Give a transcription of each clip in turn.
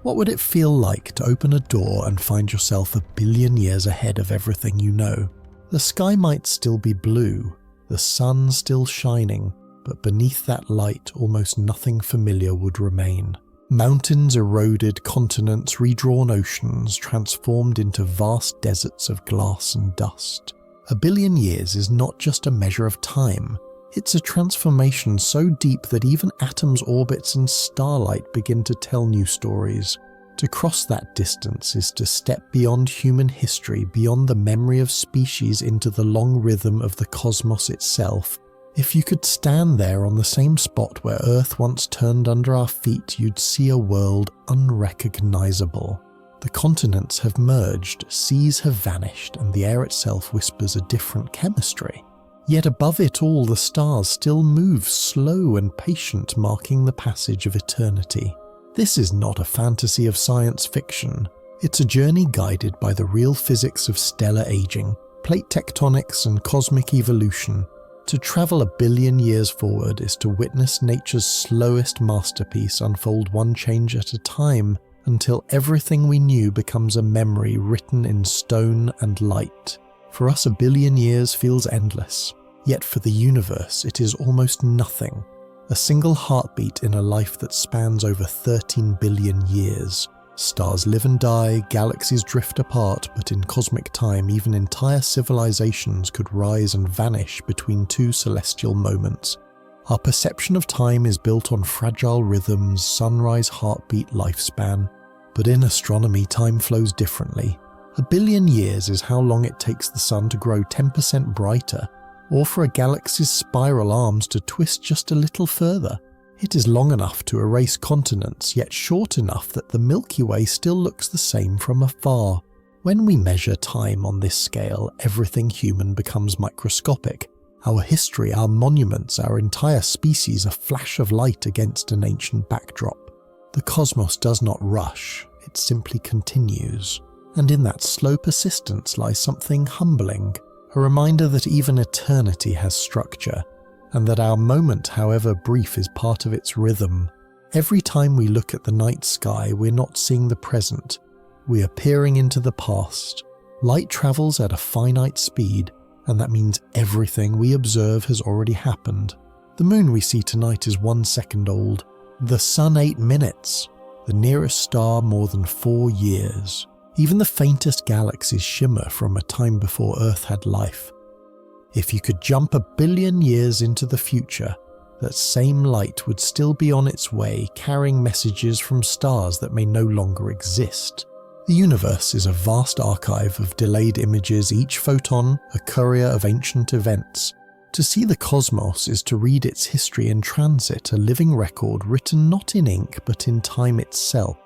What would it feel like to open a door and find yourself a billion years ahead of everything you know? The sky might still be blue, the sun still shining, but beneath that light almost nothing familiar would remain. Mountains eroded, continents redrawn, oceans transformed into vast deserts of glass and dust. A billion years is not just a measure of time, it's a transformation so deep that even atoms' orbits and starlight begin to tell new stories. To cross that distance is to step beyond human history, beyond the memory of species, into the long rhythm of the cosmos itself. If you could stand there on the same spot where Earth once turned under our feet, you'd see a world unrecognizable. The continents have merged, seas have vanished, and the air itself whispers a different chemistry. Yet above it all, the stars still move, slow and patient, marking the passage of eternity. This is not a fantasy of science fiction. It's a journey guided by the real physics of stellar aging, plate tectonics, and cosmic evolution. To travel a billion years forward is to witness nature's slowest masterpiece unfold one change at a time, until everything we knew becomes a memory written in stone and light. For us, a billion years feels endless, yet for the universe it is almost nothing. A single heartbeat in a life that spans over 13 billion years. Stars live and die, galaxies drift apart, but in cosmic time even entire civilizations could rise and vanish between two celestial moments. Our perception of time is built on fragile rhythms, sunrise, heartbeat, lifespan. But in astronomy, time flows differently. A billion years is how long it takes the sun to grow 10% brighter, or for a galaxy's spiral arms to twist just a little further. It is long enough to erase continents, yet short enough that the Milky Way still looks the same from afar. When we measure time on this scale, everything human becomes microscopic. Our history, our monuments, our entire species a flash of light against an ancient backdrop. The cosmos does not rush, it simply continues. And in that slow persistence lies something humbling, a reminder that even eternity has structure, and that our moment, however brief, is part of its rhythm. Every time we look at the night sky, we're not seeing the present, we are peering into the past. Light travels at a finite speed, and that means everything we observe has already happened. The moon we see tonight is 1 second old, the sun 8 minutes, the nearest star more than 4 years. Even the faintest galaxies shimmer from a time before Earth had life. If you could jump a billion years into the future, that same light would still be on its way, carrying messages from stars that may no longer exist. The universe is a vast archive of delayed images, each photon a courier of ancient events. To see the cosmos is to read its history in transit, a living record written not in ink but in time itself.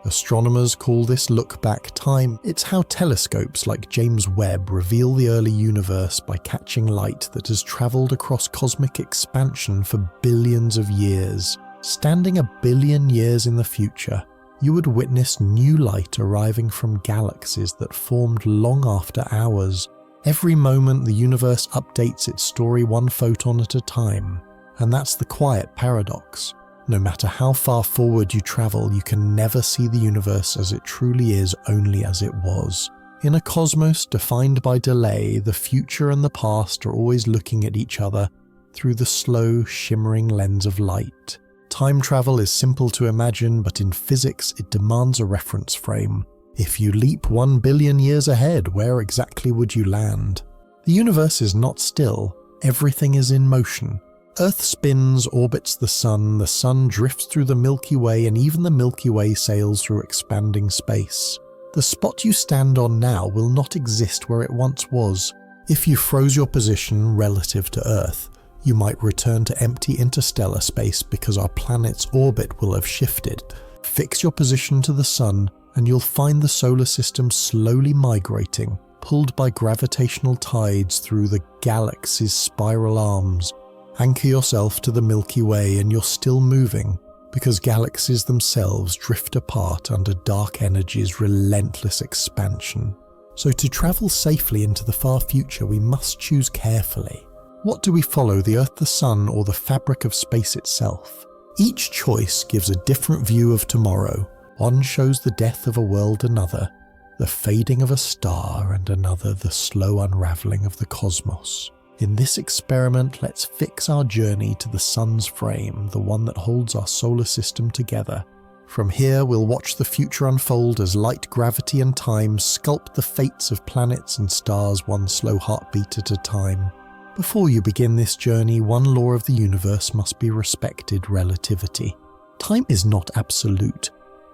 Astronomers call this look-back time. It's how telescopes like James Webb reveal the early universe by catching light that has travelled across cosmic expansion for billions of years. Standing a billion years in the future, you would witness new light arriving from galaxies that formed long after ours. Every moment the universe updates its story one photon at a time, and that's the quiet paradox. No matter how far forward you travel, you can never see the universe as it truly is, only as it was. In a cosmos defined by delay, the future and the past are always looking at each other through the slow, shimmering lens of light. Time travel is simple to imagine, but in physics it demands a reference frame. If you leap 1 billion years ahead, where exactly would you land? The universe is not still, everything is in motion. Earth spins, orbits the sun drifts through the Milky Way, and even the Milky Way sails through expanding space. The spot you stand on now will not exist where it once was. If you froze your position relative to Earth, you might return to empty interstellar space because our planet's orbit will have shifted. Fix your position to the sun, and you'll find the solar system slowly migrating, pulled by gravitational tides through the galaxy's spiral arms. Anchor yourself to the Milky Way and you're still moving, because galaxies themselves drift apart under dark energy's relentless expansion. So to travel safely into the far future, we must choose carefully. What do we follow, the Earth, the Sun, or the fabric of space itself? Each choice gives a different view of tomorrow. One shows the death of a world, another the fading of a star, and another the slow unravelling of the cosmos. In this experiment, let's fix our journey to the sun's frame, the one that holds our solar system together. From here, we'll watch the future unfold as light, gravity and time sculpt the fates of planets and stars one slow heartbeat at a time. Before you begin this journey, one law of the universe must be respected: relativity. Time is not absolute.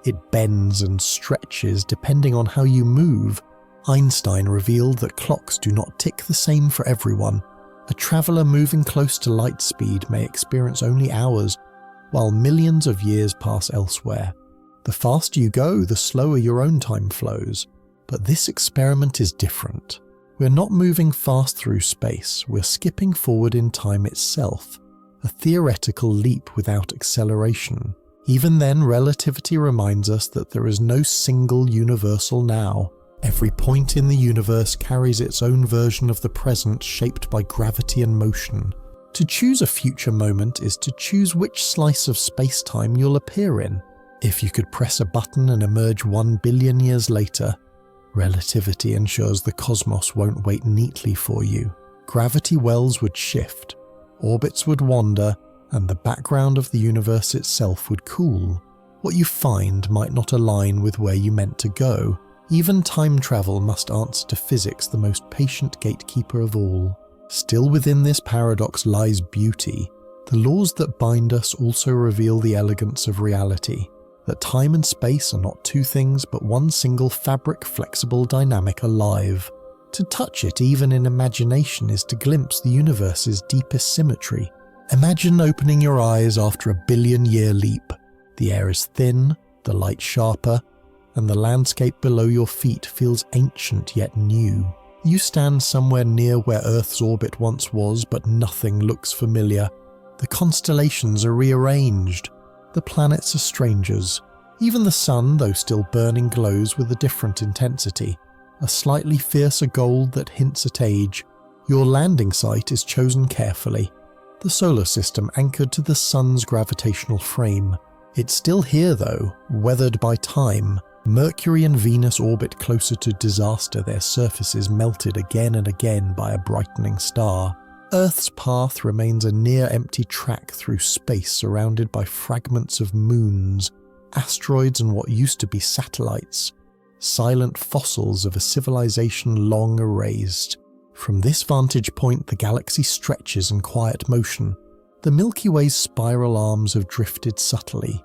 It bends and stretches depending on how you move. Einstein revealed that clocks do not tick the same for everyone. A traveller moving close to light speed may experience only hours, while millions of years pass elsewhere. The faster you go, the slower your own time flows. But this experiment is different. We're not moving fast through space, we're skipping forward in time itself, a theoretical leap without acceleration. Even then, relativity reminds us that there is no single universal now. Every point in the universe carries its own version of the present, shaped by gravity and motion. To choose a future moment is to choose which slice of space-time you'll appear in. If you could press a button and emerge 1 billion years later, relativity ensures the cosmos won't wait neatly for you. Gravity wells would shift, orbits would wander, and the background of the universe itself would cool. What you find might not align with where you meant to go. Even time travel must answer to physics, the most patient gatekeeper of all. Still within this paradox lies beauty. The laws that bind us also reveal the elegance of reality, that time and space are not two things but one single fabric, flexible, dynamic, alive. To touch it, even in imagination, is to glimpse the universe's deepest symmetry. Imagine opening your eyes after a billion-year leap. The air is thin, the light sharper, and the landscape below your feet feels ancient yet new. You stand somewhere near where Earth's orbit once was, but nothing looks familiar. The constellations are rearranged. The planets are strangers. Even the sun, though still burning, glows with a different intensity, a slightly fiercer gold that hints at age. Your landing site is chosen carefully. The solar system anchored to the sun's gravitational frame. It's still here though, weathered by time. Mercury and Venus orbit closer to disaster, their surfaces melted again and again by a brightening star. Earth's path remains a near-empty track through space surrounded by fragments of moons, asteroids and what used to be satellites, silent fossils of a civilization long erased. From this vantage point, the galaxy stretches in quiet motion. The Milky Way's spiral arms have drifted subtly.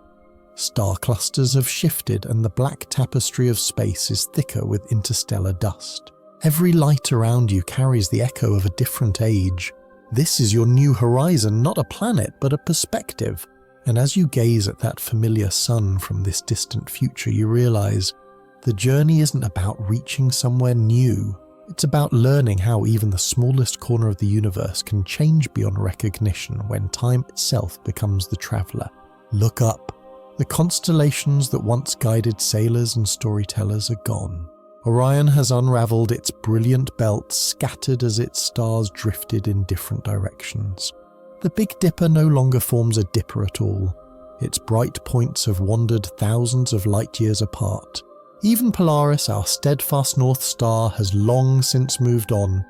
Star clusters have shifted, and the black tapestry of space is thicker with interstellar dust. Every light around you carries the echo of a different age. This is your new horizon, not a planet, but a perspective. And as you gaze at that familiar sun from this distant future, you realize the journey isn't about reaching somewhere new. It's about learning how even the smallest corner of the universe can change beyond recognition when time itself becomes the traveler. Look up. The constellations that once guided sailors and storytellers are gone. Orion has unraveled its brilliant belt, scattered as its stars drifted in different directions. The Big Dipper no longer forms a dipper at all. Its bright points have wandered thousands of light years apart. Even Polaris, our steadfast North Star, has long since moved on,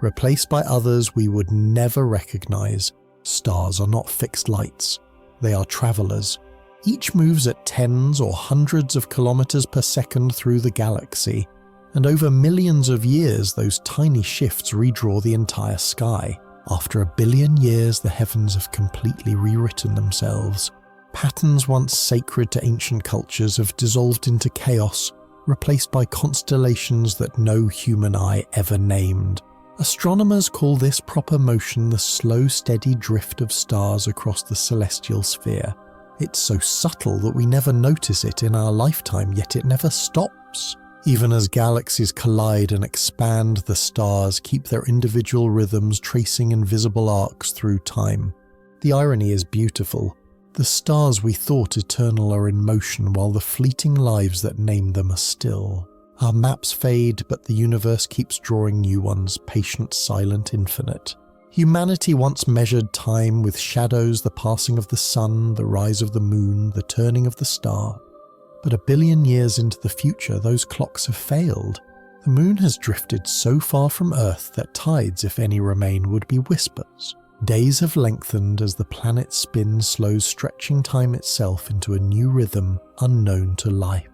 replaced by others we would never recognize. Stars are not fixed lights. They are travelers. Each moves at tens or hundreds of kilometers per second through the galaxy, and over millions of years those tiny shifts redraw the entire sky. After a billion years, the heavens have completely rewritten themselves. Patterns once sacred to ancient cultures have dissolved into chaos, replaced by constellations that no human eye ever named. Astronomers call this proper motion the slow, steady drift of stars across the celestial sphere. It's so subtle that we never notice it in our lifetime, yet it never stops. Even as galaxies collide and expand, the stars keep their individual rhythms, tracing invisible arcs through time. The irony is beautiful. The stars we thought eternal are in motion, while the fleeting lives that named them are still. Our maps fade, but the universe keeps drawing new ones, patient, silent, infinite. Humanity once measured time with shadows, the passing of the sun, the rise of the moon, the turning of the star. But a billion years into the future, those clocks have failed. The moon has drifted so far from Earth that tides, if any remain, would be whispers. Days have lengthened as the planet's spin slows stretching time itself into a new rhythm unknown to life.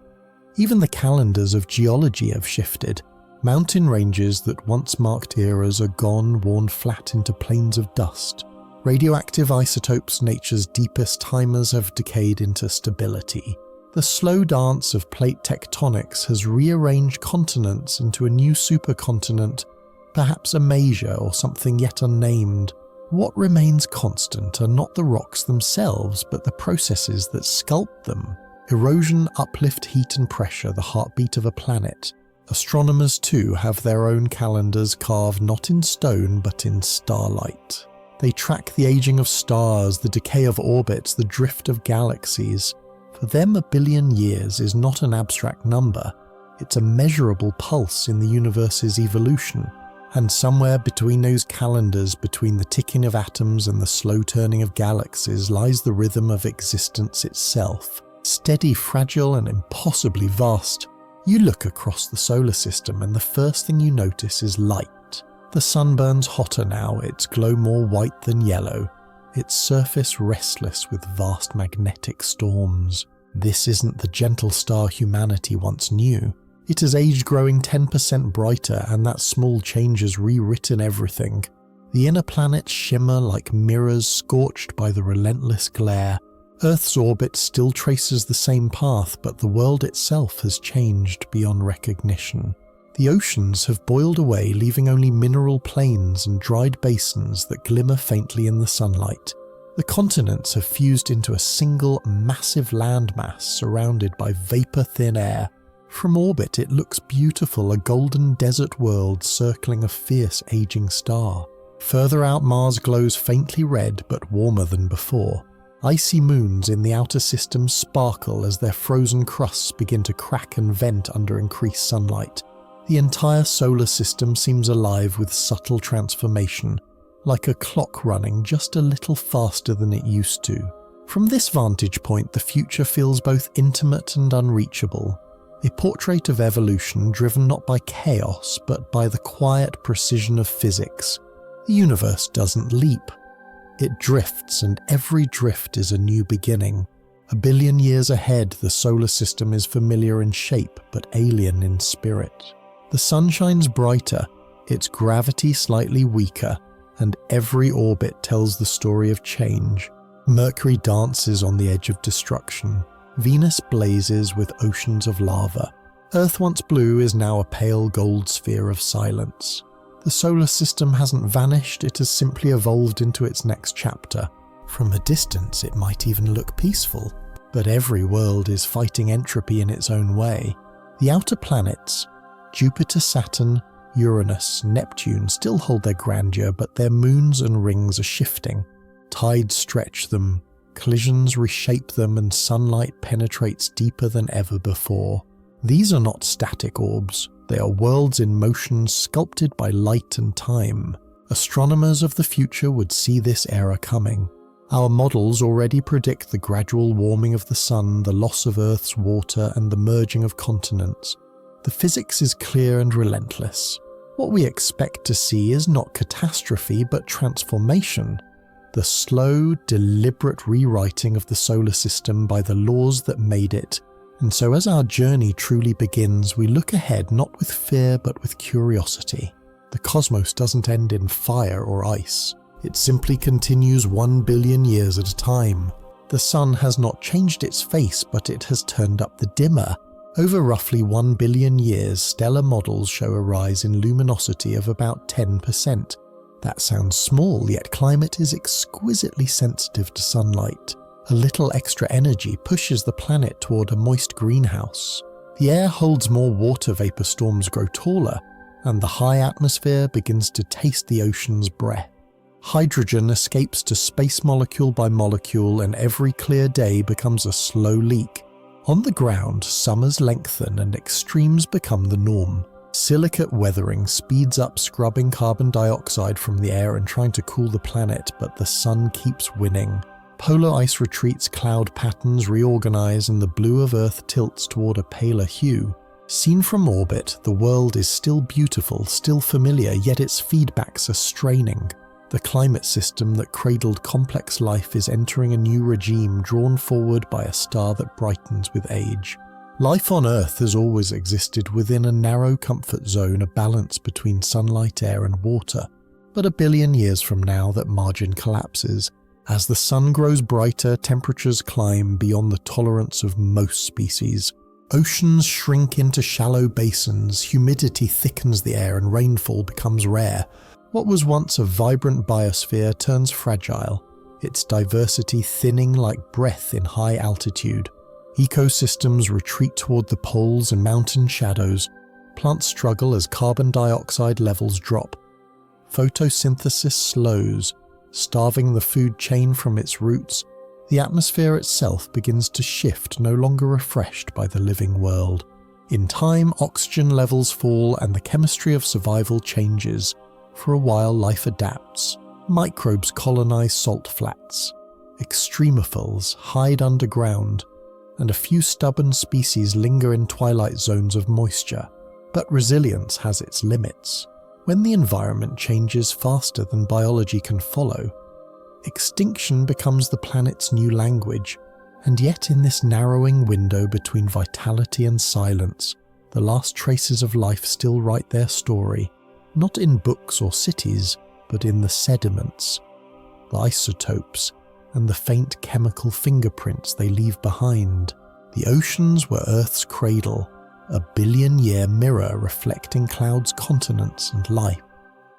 Even the calendars of geology have shifted. Mountain ranges that once marked eras are gone, worn flat into plains of dust. Radioactive isotopes, nature's deepest timers, have decayed into stability. The slow dance of plate tectonics has rearranged continents into a new supercontinent, perhaps a Masia or something yet unnamed. What remains constant are not the rocks themselves, but the processes that sculpt them. Erosion, uplift, heat and pressure, the heartbeat of a planet. Astronomers too have their own calendars carved not in stone but in starlight. They track the aging of stars, the decay of orbits, the drift of galaxies. For them, a billion years is not an abstract number. It's a measurable pulse in the universe's evolution. And somewhere between those calendars, between the ticking of atoms and the slow turning of galaxies, lies the rhythm of existence itself. Steady, fragile, and impossibly vast. You look across the solar system and the first thing you notice is light. The sun burns hotter now, its glow more white than yellow, its surface restless with vast magnetic storms. This isn't the gentle star humanity once knew. It has aged, growing 10% brighter, and that small change has rewritten everything. The inner planets shimmer like mirrors scorched by the relentless glare. Earth's orbit still traces the same path, but the world itself has changed beyond recognition. The oceans have boiled away, leaving only mineral plains and dried basins that glimmer faintly in the sunlight. The continents have fused into a single massive landmass surrounded by vapor-thin air. From orbit it looks beautiful, a golden desert world circling a fierce aging star. Further out, Mars glows faintly red but warmer than before. Icy moons in the outer system sparkle as their frozen crusts begin to crack and vent under increased sunlight. The entire solar system seems alive with subtle transformation, like a clock running just a little faster than it used to. From this vantage point, the future feels both intimate and unreachable, a portrait of evolution driven not by chaos but by the quiet precision of physics. The universe doesn't leap. It drifts, and every drift is a new beginning. A billion years ahead, the solar system is familiar in shape but alien in spirit. The sun shines brighter, its gravity slightly weaker, and every orbit tells the story of change. Mercury dances on the edge of destruction. Venus blazes with oceans of lava. Earth, once blue, is now a pale gold sphere of silence. The solar system hasn't vanished, it has simply evolved into its next chapter. From a distance it might even look peaceful, but every world is fighting entropy in its own way. The outer planets, Jupiter, Saturn, Uranus, Neptune, still hold their grandeur, but their moons and rings are shifting. Tides stretch them, collisions reshape them, and sunlight penetrates deeper than ever before. These are not static orbs. They are worlds in motion sculpted by light and time. Astronomers of the future would see this era coming. Our models already predict the gradual warming of the sun, the loss of Earth's water, and the merging of continents. The physics is clear and relentless. What we expect to see is not catastrophe but transformation. The slow, deliberate rewriting of the solar system by the laws that made it. And so as our journey truly begins, we look ahead not with fear but with curiosity. The cosmos doesn't end in fire or ice. It simply continues 1 billion years at a time. The sun has not changed its face, but it has turned up the dimmer. Over roughly 1 billion years, stellar models show a rise in luminosity of about 10%. That sounds small, yet climate is exquisitely sensitive to sunlight. A little extra energy pushes the planet toward a moist greenhouse. The air holds more water, vapor storms grow taller, and the high atmosphere begins to taste the ocean's breath. Hydrogen escapes to space molecule by molecule, and every clear day becomes a slow leak. On the ground, summers lengthen and extremes become the norm. Silicate weathering speeds up, scrubbing carbon dioxide from the air and trying to cool the planet, but the sun keeps winning. Polar ice retreats, cloud patterns reorganize, and the blue of Earth tilts toward a paler hue. Seen from orbit, the world is still beautiful, still familiar, yet its feedbacks are straining. The climate system that cradled complex life is entering a new regime drawn forward by a star that brightens with age. Life on Earth has always existed within a narrow comfort zone, a balance between sunlight, air and water. But a billion years from now, that margin collapses. As the sun grows brighter, temperatures climb beyond the tolerance of most species. Oceans shrink into shallow basins, humidity thickens the air and rainfall becomes rare. What was once a vibrant biosphere turns fragile, its diversity thinning like breath in high altitude. Ecosystems retreat toward the poles and mountain shadows. Plants struggle as carbon dioxide levels drop. Photosynthesis slows, starving the food chain from its roots. The atmosphere itself begins to shift, no longer refreshed by the living world. In time, oxygen levels fall and the chemistry of survival changes. For a while, life adapts. Microbes colonize salt flats. Extremophils hide underground, and a few stubborn species linger in twilight zones of moisture. But resilience has its limits. When the environment changes faster than biology can follow, extinction becomes the planet's new language. And yet in this narrowing window between vitality and silence, the last traces of life still write their story. Not in books or cities, but in the sediments, the isotopes, and the faint chemical fingerprints they leave behind. The oceans were Earth's cradle, a billion-year mirror reflecting clouds, continents, and life.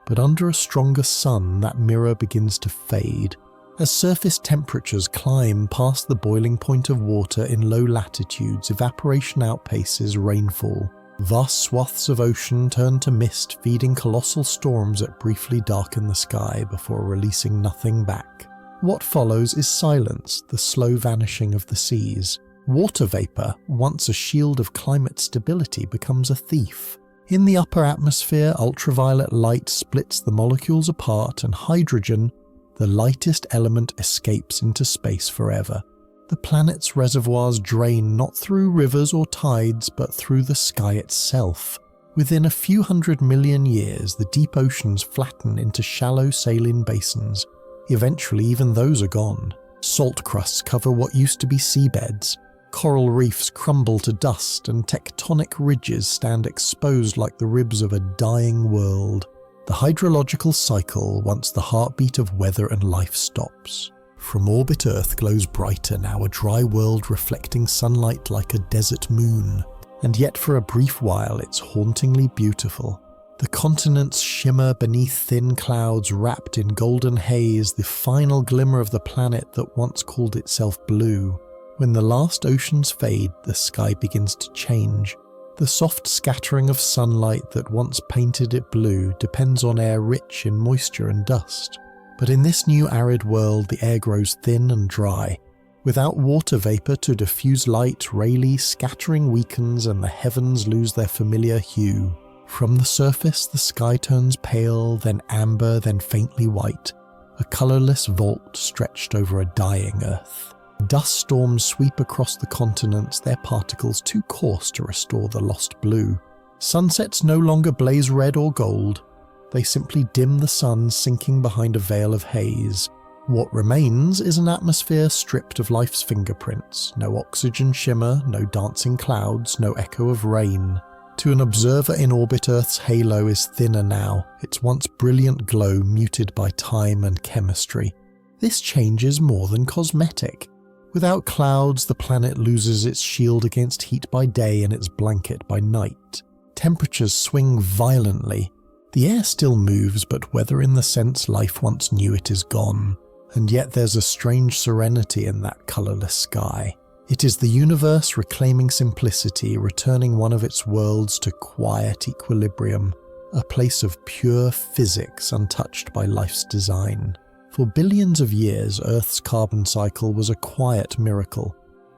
But under a stronger sun, that mirror begins to fade. As surface temperatures climb past the boiling point of water in low latitudes, evaporation outpaces rainfall. Vast swaths of ocean turn to mist, feeding colossal storms that briefly darken the sky before releasing nothing back. What follows is silence, the slow vanishing of the seas. Water vapor, once a shield of climate stability, becomes a thief. In the upper atmosphere, ultraviolet light splits the molecules apart, and hydrogen, the lightest element, escapes into space forever. The planet's reservoirs drain not through rivers or tides, but through the sky itself. Within a few 100 million years, the deep oceans flatten into shallow saline basins. Eventually, even those are gone. Salt crusts cover what used to be seabeds. Coral reefs crumble to dust, and tectonic ridges stand exposed like the ribs of a dying world. The hydrological cycle, once the heartbeat of weather and life, stops. From orbit, Earth glows brighter now, a dry world reflecting sunlight like a desert moon. And yet for a brief while it's hauntingly beautiful. The continents shimmer beneath thin clouds wrapped in golden haze, the final glimmer of the planet that once called itself blue. When the last oceans fade, the sky begins to change. The soft scattering of sunlight that once painted it blue depends on air rich in moisture and dust. But in this new arid world, the air grows thin and dry. Without water vapor to diffuse light, Rayleigh scattering weakens and the heavens lose their familiar hue. From the surface, the sky turns pale, then amber, then faintly white, a colourless vault stretched over a dying Earth. Dust storms sweep across the continents, their particles too coarse to restore the lost blue. Sunsets no longer blaze red or gold. They simply dim the sun, sinking behind a veil of haze. What remains is an atmosphere stripped of life's fingerprints. No oxygen shimmer, no dancing clouds, no echo of rain. To an observer in orbit, Earth's halo is thinner now, its once brilliant glow muted by time and chemistry. This change is more than cosmetic. Without clouds, the planet loses its shield against heat by day and its blanket by night. Temperatures swing violently. The air still moves, but weather in the sense life once knew it is gone. And yet there's a strange serenity in that colourless sky. It is the universe reclaiming simplicity, returning one of its worlds to quiet equilibrium, a place of pure physics untouched by life's design. For billions of years, Earth's carbon cycle was a quiet miracle,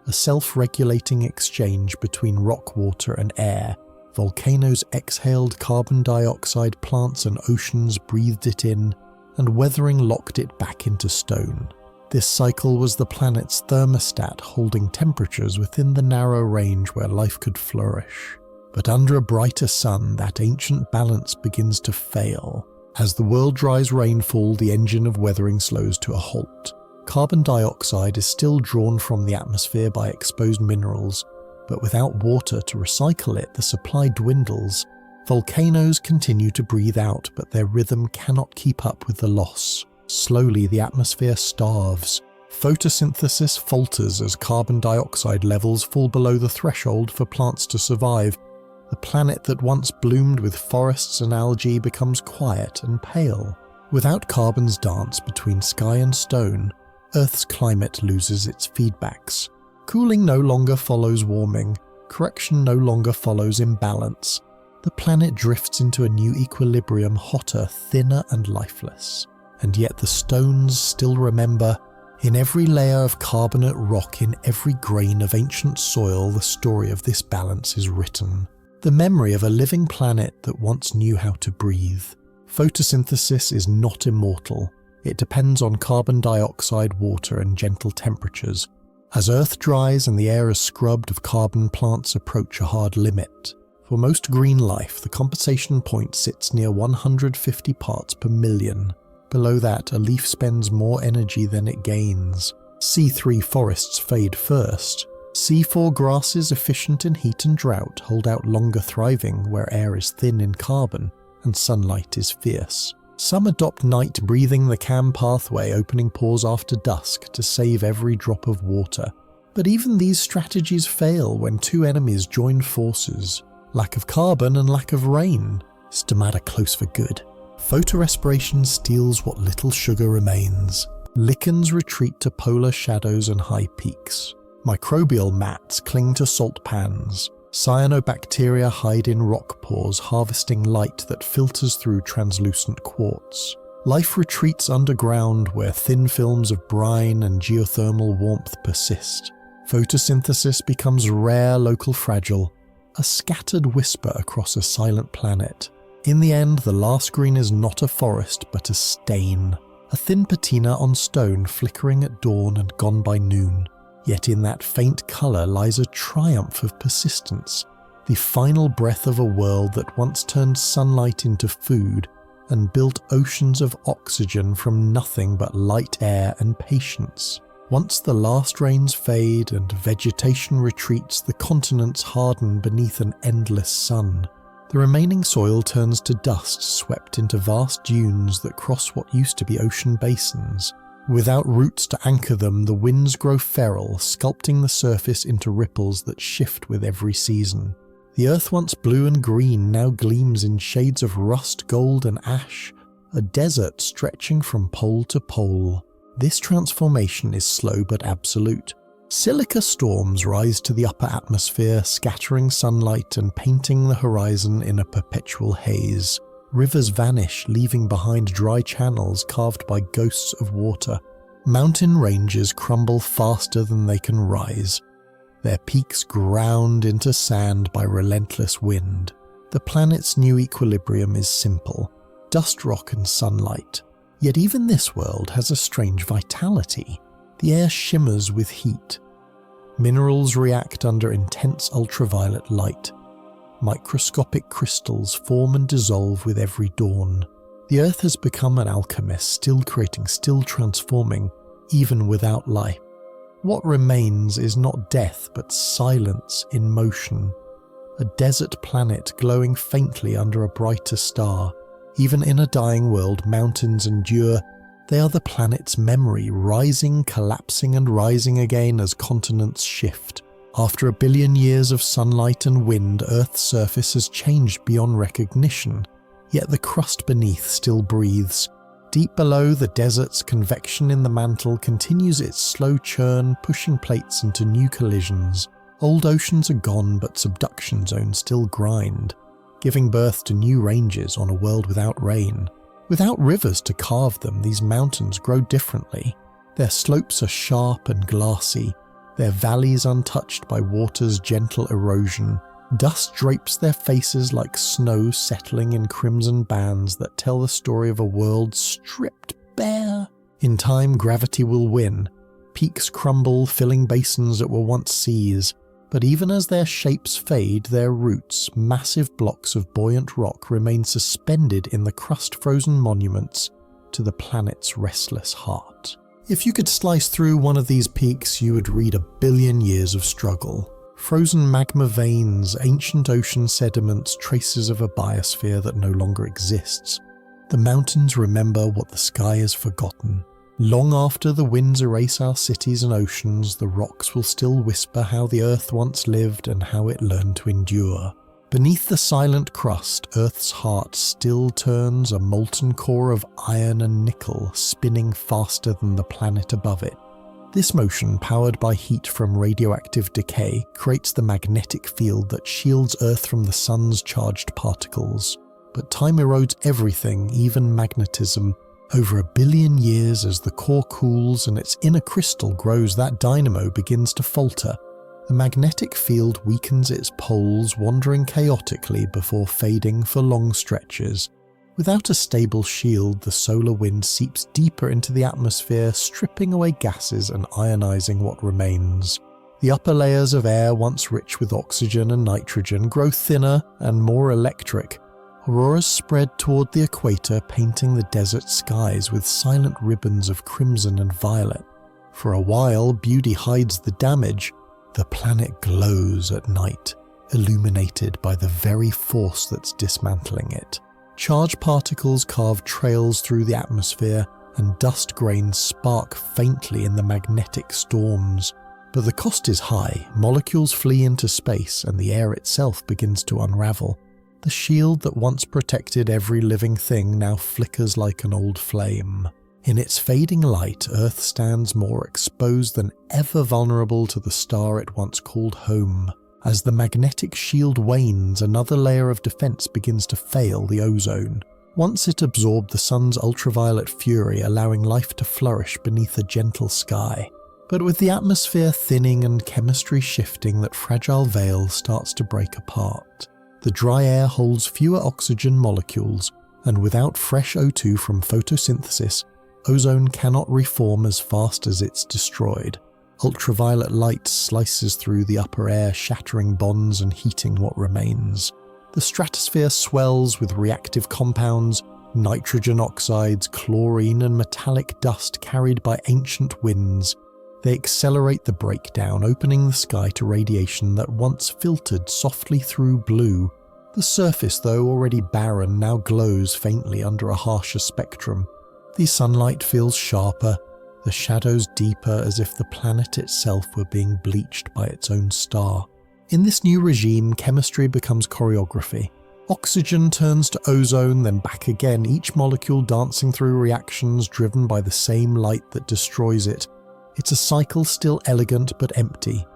a self-regulating exchange between rock, water and air. Volcanoes exhaled carbon dioxide, plants and oceans breathed it in, and weathering locked it back into stone. This cycle was the planet's thermostat, holding temperatures within the narrow range where life could flourish. But under a brighter sun, that ancient balance begins to fail. As the world dries rainfall, the engine of weathering slows to a halt. Carbon dioxide is still drawn from the atmosphere by exposed minerals, but without water to recycle it, the supply dwindles. Volcanoes continue to breathe out, but their rhythm cannot keep up with the loss. Slowly, the atmosphere starves. Photosynthesis falters as carbon dioxide levels fall below the threshold for plants to survive. The planet that once bloomed with forests and algae becomes quiet and pale. Without carbon's dance between sky and stone, Earth's climate loses its feedbacks. Cooling no longer follows warming. Correction no longer follows imbalance. The planet drifts into a new equilibrium, hotter, thinner, and lifeless. And yet the stones still remember. In every layer of carbonate rock, in every grain of ancient soil, the story of this balance is written. The memory of a living planet that once knew how to breathe. Photosynthesis is not immortal. It depends on carbon dioxide, water, and gentle temperatures. As Earth dries and the air is scrubbed of carbon, plants approach a hard limit. For most green life, the compensation point sits near 150 parts per million. Below that, a leaf spends more energy than it gains. C3 forests fade first. C4 grasses, efficient in heat and drought, hold out longer, thriving where air is thin in carbon and sunlight is fierce. Some adopt night, breathing the CAM pathway, opening pores after dusk to save every drop of water. But even these strategies fail when two enemies join forces. Lack of carbon and lack of rain. Stomata close for good. Photorespiration steals what little sugar remains. Lichens retreat to polar shadows and high peaks. Microbial mats cling to salt pans. Cyanobacteria hide in rock pores, harvesting light that filters through translucent quartz. Life retreats underground where thin films of brine and geothermal warmth persist. Photosynthesis becomes rare, local, fragile, a scattered whisper across a silent planet. In the end, the last green is not a forest, but a stain. A thin patina on stone flickering at dawn and gone by noon. Yet in that faint colour lies a triumph of persistence, the final breath of a world that once turned sunlight into food and built oceans of oxygen from nothing but light air and patience. Once the last rains fade and vegetation retreats, the continents harden beneath an endless sun. The remaining soil turns to dust, swept into vast dunes that cross what used to be ocean basins. Without roots to anchor them, the winds grow feral, sculpting the surface into ripples that shift with every season. The earth once blue and green now gleams in shades of rust, gold and ash, a desert stretching from pole to pole. This transformation is slow but absolute. Silica storms rise to the upper atmosphere, scattering sunlight and painting the horizon in a perpetual haze. Rivers vanish, leaving behind dry channels carved by ghosts of water. Mountain ranges crumble faster than they can rise, their peaks ground into sand by relentless wind. The planet's new equilibrium is simple, dust rock and sunlight. Yet even this world has a strange vitality. The air shimmers with heat. Minerals react under intense ultraviolet light. Microscopic crystals form and dissolve with every dawn. The Earth has become an alchemist, still creating, still transforming, even without life. What remains is not death, but silence in motion. A desert planet glowing faintly under a brighter star. Even in a dying world, mountains endure. They are the planet's memory, rising, collapsing and rising again as continents shift. After 1 billion years of sunlight and wind, Earth's surface has changed beyond recognition, yet the crust beneath still breathes. Deep below the desert's convection in the mantle continues its slow churn, pushing plates into new collisions. Old oceans are gone, but subduction zones still grind, giving birth to new ranges on a world without rain. Without rivers to carve them, these mountains grow differently. Their slopes are sharp and glassy, their valleys untouched by water's gentle erosion. Dust drapes their faces like snow settling in crimson bands that tell the story of a world stripped bare. In time, gravity will win. Peaks crumble, filling basins that were once seas, but even as their shapes fade, their roots, massive blocks of buoyant rock, remain suspended in the crust-frozen monuments to the planet's restless heart. If you could slice through one of these peaks, you would read 1 billion years of struggle. Frozen magma veins, ancient ocean sediments, traces of a biosphere that no longer exists. The mountains remember what the sky has forgotten. Long after the winds erase our cities and oceans, the rocks will still whisper how the Earth once lived and how it learned to endure. Beneath the silent crust, Earth's heart still turns, a molten core of iron and nickel, spinning faster than the planet above it. This motion, powered by heat from radioactive decay, creates the magnetic field that shields Earth from the sun's charged particles. But time erodes everything, even magnetism. Over 1 billion years, as the core cools and its inner crystal grows, that dynamo begins to falter. The magnetic field weakens its poles, wandering chaotically before fading for long stretches. Without a stable shield, the solar wind seeps deeper into the atmosphere, stripping away gases and ionizing what remains. The upper layers of air, once rich with oxygen and nitrogen, grow thinner and more electric. Auroras spread toward the equator, painting the desert skies with silent ribbons of crimson and violet. For a while, beauty hides the damage. The planet glows at night, illuminated by the very force that's dismantling it. Charged particles carve trails through the atmosphere, and dust grains spark faintly in the magnetic storms. But the cost is high. Molecules flee into space, and the air itself begins to unravel. The shield that once protected every living thing now flickers like an old flame. In its fading light, Earth stands more exposed than ever, vulnerable to the star it once called home. As the magnetic shield wanes, another layer of defense begins to fail, the ozone. Once it absorbed the sun's ultraviolet fury, allowing life to flourish beneath a gentle sky. But with the atmosphere thinning and chemistry shifting, that fragile veil starts to break apart. The dry air holds fewer oxygen molecules, and without fresh O2 from photosynthesis, ozone cannot reform as fast as it's destroyed. Ultraviolet light slices through the upper air, shattering bonds and heating what remains. The stratosphere swells with reactive compounds, nitrogen oxides, chlorine, and metallic dust carried by ancient winds. They accelerate the breakdown, opening the sky to radiation that once filtered softly through blue. The surface, though already barren, now glows faintly under a harsher spectrum. The sunlight feels sharper, the shadows deeper, as if the planet itself were being bleached by its own star. In this new regime, chemistry becomes choreography. Oxygen turns to ozone, then back again, each molecule dancing through reactions driven by the same light that destroys it. It's a cycle still elegant but empty,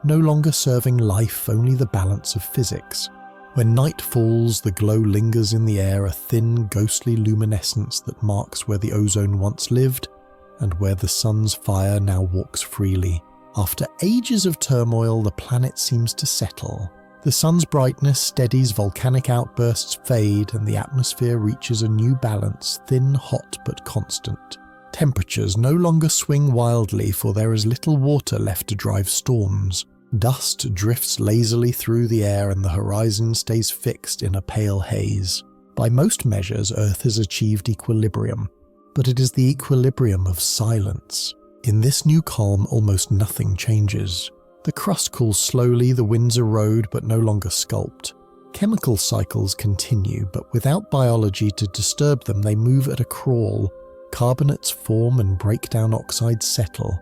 no longer serving life, only the balance of physics. When night falls, the glow lingers in the air, a thin, ghostly luminescence that marks where the ozone once lived and where the sun's fire now walks freely. After ages of turmoil, the planet seems to settle. The sun's brightness steadies, volcanic outbursts fade, and the atmosphere reaches a new balance, thin, hot but constant. Temperatures no longer swing wildly, for there is little water left to drive storms. Dust drifts lazily through the air, and the horizon stays fixed in a pale haze. By most measures, Earth has achieved equilibrium, but it is the equilibrium of silence. In this new calm, almost nothing changes. The crust cools slowly, the winds erode but no longer sculpt. Chemical cycles continue, but without biology to disturb them, they move at a crawl. Carbonates form and breakdown oxides settle.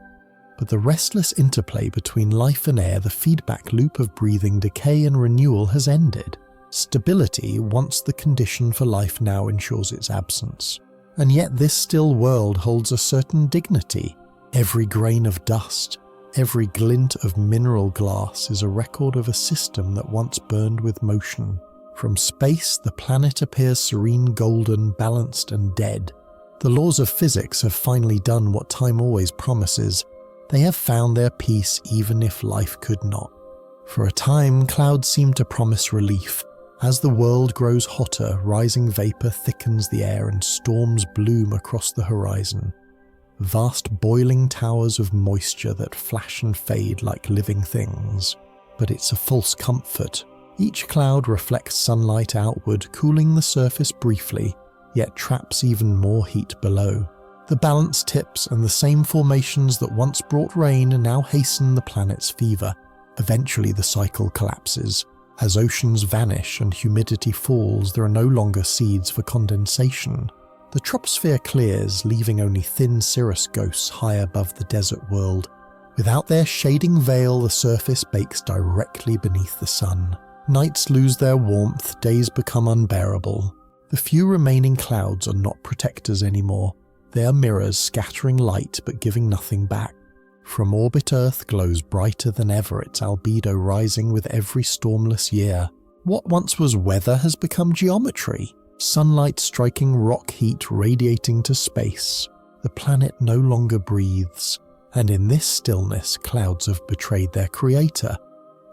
But the restless interplay between life and air, the feedback loop of breathing, decay and renewal, has ended. Stability, once the condition for life, now ensures its absence. And yet this still world holds a certain dignity. Every grain of dust, every glint of mineral glass is a record of a system that once burned with motion. From space, the planet appears serene, golden, balanced and dead. The laws of physics have finally done what time always promises. They have found their peace even if life could not. For a time, clouds seem to promise relief. As the world grows hotter, rising vapor thickens the air and storms bloom across the horizon. vast boiling towers of moisture that flash and fade like living things. But it's a false comfort. Each cloud reflects sunlight outward, cooling the surface briefly, yet traps even more heat below. The balance tips, and the same formations that once brought rain now hasten the planet's fever. Eventually the cycle collapses. As oceans vanish and humidity falls, there are no longer seeds for condensation. The troposphere clears, leaving only thin cirrus ghosts high above the desert world. Without their shading veil, the surface bakes directly beneath the sun. Nights lose their warmth, days become unbearable. The few remaining clouds are not protectors anymore. They are mirrors scattering light but giving nothing back. From orbit Earth glows brighter than ever, its albedo rising with every stormless year. What once was weather has become geometry. Sunlight striking rock heat radiating to space. The planet no longer breathes, and in this stillness clouds have betrayed their creator,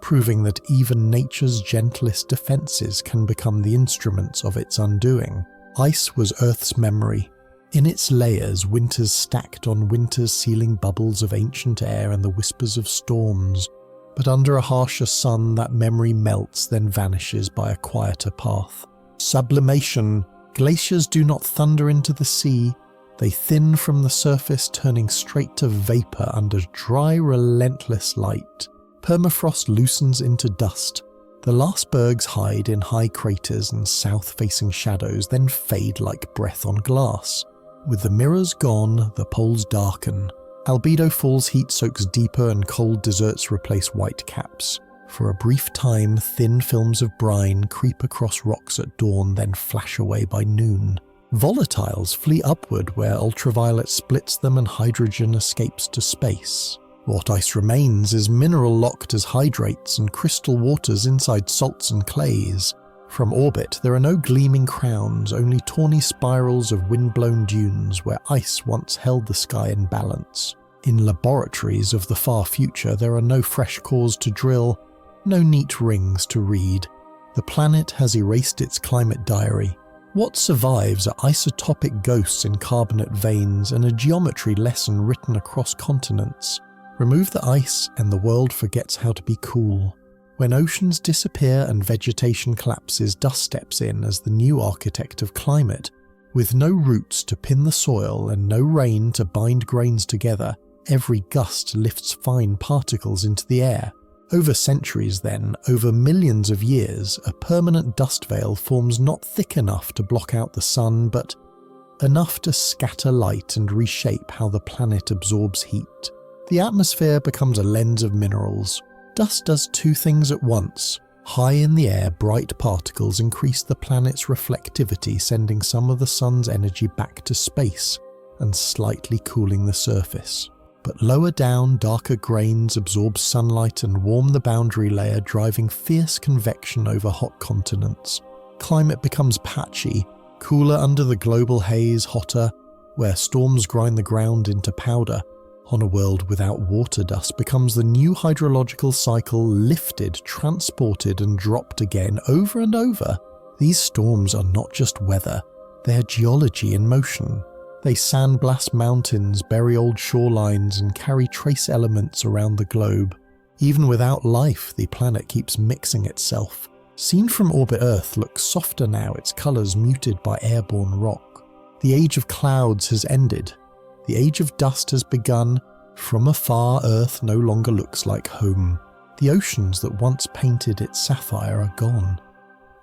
proving that even nature's gentlest defences can become the instruments of its undoing. Ice was Earth's memory. In its layers, winters stacked on winters, sealing bubbles of ancient air and the whispers of storms. But under a harsher sun, that memory melts, then vanishes by a quieter path. Sublimation. Glaciers do not thunder into the sea. They thin from the surface, turning straight to vapour under dry, relentless light. Permafrost loosens into dust. The last bergs hide in high craters and south-facing shadows, then fade like breath on glass. With the mirrors gone, the poles darken. Albedo falls, heat soaks deeper, and cold deserts replace white caps. For a brief time, thin films of brine creep across rocks at dawn, then flash away by noon. Volatiles flee upward where ultraviolet splits them and hydrogen escapes to space. What ice remains is mineral-locked as hydrates and crystal waters inside salts and clays. From orbit, there are no gleaming crowns, only tawny spirals of wind-blown dunes where ice once held the sky in balance. In laboratories of the far future, there are no fresh cores to drill, no neat rings to read. The planet has erased its climate diary. What survives are isotopic ghosts in carbonate veins and a geometry lesson written across continents. Remove the ice and the world forgets how to be cool. When oceans disappear and vegetation collapses, dust steps in as the new architect of climate. With no roots to pin the soil and no rain to bind grains together, every gust lifts fine particles into the air. Over centuries then, over millions of years, a permanent dust veil forms not thick enough to block out the sun, but enough to scatter light and reshape how the planet absorbs heat. The atmosphere becomes a lens of minerals. Dust does two things at once. High in the air, bright particles increase the planet's reflectivity, sending some of the sun's energy back to space and slightly cooling the surface. But lower down, darker grains absorb sunlight and warm the boundary layer, driving fierce convection over hot continents. Climate becomes patchy, cooler under the global haze, hotter, where storms grind the ground into powder. On a world without water, dust becomes the new hydrological cycle, lifted, transported and dropped again over and over. These storms are not just weather, they're geology in motion. They sandblast mountains, bury old shorelines and carry trace elements around the globe. Even without life, the planet keeps mixing itself. Seen from orbit Earth looks softer now, its colours muted by airborne rock. The age of clouds has ended. The age of dust has begun. From afar, Earth no longer looks like home. The oceans that once painted its sapphire are gone,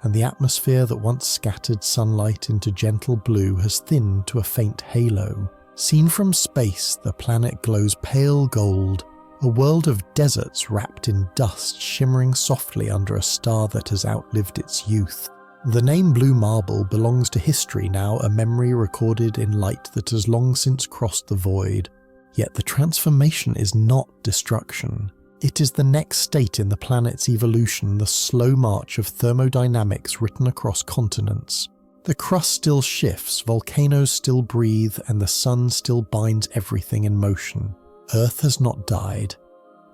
and the atmosphere that once scattered sunlight into gentle blue has thinned to a faint halo. Seen from space, the planet glows pale gold, a world of deserts wrapped in dust shimmering softly under a star that has outlived its youth. The name Blue Marble belongs to history now, a memory recorded in light that has long since crossed the void. Yet the transformation is not destruction. It is the next state in the planet's evolution, the slow march of thermodynamics written across continents. The crust still shifts, volcanoes still breathe, and the sun still binds everything in motion. Earth has not died.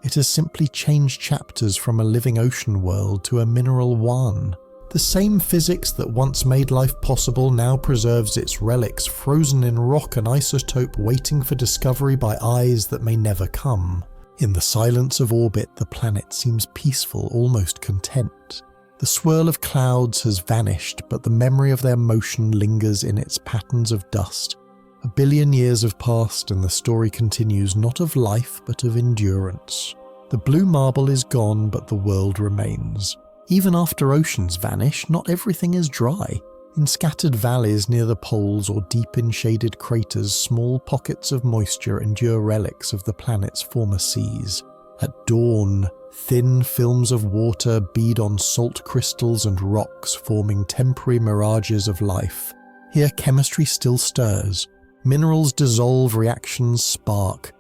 It has simply changed chapters from a living ocean world to a mineral one. The same physics that once made life possible now preserves its relics frozen in rock and isotope, waiting for discovery by eyes that may never come. In the silence of orbit, the planet seems peaceful, almost content. The swirl of clouds has vanished, but the memory of their motion lingers in its patterns of dust. 1 billion years have passed and the story continues, not of life but of endurance. The blue marble is gone, but the world remains. Even after oceans vanish, not everything is dry. In scattered valleys near the poles or deep in shaded craters, small pockets of moisture endure relics of the planet's former seas. At dawn, thin films of water bead on salt crystals and rocks, forming temporary mirages of life. Here chemistry still stirs. Minerals dissolve, reactions spark,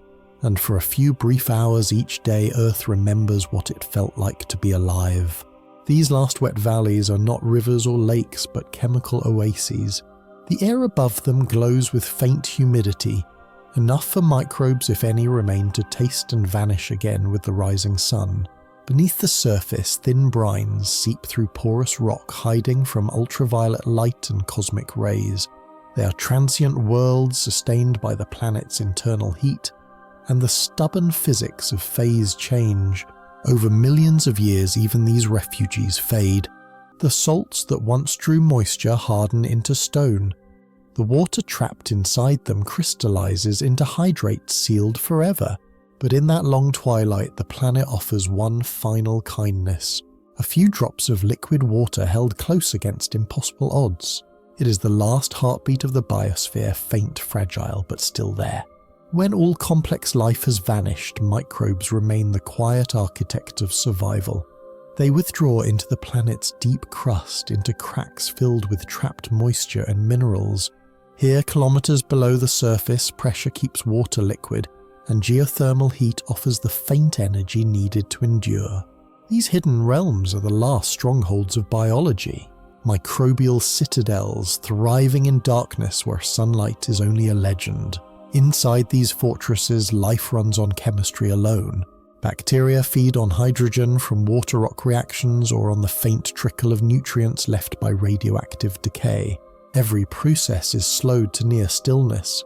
and for a few brief hours each day Earth remembers what it felt like to be alive. These last wet valleys are not rivers or lakes but chemical oases. The air above them glows with faint humidity, enough for microbes, if any, remain to taste and vanish again with the rising sun. Beneath the surface, thin brines seep through porous rock, hiding from ultraviolet light and cosmic rays. They are transient worlds sustained by the planet's internal heat and the stubborn physics of phase change. Over millions of years, even these refugees fade. The salts that once drew moisture harden into stone. The water trapped inside them crystallizes into hydrates sealed forever. But in that long twilight, the planet offers one final kindness. A few drops of liquid water held close against impossible odds. It is the last heartbeat of the biosphere, faint, fragile, but still there. When all complex life has vanished, microbes remain the quiet architect of survival. They withdraw into the planet's deep crust, into cracks filled with trapped moisture and minerals. Here, kilometers below the surface, pressure keeps water liquid, and geothermal heat offers the faint energy needed to endure. These hidden realms are the last strongholds of biology. Microbial citadels thriving in darkness where sunlight is only a legend. Inside these fortresses, life runs on chemistry alone. Bacteria feed on hydrogen from water rock reactions or on the faint trickle of nutrients left by radioactive decay. Every process is slowed to near stillness.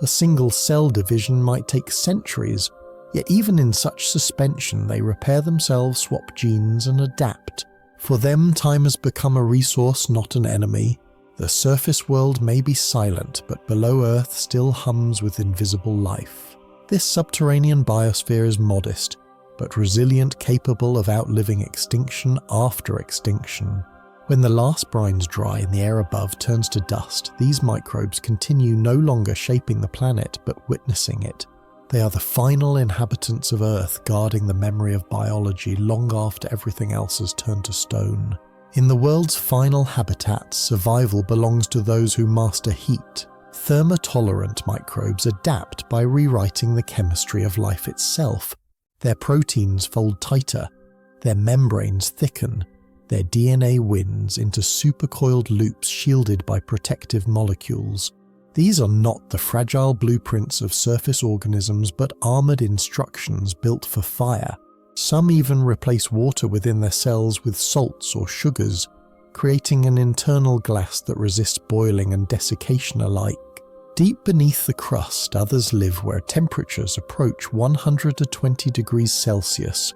A single cell division might take centuries, yet even in such suspension they repair themselves, swap genes and adapt. For them, time has become a resource, not an enemy. The surface world may be silent, but below Earth still hums with invisible life. This subterranean biosphere is modest, but resilient, capable of outliving extinction after extinction. When the last brines dry and the air above turns to dust, these microbes continue no longer shaping the planet, but witnessing it. They are the final inhabitants of Earth, guarding the memory of biology long after everything else has turned to stone. In the world's final habitat, survival belongs to those who master heat. Thermotolerant microbes adapt by rewriting the chemistry of life itself. Their proteins fold tighter, their membranes thicken, their DNA winds into supercoiled loops shielded by protective molecules. These are not the fragile blueprints of surface organisms, but armored instructions built for fire. Some even replace water within their cells with salts or sugars, creating an internal glass that resists boiling and desiccation alike. Deep beneath the crust, others live where temperatures approach 120 degrees Celsius,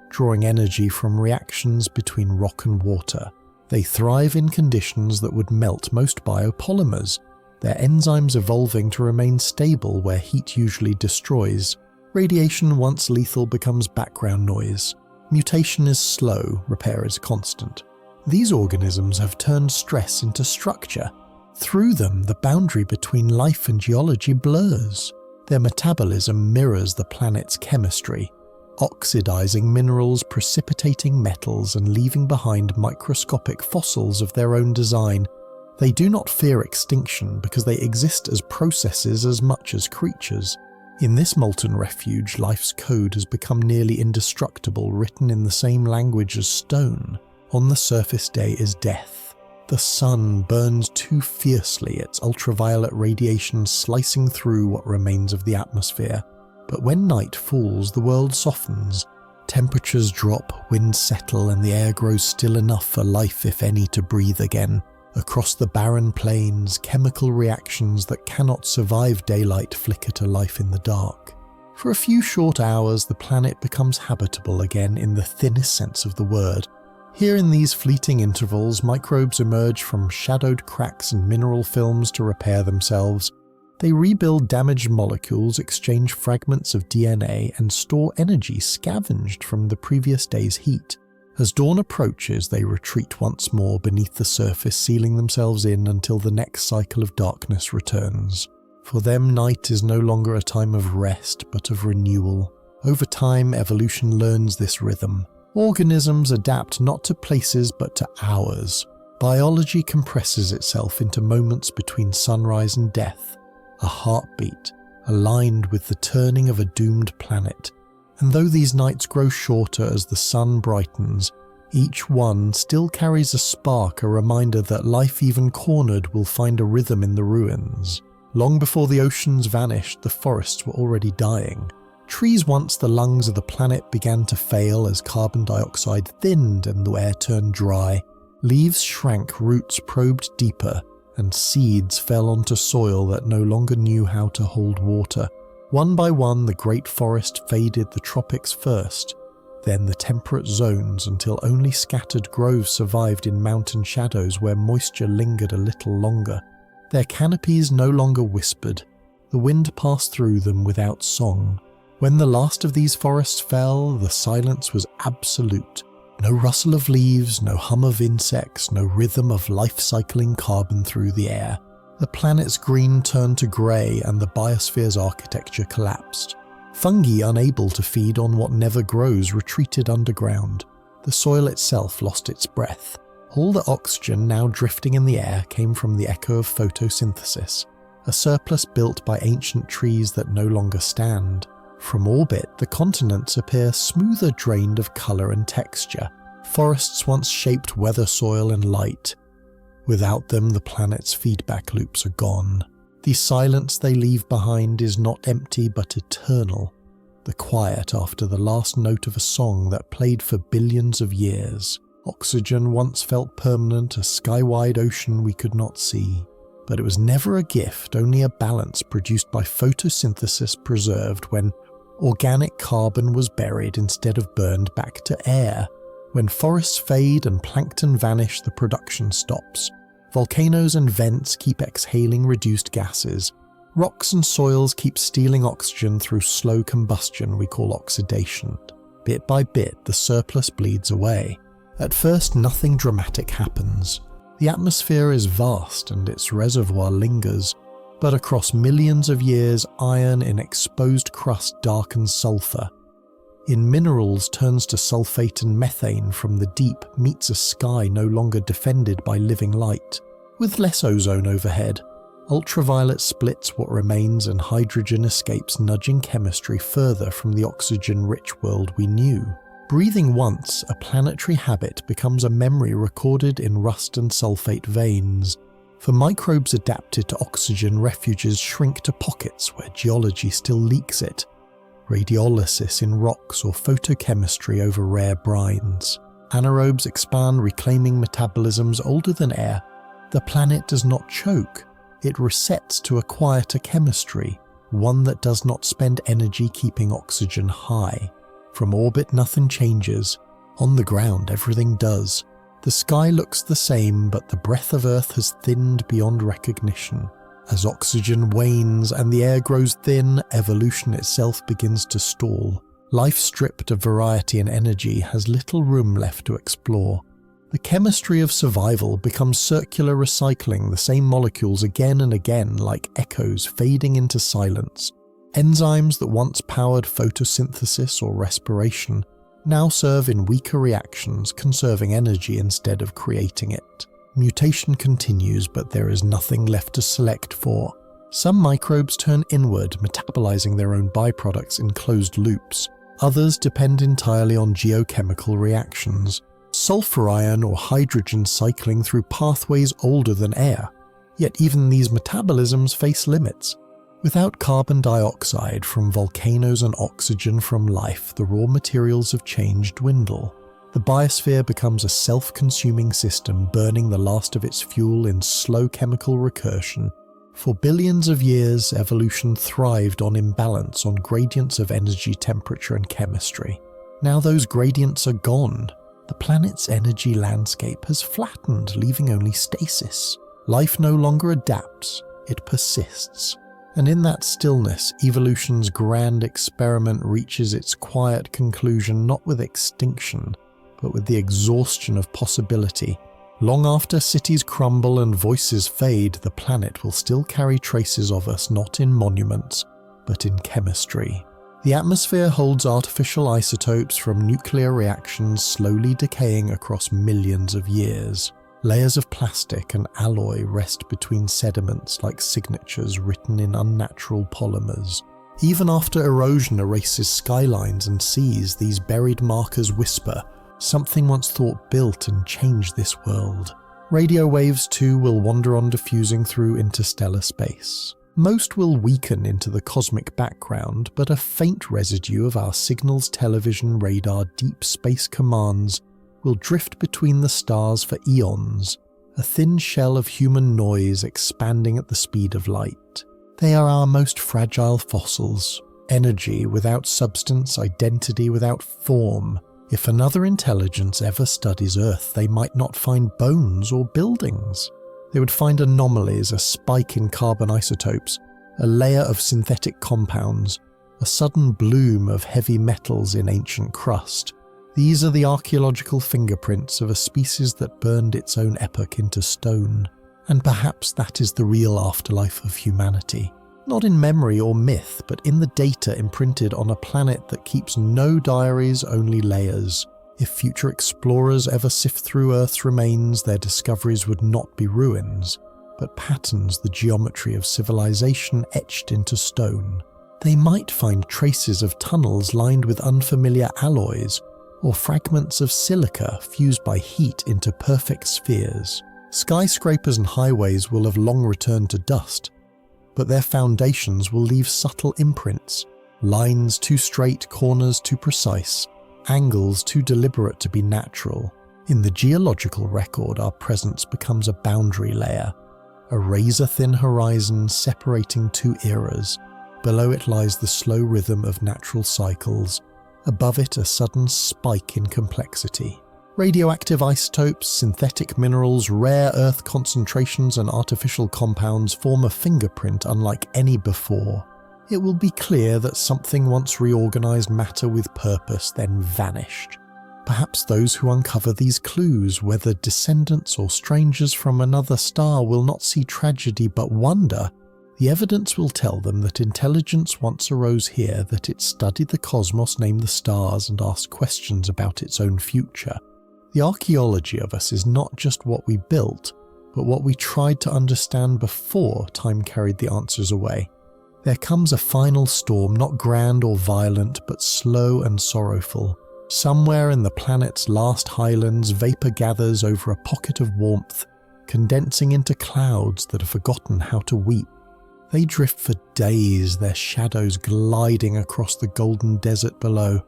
drawing energy from reactions between rock and water. They thrive in conditions that would melt most biopolymers, their enzymes evolving to remain stable where heat usually destroys. Radiation, once lethal, becomes background noise. Mutation is slow, repair is constant. These organisms have turned stress into structure. Through them, the boundary between life and geology blurs. Their metabolism mirrors the planet's chemistry, oxidizing minerals, precipitating metals, and leaving behind microscopic fossils of their own design. They do not fear extinction because they exist as processes as much as creatures. In this molten refuge, life's code has become nearly indestructible, written in the same language as stone. On the surface, day is death. The sun burns too fiercely, its ultraviolet radiation slicing through what remains of the atmosphere. But when night falls, the world softens. Temperatures drop, winds settle, and the air grows still enough for life, if any, to breathe again. Across the barren plains, chemical reactions that cannot survive daylight flicker to life in the dark. For a few short hours, the planet becomes habitable again in the thinnest sense of the word. Here in these fleeting intervals, microbes emerge from shadowed cracks and mineral films to repair themselves. They rebuild damaged molecules, exchange fragments of DNA, and store energy scavenged from the previous day's heat. As dawn approaches, they retreat once more beneath the surface, sealing themselves in until the next cycle of darkness returns. For them, night is no longer a time of rest, but of renewal. Over time, evolution learns this rhythm. Organisms adapt not to places, but to hours. Biology compresses itself into moments between sunrise and death. A heartbeat, aligned with the turning of a doomed planet. And though these nights grow shorter as the sun brightens, each one still carries a spark, a reminder that life, even cornered, will find a rhythm in the ruins. Long before the oceans vanished, the forests were already dying. Trees, once the lungs of the planet, began to fail as carbon dioxide thinned and the air turned dry. Leaves shrank, roots probed deeper, and seeds fell onto soil that no longer knew how to hold water. One by one, the great forest faded, the tropics first, then the temperate zones, until only scattered groves survived in mountain shadows where moisture lingered a little longer. Their canopies no longer whispered. The wind passed through them without song. When the last of these forests fell, the silence was absolute. No rustle of leaves, no hum of insects, no rhythm of life-cycling carbon through the air. The planet's green turned to grey and the biosphere's architecture collapsed. Fungi, unable to feed on what never grows, retreated underground. The soil itself lost its breath. All the oxygen now drifting in the air came from the echo of photosynthesis, a surplus built by ancient trees that no longer stand. From orbit, the continents appear smoother, drained of colour and texture. Forests once shaped weather, soil and light. Without them, the planet's feedback loops are gone. The silence they leave behind is not empty but eternal. The quiet after the last note of a song that played for billions of years. Oxygen once felt permanent, a sky-wide ocean we could not see. But it was never a gift, only a balance produced by photosynthesis preserved when organic carbon was buried instead of burned back to air. When forests fade and plankton vanish, the production stops. Volcanoes and vents keep exhaling reduced gases. Rocks and soils keep stealing oxygen through slow combustion we call oxidation. Bit by bit, the surplus bleeds away. At first, nothing dramatic happens. The atmosphere is vast and its reservoir lingers. But across millions of years, iron in exposed crust darkens sulfur. In minerals turns to sulfate, and methane from the deep meets a sky no longer defended by living light. With less ozone overhead, ultraviolet splits what remains and hydrogen escapes, nudging chemistry further from the oxygen-rich world we knew. Breathing once, a planetary habit becomes a memory recorded in rust and sulfate veins. For microbes adapted to oxygen, refuges shrink to pockets where geology still leaks it. Radiolysis in rocks or photochemistry over rare brines. Anaerobes expand, reclaiming metabolisms older than air. The planet does not choke. It resets to a quieter chemistry, one that does not spend energy keeping oxygen high. From orbit, nothing changes. On the ground, everything does. The sky looks the same, but the breath of Earth has thinned beyond recognition. As oxygen wanes and the air grows thin, evolution itself begins to stall. Life stripped of variety and energy has little room left to explore. The chemistry of survival becomes circular recycling, the same molecules again and again like echoes fading into silence. Enzymes that once powered photosynthesis or respiration now serve in weaker reactions, conserving energy instead of creating it. Mutation continues, but there is nothing left to select for. Some microbes turn inward, metabolizing their own byproducts in closed loops. Others depend entirely on geochemical reactions, sulfur ion or hydrogen cycling through pathways older than air. Yet even these metabolisms face limits. Without carbon dioxide from volcanoes and oxygen from life, the raw materials of change dwindle. The biosphere becomes a self-consuming system, burning the last of its fuel in slow chemical recursion. For billions of years, evolution thrived on imbalance, on gradients of energy, temperature, and chemistry. Now those gradients are gone. The planet's energy landscape has flattened, leaving only stasis. Life no longer adapts, it persists. And in that stillness, evolution's grand experiment reaches its quiet conclusion, not with extinction, but with the exhaustion of possibility. Long after cities crumble and voices fade, the planet will still carry traces of us, not in monuments, but in chemistry. The atmosphere holds artificial isotopes from nuclear reactions slowly decaying across millions of years. Layers of plastic and alloy rest between sediments like signatures written in unnatural polymers. Even after erosion erases skylines and seas, these buried markers whisper, something once thought built and changed this world. Radio waves too will wander on, diffusing through interstellar space. Most will weaken into the cosmic background, but a faint residue of our signals, television, radar, deep space commands will drift between the stars for eons, a thin shell of human noise expanding at the speed of light. They are our most fragile fossils, energy without substance, identity without form. If another intelligence ever studies Earth, they might not find bones or buildings. They would find anomalies, a spike in carbon isotopes, a layer of synthetic compounds, a sudden bloom of heavy metals in ancient crust. These are the archaeological fingerprints of a species that burned its own epoch into stone. And perhaps that is the real afterlife of humanity. Not in memory or myth, but in the data imprinted on a planet that keeps no diaries, only layers. If future explorers ever sift through Earth's remains, their discoveries would not be ruins, but patterns, the geometry of civilization etched into stone. They might find traces of tunnels lined with unfamiliar alloys, or fragments of silica fused by heat into perfect spheres. Skyscrapers and highways will have long returned to dust, but their foundations will leave subtle imprints, lines too straight, corners too precise, angles too deliberate to be natural. In the geological record, our presence becomes a boundary layer, a razor-thin horizon separating two eras. Below it lies the slow rhythm of natural cycles, above it a sudden spike in complexity. Radioactive isotopes, synthetic minerals, rare earth concentrations and artificial compounds form a fingerprint unlike any before. It will be clear that something once reorganized matter with purpose then vanished. Perhaps those who uncover these clues, whether descendants or strangers from another star, will not see tragedy but wonder. The evidence will tell them that intelligence once arose here, that it studied the cosmos, named the stars, and asked questions about its own future. The archaeology of us is not just what we built, but what we tried to understand before time carried the answers away. There comes a final storm, not grand or violent, but slow and sorrowful. Somewhere in the planet's last highlands, vapor gathers over a pocket of warmth, condensing into clouds that have forgotten how to weep. They drift for days, their shadows gliding across the golden desert below,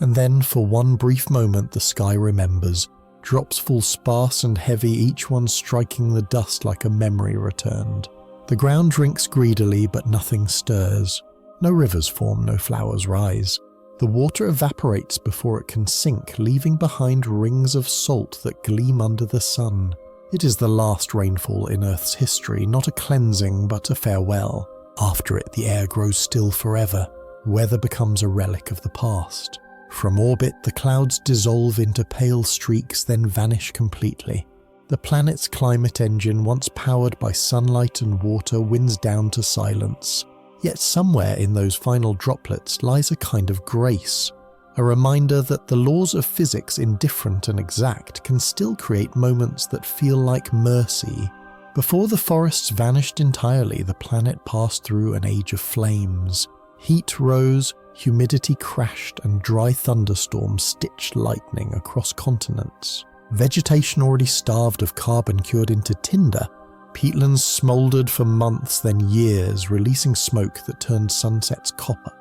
and then for one brief moment the sky remembers. Drops fall sparse and heavy, each one striking the dust like a memory returned. The ground drinks greedily, but nothing stirs. No rivers form, no flowers rise. The water evaporates before it can sink, leaving behind rings of salt that gleam under the sun. It is the last rainfall in Earth's history, not a cleansing, but a farewell. After it, the air grows still forever. Weather becomes a relic of the past. From orbit, the clouds dissolve into pale streaks, then vanish completely. The planet's climate engine, once powered by sunlight and water, winds down to silence. Yet somewhere in those final droplets lies a kind of grace, a reminder that the laws of physics, indifferent and exact, can still create moments that feel like mercy. Before the forests vanished entirely, the planet passed through an age of flames. Heat rose, humidity crashed, and dry thunderstorms stitched lightning across continents. Vegetation already starved of carbon cured into tinder, Peatlands smouldered for months, then years, releasing smoke that turned sunsets copper.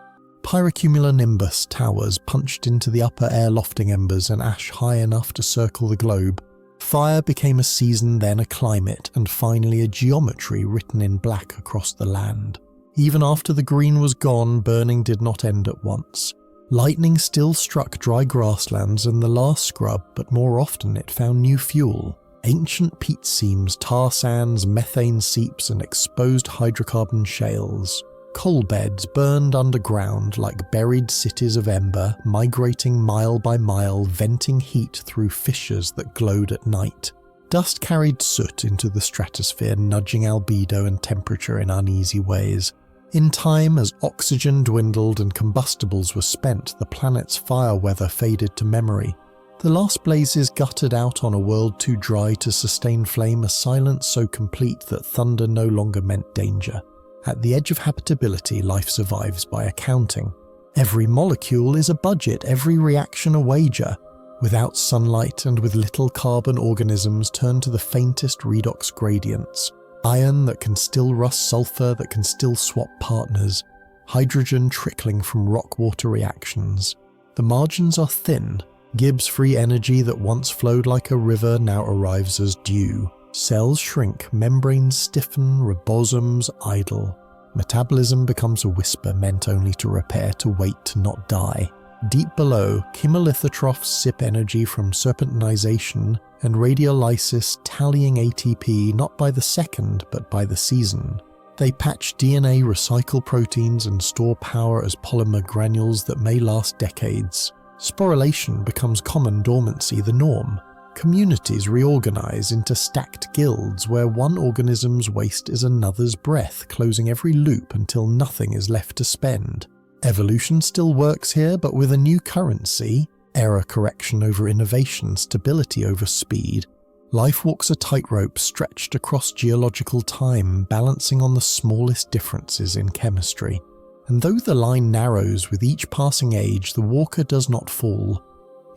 Pyrocumulonimbus towers punched into the upper air lofting embers and ash high enough to circle the globe. Fire became a season, then a climate, and finally a geometry written in black across the land. Even after the green was gone, burning did not end at once. Lightning still struck dry grasslands and the last scrub, but more often it found new fuel. Ancient peat seams, tar sands, methane seeps, and exposed hydrocarbon shales. Coal beds burned underground like buried cities of ember, migrating mile by mile, venting heat through fissures that glowed at night. Dust carried soot into the stratosphere, nudging albedo and temperature in uneasy ways. In time, as oxygen dwindled and combustibles were spent, the planet's fire weather faded to memory. The last blazes guttered out on a world too dry to sustain flame, a silence so complete that thunder no longer meant danger. At the edge of habitability, life survives by accounting. Every molecule is a budget, every reaction a wager. Without sunlight and with little carbon, organisms turn to the faintest redox gradients. Iron that can still rust sulfur, that can still swap partners. Hydrogen trickling from rock-water reactions. The margins are thin. Gibbs-free energy that once flowed like a river now arrives as dew. Cells shrink, membranes stiffen, ribosomes idle. Metabolism becomes a whisper meant only to repair, to wait, to not die. Deep below, chemolithotrophs sip energy from serpentinization and radiolysis, tallying ATP not by the second but by the season. They patch DNA, recycle proteins, and store power as polymer granules that may last decades. Sporulation becomes common dormancy, the norm. Communities reorganize into stacked guilds where one organism's waste is another's breath, closing every loop until nothing is left to spend. Evolution still works here, but with a new currency: error correction over innovation, stability over speed. Life walks a tightrope stretched across geological time, balancing on the smallest differences in chemistry. And though the line narrows with each passing age, the walker does not fall.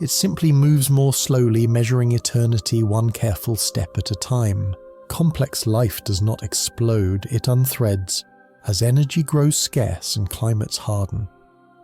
It simply moves more slowly, measuring eternity one careful step at a time. Complex life does not explode, it unthreads, as energy grows scarce and climates harden.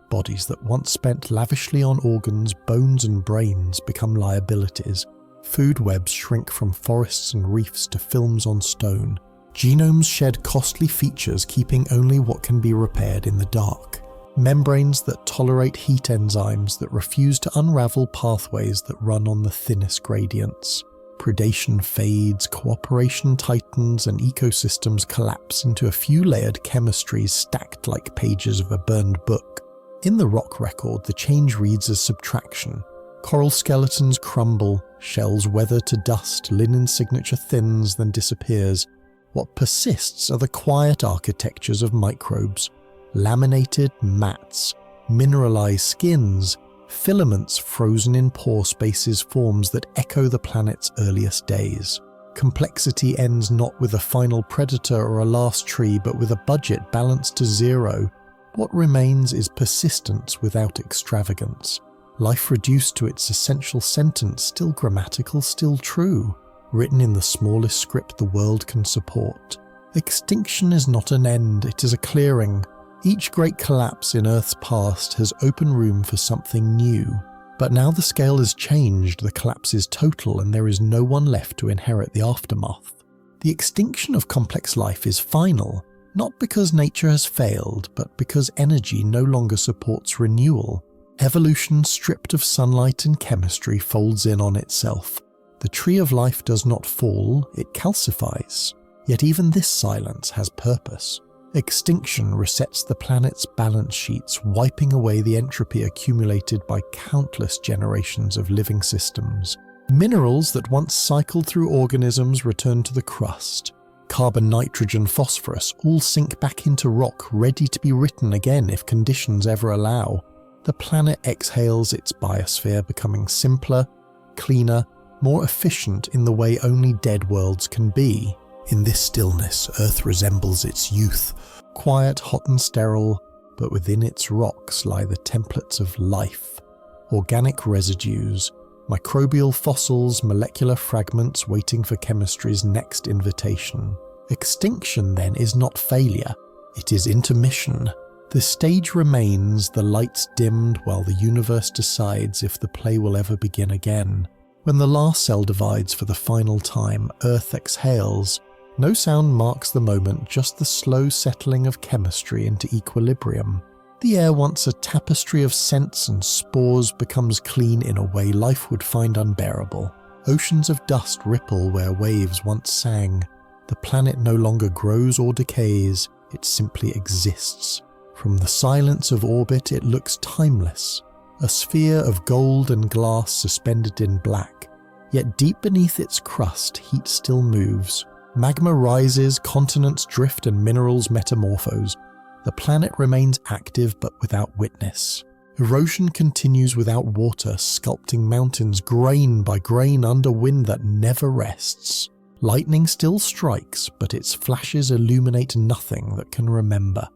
Bodies that once spent lavishly on organs, bones and brains become liabilities. Food webs shrink from forests and reefs to films on stone. Genomes shed costly features, keeping only what can be repaired in the dark. Membranes that tolerate heat, enzymes that refuse to unravel pathways that run on the thinnest gradients. Predation fades, cooperation tightens, and ecosystems collapse into a few layered chemistries stacked like pages of a burned book. In the rock record, the change reads as subtraction. Coral skeletons crumble, shells weather to dust, linen signature thins, then disappears. What persists are the quiet architectures of microbes. Laminated mats, mineralized skins, filaments frozen in pore spaces, forms that echo the planet's earliest days. Complexity ends not with a final predator or a last tree, but with a budget balanced to zero. What remains is persistence without extravagance. Life reduced to its essential sentence, still grammatical, still true, written in the smallest script the world can support. Extinction is not an end, it is a clearing. Each great collapse in Earth's past has opened room for something new. But now the scale has changed, the collapse is total, and there is no one left to inherit the aftermath. The extinction of complex life is final, not because nature has failed, but because energy no longer supports renewal. Evolution, stripped of sunlight and chemistry, folds in on itself. The tree of life does not fall, it calcifies. Yet even this silence has purpose. Extinction resets the planet's balance sheets, wiping away the entropy accumulated by countless generations of living systems. Minerals that once cycled through organisms return to the crust. Carbon, nitrogen, phosphorus all sink back into rock, ready to be written again if conditions ever allow. The planet exhales its biosphere, becoming simpler, cleaner, more efficient in the way only dead worlds can be. In this stillness, Earth resembles its youth, quiet, hot and sterile, but within its rocks lie the templates of life. Organic residues, Microbial fossils, molecular fragments waiting for chemistry's next invitation. Extinction, then, is not failure. It is intermission. The stage remains, the lights dimmed while the universe decides if the play will ever begin again. When the last cell divides for the final time, Earth exhales. No sound marks the moment, just the slow settling of chemistry into equilibrium. The air, once a tapestry of scents and spores, becomes clean in a way life would find unbearable. Oceans of dust ripple where waves once sang. The planet no longer grows or decays, it simply exists. From the silence of orbit it looks timeless, a sphere of gold and glass suspended in black. Yet deep beneath its crust heat still moves. Magma rises, continents drift and minerals metamorphose. The planet remains active but without witness. Erosion continues without water, sculpting mountains grain by grain under wind that never rests. Lightning still strikes, but its flashes illuminate nothing that can remember.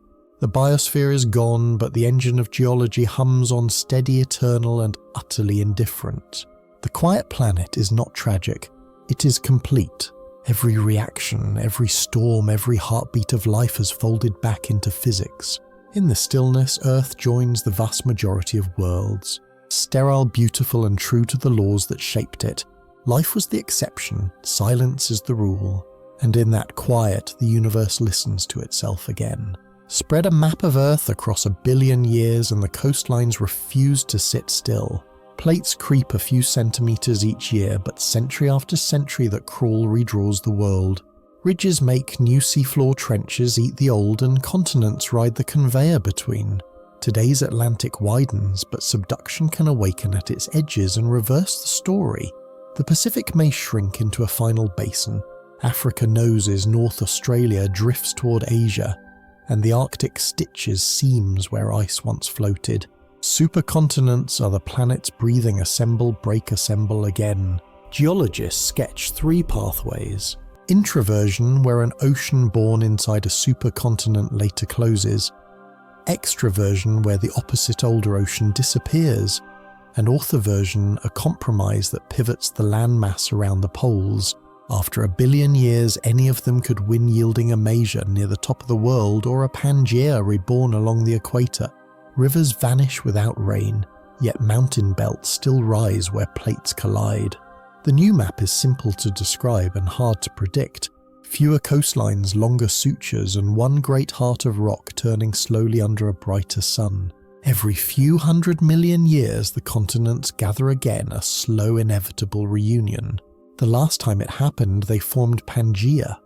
The biosphere is gone, but the engine of geology hums on steady, eternal, and utterly indifferent. The quiet planet is not tragic. It is complete. Every reaction, every storm, every heartbeat of life has folded back into physics. In the stillness, Earth joins the vast majority of worlds. Sterile, beautiful, and true to the laws that shaped it. Life was the exception, silence is the rule. And in that quiet, the universe listens to itself again. Spread a map of Earth across 1 billion years and the coastlines refuse to sit still. Plates creep a few centimeters each year, but century after century that crawl redraws the world. Ridges make new seafloor trenches eat the old, and continents ride the conveyor between. Today's Atlantic widens, but subduction can awaken at its edges and reverse the story. The Pacific may shrink into a final basin. Africa noses North Australia, drifts toward Asia, and the Arctic stitches seams where ice once floated. Supercontinents are the planets breathing assemble, break, assemble again. Geologists sketch 3 pathways. Introversion, where an ocean born inside a supercontinent later closes. Extraversion, where the opposite older ocean disappears. And orthoversion, a compromise that pivots the landmass around the poles. After 1 billion years, any of them could win, yielding a Major near the top of the world or a Pangaea reborn along the equator. Rivers vanish without rain, yet mountain belts still rise where plates collide. The new map is simple to describe and hard to predict. Fewer coastlines, longer sutures, and one great heart of rock turning slowly under a brighter sun. Every few 100 million years, the continents gather again, a slow, inevitable reunion. The last time it happened, they formed Pangaea,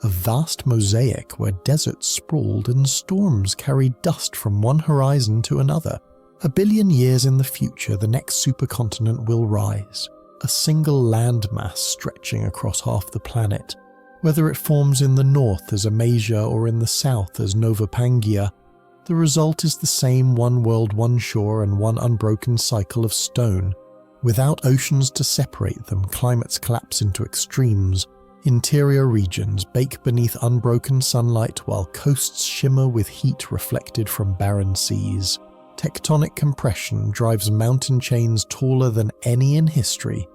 a vast mosaic where deserts sprawled and storms carried dust from one horizon to another. 1 billion years in the future, the next supercontinent will rise, a single landmass stretching across half the planet. Whether it forms in the north as a Major or in the south as Nova Pangaea, the result is the same: one world, one shore, and one unbroken cycle of stone. Without oceans to separate them, climates collapse into extremes. Interior regions bake beneath unbroken sunlight while coasts shimmer with heat reflected from barren seas. Tectonic compression drives mountain chains taller than any in history,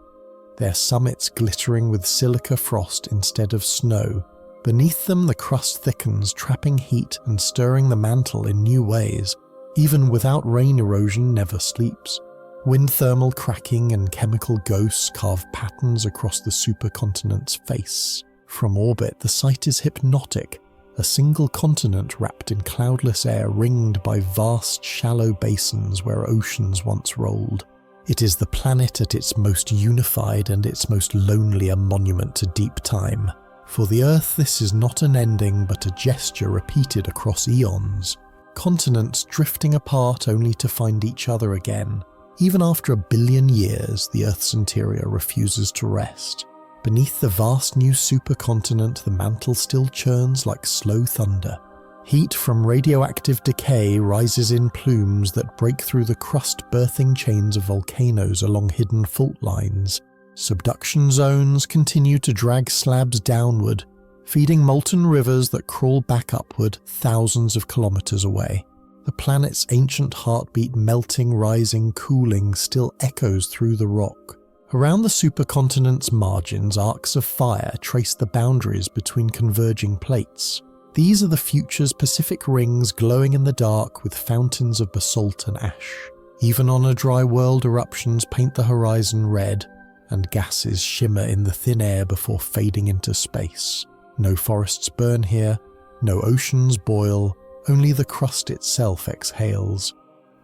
their summits glittering with silica frost instead of snow. Beneath them the crust thickens, trapping heat and stirring the mantle in new ways. Even without rain, erosion never sleeps. Wind thermal cracking and chemical ghosts carve patterns across the supercontinent's face. From orbit, the sight is hypnotic, a single continent wrapped in cloudless air ringed by vast, shallow basins where oceans once rolled. It is the planet at its most unified and its most lonely, a monument to deep time. For the Earth, this is not an ending but a gesture repeated across eons. Continents drifting apart only to find each other again. Even after 1 billion years, the Earth's interior refuses to rest. Beneath the vast new supercontinent, the mantle still churns like slow thunder. Heat from radioactive decay rises in plumes that break through the crust, birthing chains of volcanoes along hidden fault lines. Subduction zones continue to drag slabs downward, feeding molten rivers that crawl back upward thousands of kilometers away. The planet's ancient heartbeat, melting, rising, cooling, still echoes through the rock. Around the supercontinent's margins, arcs of fire trace the boundaries between converging plates. These are the future's Pacific rings glowing in the dark with fountains of basalt and ash. Even on a dry world, eruptions paint the horizon red, and gases shimmer in the thin air before fading into space. No forests burn here, no oceans boil, only the crust itself exhales,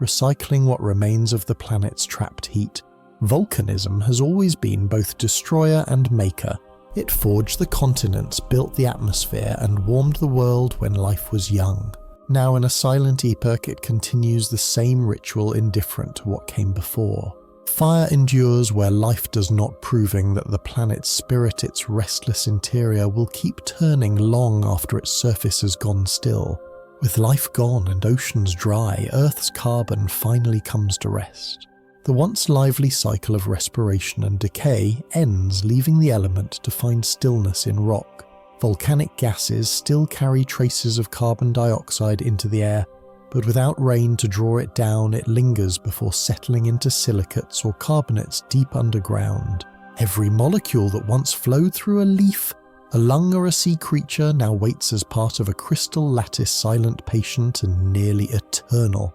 recycling what remains of the planet's trapped heat. Volcanism has always been both destroyer and maker. It forged the continents, built the atmosphere, and warmed the world when life was young. Now in a silent epoch, it continues the same ritual indifferent to what came before. Fire endures where life does not, proving that the planet's spirit, its restless interior, will keep turning long after its surface has gone still. With life gone and oceans dry, Earth's carbon finally comes to rest. The once lively cycle of respiration and decay ends, leaving the element to find stillness in rock. Volcanic gases still carry traces of carbon dioxide into the air, but without rain to draw it down, it lingers before settling into silicates or carbonates deep underground. Every molecule that once flowed through a leaf, a lung or a sea creature now waits as part of a crystal lattice, silent, patient, and nearly eternal.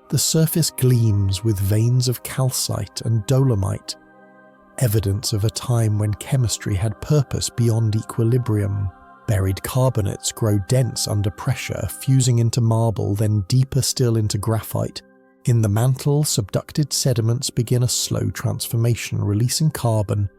The surface gleams with veins of calcite and dolomite, evidence of a time when chemistry had purpose beyond equilibrium. Buried carbonates grow dense under pressure, fusing into marble, then deeper still into graphite. In the mantle, subducted sediments begin a slow transformation, releasing carbon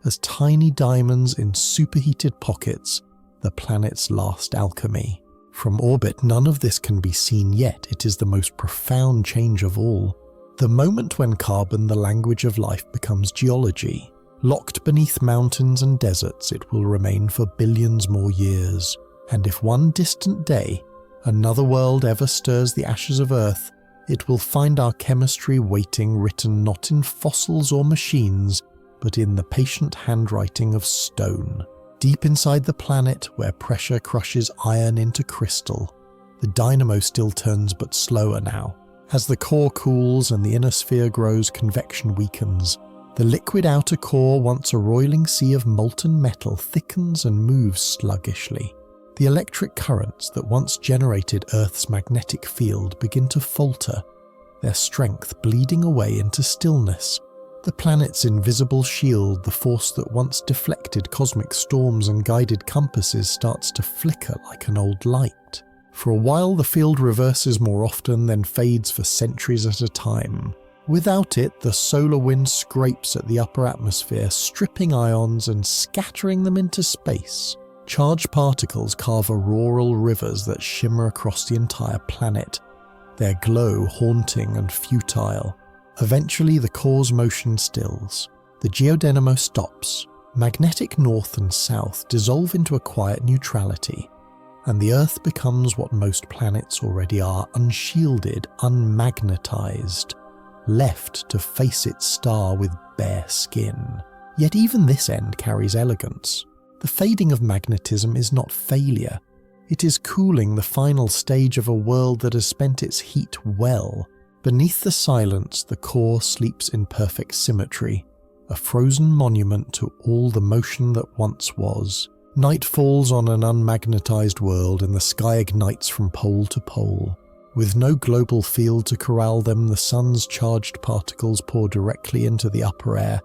as tiny diamonds in superheated pockets, the planet's last alchemy. From orbit, none of this can be seen yet. It is the most profound change of all. The moment when carbon, the language of life, becomes geology. Locked beneath mountains and deserts, it will remain for billions more years. And if one distant day, another world ever stirs the ashes of Earth, it will find our chemistry waiting, written not in fossils or machines, but in the patient handwriting of stone. Deep inside the planet, where pressure crushes iron into crystal, the dynamo still turns but slower now. As the core cools and the inner sphere grows, convection weakens. The liquid outer core, once a roiling sea of molten metal, thickens and moves sluggishly. The electric currents that once generated Earth's magnetic field begin to falter, their strength bleeding away into stillness. The planet's invisible shield, the force that once deflected cosmic storms and guided compasses, starts to flicker like an old light. For a while the field reverses more often, then fades for centuries at a time. Without it, the solar wind scrapes at the upper atmosphere, stripping ions and scattering them into space. Charged particles carve auroral rivers that shimmer across the entire planet, their glow haunting and futile. Eventually, the core's motion stills. The geodynamo stops. Magnetic north and south dissolve into a quiet neutrality, and the Earth becomes what most planets already are: unshielded, unmagnetized, left to face its star with bare skin. Yet even this end carries elegance. The fading of magnetism is not failure. It is cooling, the final stage of a world that has spent its heat well. Beneath the silence, the core sleeps in perfect symmetry, a frozen monument to all the motion that once was. Night falls on an unmagnetized world, and the sky ignites from pole to pole. With no global field to corral them, the sun's charged particles pour directly into the upper air,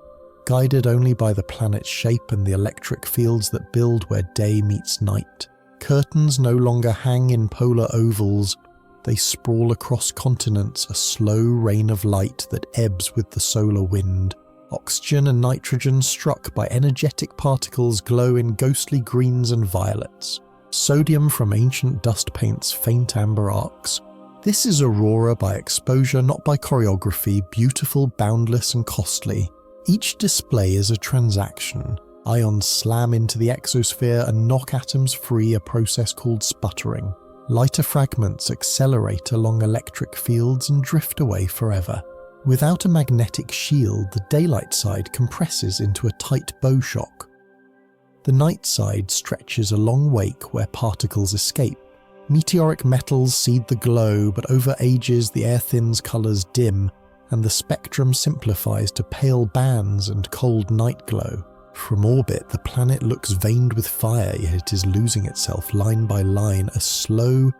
guided only by the planet's shape and the electric fields that build where day meets night. Curtains no longer hang in polar ovals. They sprawl across continents, a slow rain of light that ebbs with the solar wind. Oxygen and nitrogen, struck by energetic particles, glow in ghostly greens and violets. Sodium from ancient dust paints faint amber arcs. This is aurora by exposure, not by choreography, beautiful, boundless, and costly. Each display is a transaction. Ions slam into the exosphere and knock atoms free, a process called sputtering. Lighter fragments accelerate along electric fields and drift away forever. Without a magnetic shield, the daylight side compresses into a tight bow shock. The night side stretches a long wake where particles escape. Meteoric metals seed the glow, but over ages the air thins, colours dim, and the spectrum simplifies to pale bands and cold night glow. From orbit, the planet looks veined with fire, yet it is losing itself line by line, a slow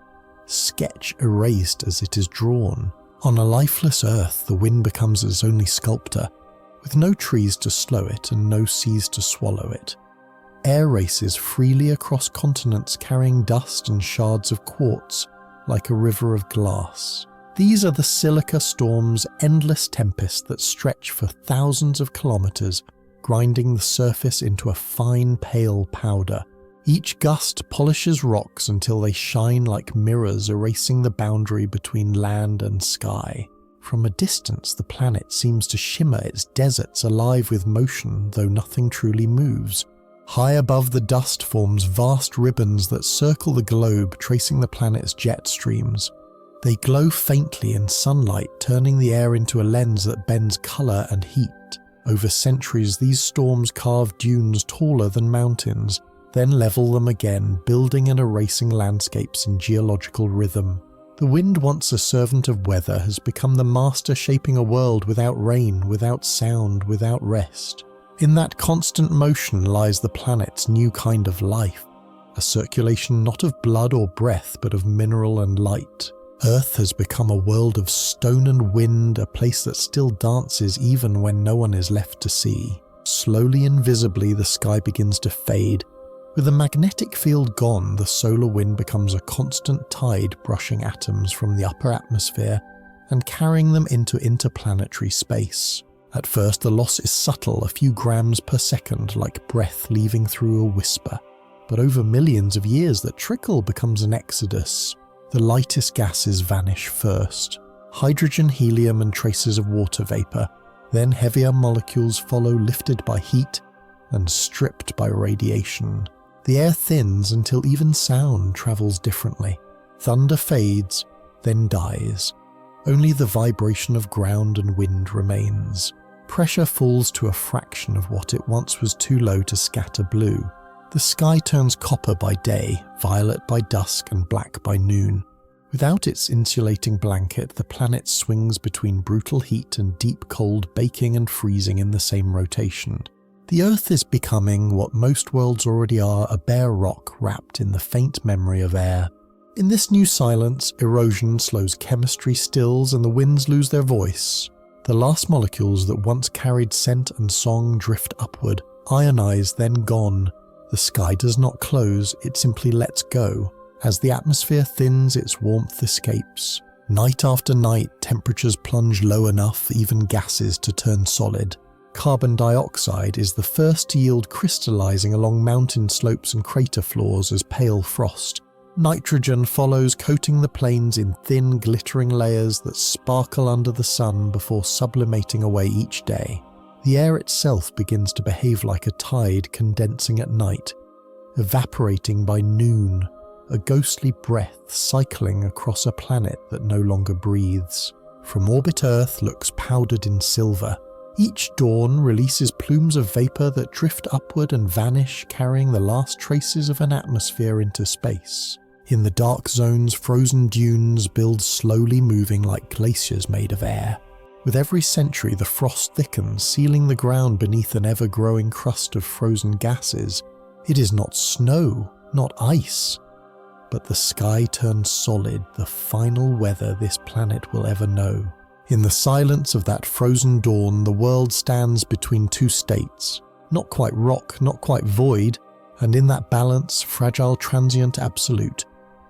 sketch erased as it is drawn. On a lifeless Earth, the wind becomes its only sculptor, with no trees to slow it and no seas to swallow it. Air races freely across continents, carrying dust and shards of quartz like a river of glass. These are the silica storm's endless tempests that stretch for thousands of kilometers, grinding the surface into a fine pale powder. Each gust polishes rocks until they shine like mirrors, erasing the boundary between land and sky. From a distance, the planet seems to shimmer, its deserts alive with motion, though nothing truly moves. High above the dust forms vast ribbons that circle the globe, tracing the planet's jet streams. They glow faintly in sunlight, turning the air into a lens that bends color and heat. Over centuries, these storms carve dunes taller than mountains, then level them again, building and erasing landscapes in geological rhythm. The wind, once a servant of weather, has become the master, shaping a world without rain, without sound, without rest. In that constant motion lies the planet's new kind of life, a circulation not of blood or breath, but of mineral and light. Earth has become a world of stone and wind, a place that still dances even when no one is left to see. Slowly and visibly, the sky begins to fade. With the magnetic field gone, the solar wind becomes a constant tide, brushing atoms from the upper atmosphere and carrying them into interplanetary space. At first, the loss is subtle, a few grams per second, like breath leaving through a whisper. But over millions of years, that trickle becomes an exodus. The lightest gases vanish first. Hydrogen, helium, and traces of water vapor. Then heavier molecules follow, lifted by heat and stripped by radiation. The air thins until even sound travels differently. Thunder fades, then dies. Only the vibration of ground and wind remains. Pressure falls to a fraction of what it once was too low to scatter blue. The sky turns copper by day, violet by dusk, and black by noon. Without its insulating blanket, the planet swings between brutal heat and deep cold, baking and freezing in the same rotation. The Earth is becoming what most worlds already are, a bare rock wrapped in the faint memory of air. In this new silence, erosion slows, chemistry stills, and the winds lose their voice. The last molecules that once carried scent and song drift upward, ionized, then gone. The sky does not close, it simply lets go. As the atmosphere thins, its warmth escapes. Night after night, temperatures plunge low enough for even gases to turn solid. Carbon dioxide is the first to yield, crystallizing along mountain slopes and crater floors as pale frost. Nitrogen follows, coating the plains in thin, glittering layers that sparkle under the sun before sublimating away each day. The air itself begins to behave like a tide, condensing at night, evaporating by noon, a ghostly breath cycling across a planet that no longer breathes. From orbit, Earth looks powdered in silver. Each dawn releases plumes of vapor that drift upward and vanish, carrying the last traces of an atmosphere into space. In the dark zones, frozen dunes build, slowly moving like glaciers made of air. With every century, the frost thickens, sealing the ground beneath an ever-growing crust of frozen gases. It is not snow, not ice, but the sky turns solid, the final weather this planet will ever know. In the silence of that frozen dawn, the world stands between two states, not quite rock, not quite void, and in that balance, fragile, transient, absolute,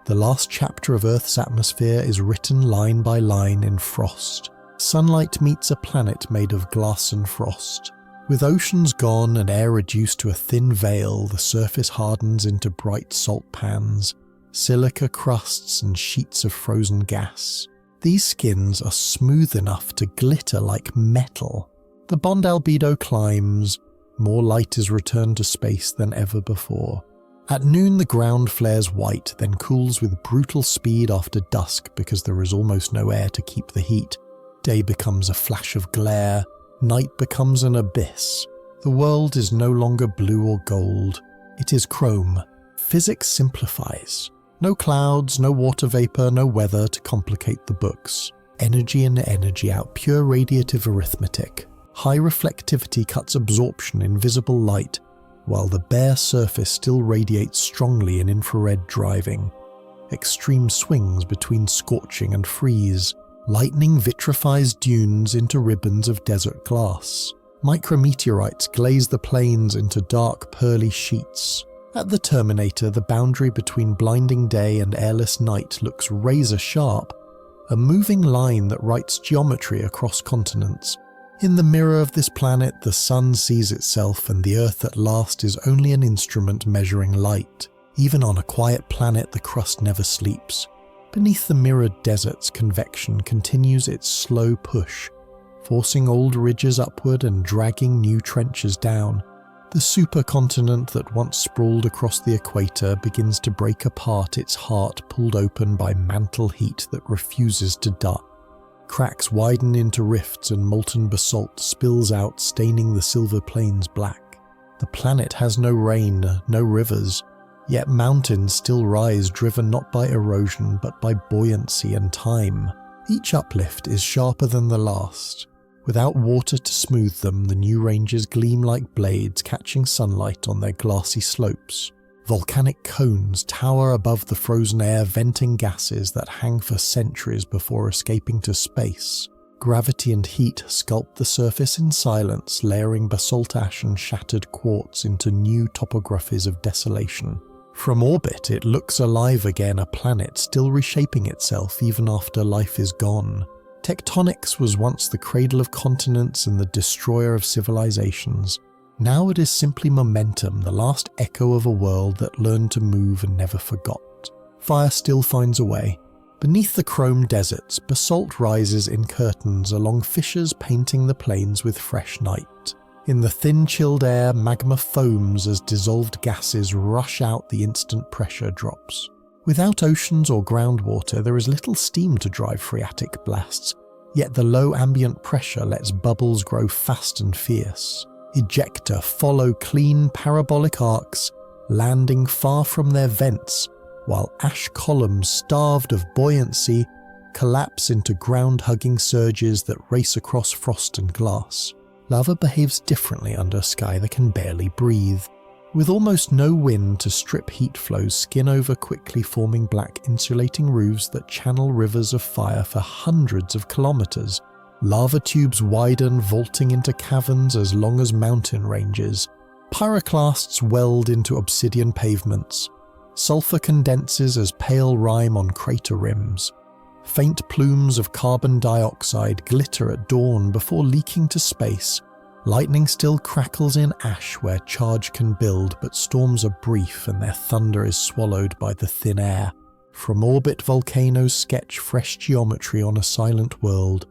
the last chapter of Earth's atmosphere is written line by line in frost. Sunlight meets a planet made of glass and frost. With oceans gone and air reduced to a thin veil, the surface hardens into bright salt pans, silica crusts and sheets of frozen gas. These skins are smooth enough to glitter like metal. The bond albedo climbs, more light is returned to space than ever before. At noon the ground flares white, then cools with brutal speed after dusk because there is almost no air to keep the heat. Day becomes a flash of glare, night becomes an abyss. The world is no longer blue or gold, it is chrome. Physics simplifies. No clouds, no water vapor, no weather to complicate the books. energy in, energy out, pure radiative arithmetic. High reflectivity cuts absorption in visible light, while the bare surface still radiates strongly in infrared driving. Extreme swings between scorching and freeze. Lightning vitrifies dunes into ribbons of desert glass. Micrometeorites glaze the plains into dark, pearly sheets. At the terminator, the boundary between blinding day and airless night looks razor-sharp, a moving line that writes geometry across continents. In the mirror of this planet, the sun sees itself, and the Earth at last is only an instrument measuring light. Even on a quiet planet, the crust never sleeps. Beneath the mirrored deserts, convection continues its slow push, forcing old ridges upward and dragging new trenches down. The supercontinent that once sprawled across the equator begins to break apart, its heart pulled open by mantle heat that refuses to dull. Cracks widen into rifts and molten basalt spills out, staining the silver plains black. The planet has no rain, no rivers, yet mountains still rise, driven not by erosion but by buoyancy and time. Each uplift is sharper than the last. Without water to smooth them, the new ranges gleam like blades catching sunlight on their glassy slopes. Volcanic cones tower above the frozen air, venting gases that hang for centuries before escaping to space. Gravity and heat sculpt the surface in silence, layering basalt ash and shattered quartz into new topographies of desolation. From orbit, it looks alive again, a planet still reshaping itself even after life is gone. Tectonics was once the cradle of continents and the destroyer of civilizations. Now it is simply momentum, the last echo of a world that learned to move and never forgot. Fire still finds a way. Beneath the chrome deserts, basalt rises in curtains along fissures, painting the plains with fresh night. In the thin chilled air, magma foams as dissolved gases rush out, the instant pressure drops. Without oceans or groundwater, there is little steam to drive phreatic blasts, yet the low ambient pressure lets bubbles grow fast and fierce. Ejecta follow clean parabolic arcs, landing far from their vents, while ash columns, starved of buoyancy, collapse into ground-hugging surges that race across frost and glass. Lava behaves differently under a sky that can barely breathe. With almost no wind to strip heat flows skin over quickly forming black insulating roofs that channel rivers of fire for hundreds of kilometers. Lava tubes widen, vaulting into caverns as long as mountain ranges. Pyroclasts weld into obsidian pavements. Sulfur condenses as pale rime on crater rims. Faint plumes of carbon dioxide glitter at dawn before leaking to space. Lightning still crackles in ash where charge can build, but storms are brief and their thunder is swallowed by the thin air. From orbit, volcanoes sketch fresh geometry on a silent world.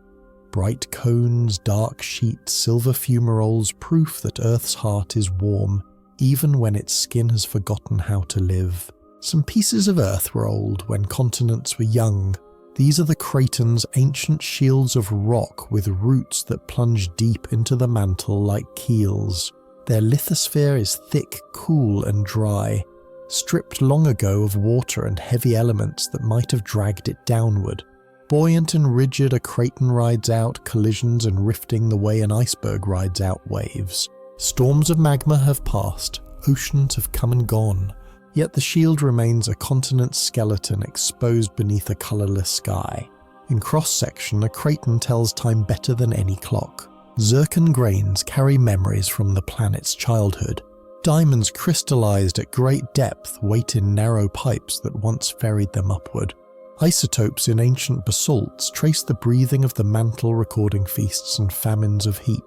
Bright cones, dark sheets, silver fumaroles, proof that Earth's heart is warm, even when its skin has forgotten how to live. Some pieces of Earth were old when continents were young. These are the cratons, ancient shields of rock with roots that plunge deep into the mantle like keels. Their lithosphere is thick, cool and dry, stripped long ago of water and heavy elements that might have dragged it downward. Buoyant and rigid, a craton rides out collisions and rifting the way an iceberg rides out waves. Storms of magma have passed, oceans have come and gone, yet the shield remains a continent's skeleton exposed beneath a colourless sky. In cross-section, a craton tells time better than any clock. Zircon grains carry memories from the planet's childhood. Diamonds crystallised at great depth wait in narrow pipes that once ferried them upward. Isotopes in ancient basalts trace the breathing of the mantle, recording feasts and famines of heat.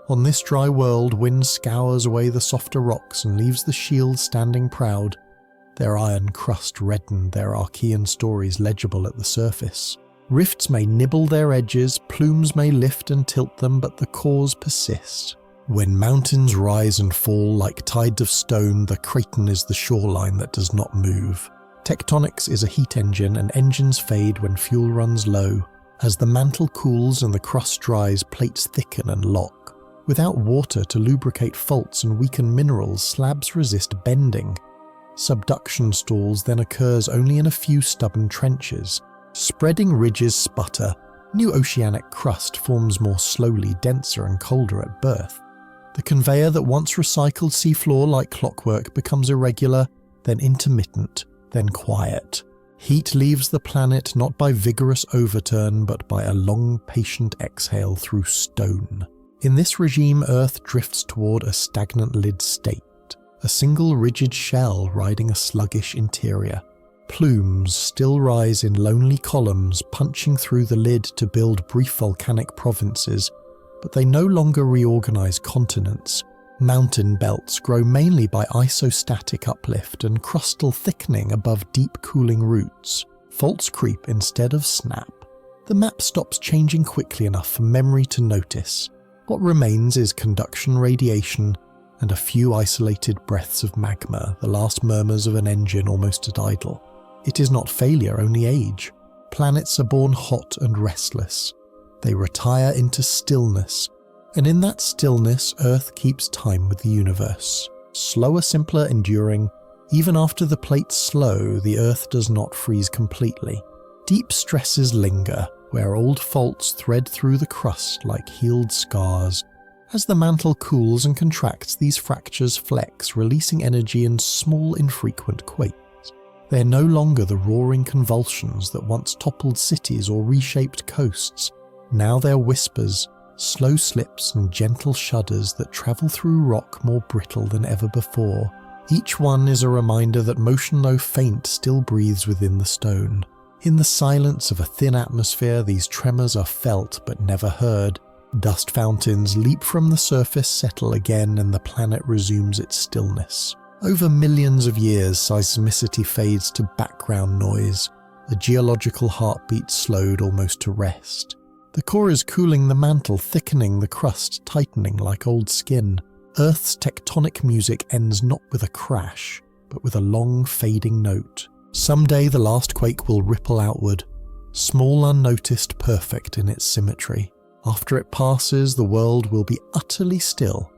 On this dry world, wind scours away the softer rocks and leaves the shield standing proud, their iron crust reddened, their Archean stories legible at the surface. Rifts may nibble their edges, plumes may lift and tilt them, but the cores persist. When mountains rise and fall like tides of stone, the craton is the shoreline that does not move. Tectonics is a heat engine, and engines fade when fuel runs low. As the mantle cools and the crust dries, plates thicken and lock. Without water to lubricate faults and weaken minerals, slabs resist bending. Subduction stalls then occurs only in a few stubborn trenches. Spreading ridges sputter, New oceanic crust forms more slowly, denser and colder at birth. The conveyor that once recycled seafloor like clockwork becomes irregular, then intermittent, then quiet. Heat leaves the planet not by vigorous overturn, but by a long, patient exhale through stone. In this regime, Earth drifts toward a stagnant lid state, a single rigid shell riding a sluggish interior. Plumes still rise in lonely columns, punching through the lid to build brief volcanic provinces, but they no longer reorganize continents. Mountain belts grow mainly by isostatic uplift and crustal thickening above deep cooling roots. Faults creep instead of snap. The map stops changing quickly enough for memory to notice. What remains is conduction radiation and a few isolated breaths of magma, the last murmurs of an engine almost at idle. It is not failure, only age. Planets are born hot and restless. They retire into stillness, and in that stillness, Earth keeps time with the universe. Slower, simpler, enduring. Even after the plates slow, the Earth does not freeze completely. Deep stresses linger, where old faults thread through the crust like healed scars. As the mantle cools and contracts, these fractures flex, releasing energy in small, infrequent quakes. They are no longer the roaring convulsions that once toppled cities or reshaped coasts. Now they are whispers, slow slips and gentle shudders that travel through rock more brittle than ever before. Each one is a reminder that motion, though faint, still breathes within the stone. In the silence of a thin atmosphere, these tremors are felt but never heard. Dust fountains leap from the surface, settle again, and the planet resumes its stillness. Over millions of years, seismicity fades to background noise. The geological heartbeat slowed almost to rest. The core is cooling the mantle, thickening the crust, tightening like old skin. Earth's tectonic music ends not with a crash, but with a long fading note. Someday the last quake will ripple outward, small, unnoticed, perfect in its symmetry. After it passes, the world will be utterly still,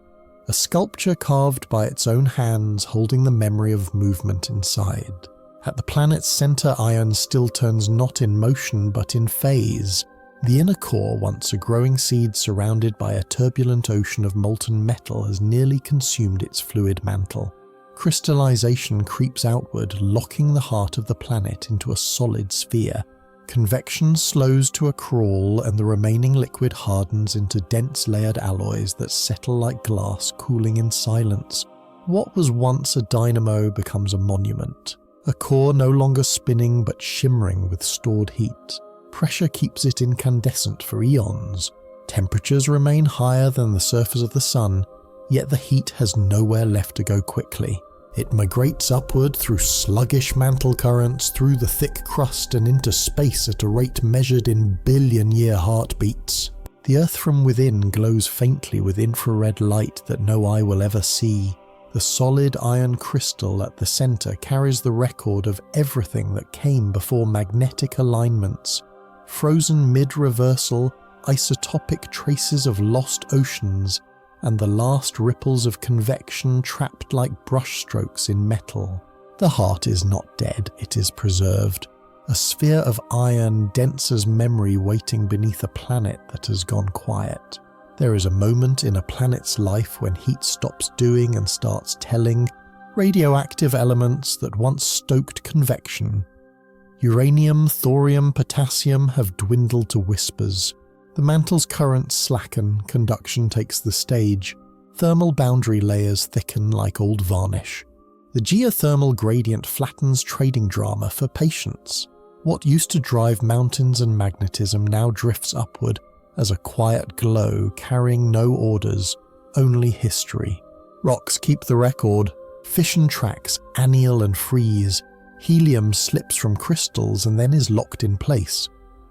a sculpture carved by its own hands holding the memory of movement inside. At the planet's center, iron still turns not in motion but in phase. The inner core, once a growing seed surrounded by a turbulent ocean of molten metal, has nearly consumed its fluid mantle. Crystallization creeps outward, locking the heart of the planet into a solid sphere. Convection slows to a crawl, and the remaining liquid hardens into dense layered alloys that settle like glass, cooling in silence. What was once a dynamo becomes a monument, a core no longer spinning but shimmering with stored heat. Pressure keeps it incandescent for eons. Temperatures remain higher than the surface of the sun, yet the heat has nowhere left to go quickly. It migrates upward through sluggish mantle currents, through the thick crust and into space at a rate measured in billion-year heartbeats. The Earth from within glows faintly with infrared light that no eye will ever see. The solid iron crystal at the center carries the record of everything that came before magnetic alignments. Frozen mid-reversal, isotopic traces of lost oceans, and the last ripples of convection trapped like brushstrokes in metal. The heart is not dead, it is preserved. A sphere of iron, dense as memory, waiting beneath a planet that has gone quiet. There is a moment in a planet's life when heat stops doing and starts telling. Radioactive elements that once stoked convection. Uranium, thorium, potassium have dwindled to whispers. The mantle's currents slacken, conduction takes the stage. Thermal boundary layers thicken like old varnish. The geothermal gradient flattens trading drama for patience. What used to drive mountains and magnetism now drifts upward as a quiet glow carrying no orders, only history. Rocks keep the record. Fission tracks anneal and freeze. Helium slips from crystals and then is locked in place.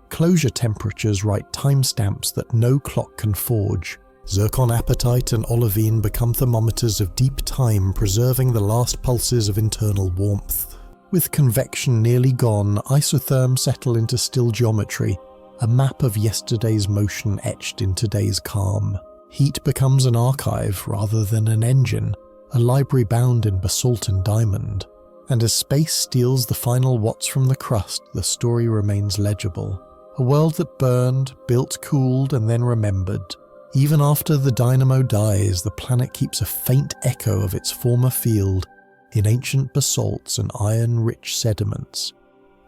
Closure temperatures write timestamps that no clock can forge. Zircon apatite and olivine become thermometers of deep time, preserving the last pulses of internal warmth. With convection nearly gone, isotherms settle into still geometry, a map of yesterday's motion etched in today's calm. Heat becomes an archive rather than an engine, a library bound in basalt and diamond. And as space steals the final watts from the crust, the story remains legible. A world that burned, built, cooled, and then remembered. Even after the dynamo dies, the planet keeps a faint echo of its former field in ancient basalts and iron-rich sediments.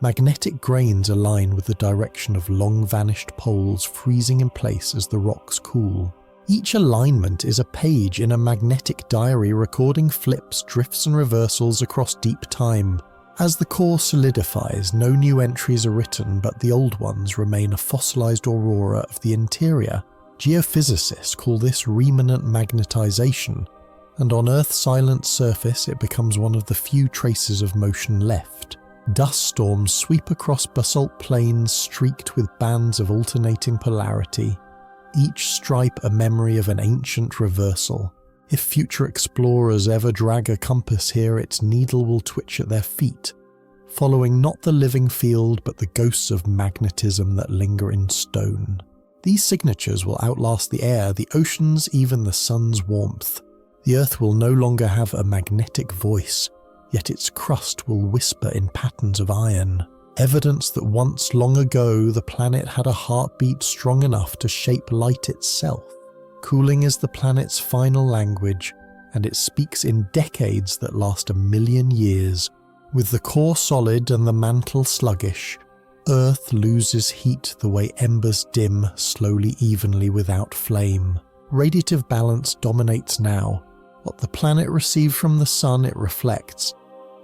Magnetic grains align with the direction of long-vanished poles freezing in place as the rocks cool. Each alignment is a page in a magnetic diary recording flips, drifts, and reversals across deep time. As the core solidifies, no new entries are written, but the old ones remain a fossilized aurora of the interior. Geophysicists call this remanent magnetization, and on Earth's silent surface it becomes one of the few traces of motion left. Dust storms sweep across basalt plains streaked with bands of alternating polarity, each stripe a memory of an ancient reversal. If future explorers ever drag a compass here, its needle will twitch at their feet, following not the living field but the ghosts of magnetism that linger in stone. These signatures will outlast the air, the oceans, even the sun's warmth. The Earth will no longer have a magnetic voice, yet its crust will whisper in patterns of iron. Evidence that once long ago the planet had a heartbeat strong enough to shape light itself. Cooling is the planet's final language, and it speaks in decades that last 1,000,000 years. With the core solid and the mantle sluggish, Earth loses heat the way embers dim slowly evenly without flame. Radiative balance dominates now. What the planet receives from the sun it reflects,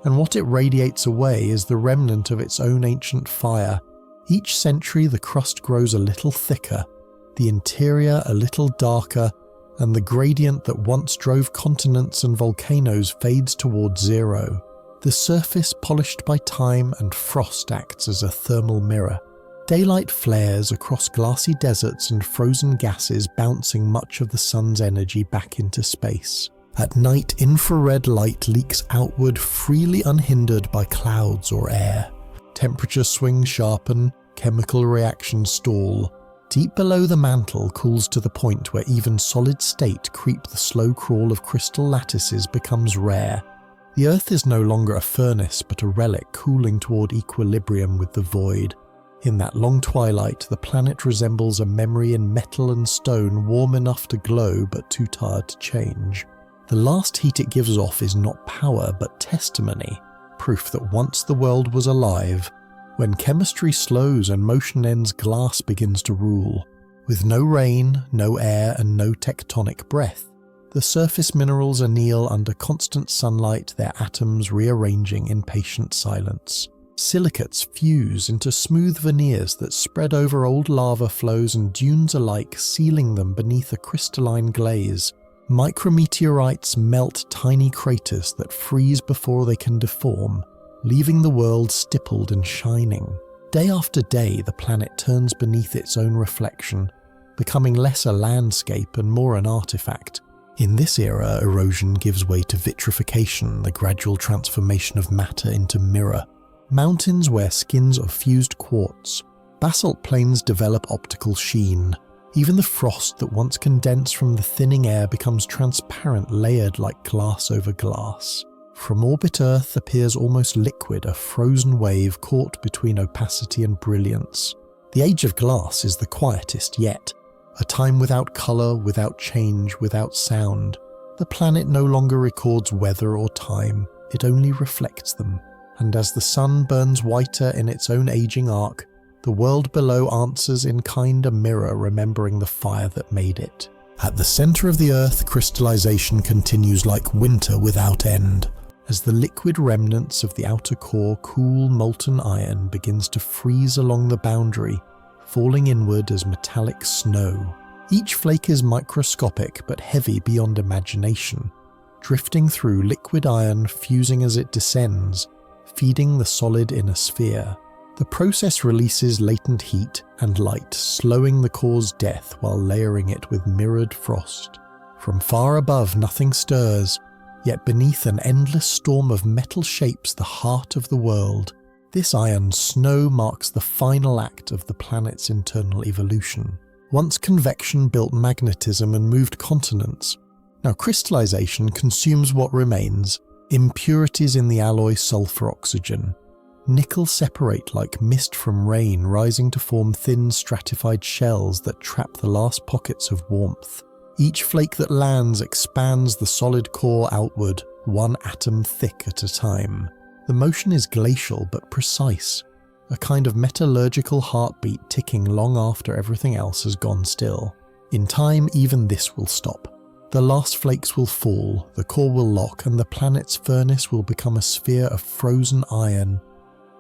and what it radiates away is the remnant of its own ancient fire. Each century the crust grows a little thicker, the interior a little darker, and the gradient that once drove continents and volcanoes fades toward zero. The surface, polished by time and frost, acts as a thermal mirror. Daylight flares across glassy deserts and frozen gases, bouncing much of the sun's energy back into space. At night, infrared light leaks outward freely unhindered by clouds or air. Temperature swings sharpen, chemical reactions stall. Deep below the mantle cools to the point where even solid state creep the slow crawl of crystal lattices becomes rare. The Earth is no longer a furnace but a relic cooling toward equilibrium with the void. In that long twilight, the planet resembles a memory in metal and stone, warm enough to glow but too tired to change. The last heat it gives off is not power but testimony, proof that once the world was alive. When chemistry slows and motion ends, glass begins to rule. With no rain, no air, and no tectonic breath, the surface minerals anneal under constant sunlight, their atoms rearranging in patient silence. Silicates fuse into smooth veneers that spread over old lava flows and dunes alike, sealing them beneath a crystalline glaze. Micrometeorites melt tiny craters that freeze before they can deform, leaving the world stippled and shining. Day after day, the planet turns beneath its own reflection, becoming less a landscape and more an artifact. In this era, erosion gives way to vitrification, the gradual transformation of matter into mirror. Mountains wear skins of fused quartz. Basalt plains develop optical sheen. Even the frost that once condensed from the thinning air becomes transparent, layered like glass over glass. From orbit Earth appears almost liquid, a frozen wave caught between opacity and brilliance. The age of glass is the quietest yet, a time without colour, without change, without sound. The planet no longer records weather or time, it only reflects them. And as the sun burns whiter in its own aging arc, the world below answers in kind a mirror, remembering the fire that made it. At the centre of the Earth, crystallization continues like winter without end. As the liquid remnants of the outer core, cool molten iron begins to freeze along the boundary, falling inward as metallic snow. Each flake is microscopic but heavy beyond imagination, drifting through liquid iron, fusing as it descends, feeding the solid inner sphere. The process releases latent heat and light, slowing the core's death while layering it with mirrored frost. From far above, nothing stirs, yet beneath an endless storm of metal shapes the heart of the world. This iron snow marks the final act of the planet's internal evolution. Once convection built magnetism and moved continents, now crystallization consumes what remains, impurities in the alloy sulfur-oxygen. Nickel separate like mist from rain, rising to form thin stratified shells that trap the last pockets of warmth. Each flake that lands expands the solid core outward, one atom thick at a time. The motion is glacial but precise, a kind of metallurgical heartbeat ticking long after everything else has gone still. In time, even this will stop. The last flakes will fall, the core will lock, and the planet's furnace will become a sphere of frozen iron,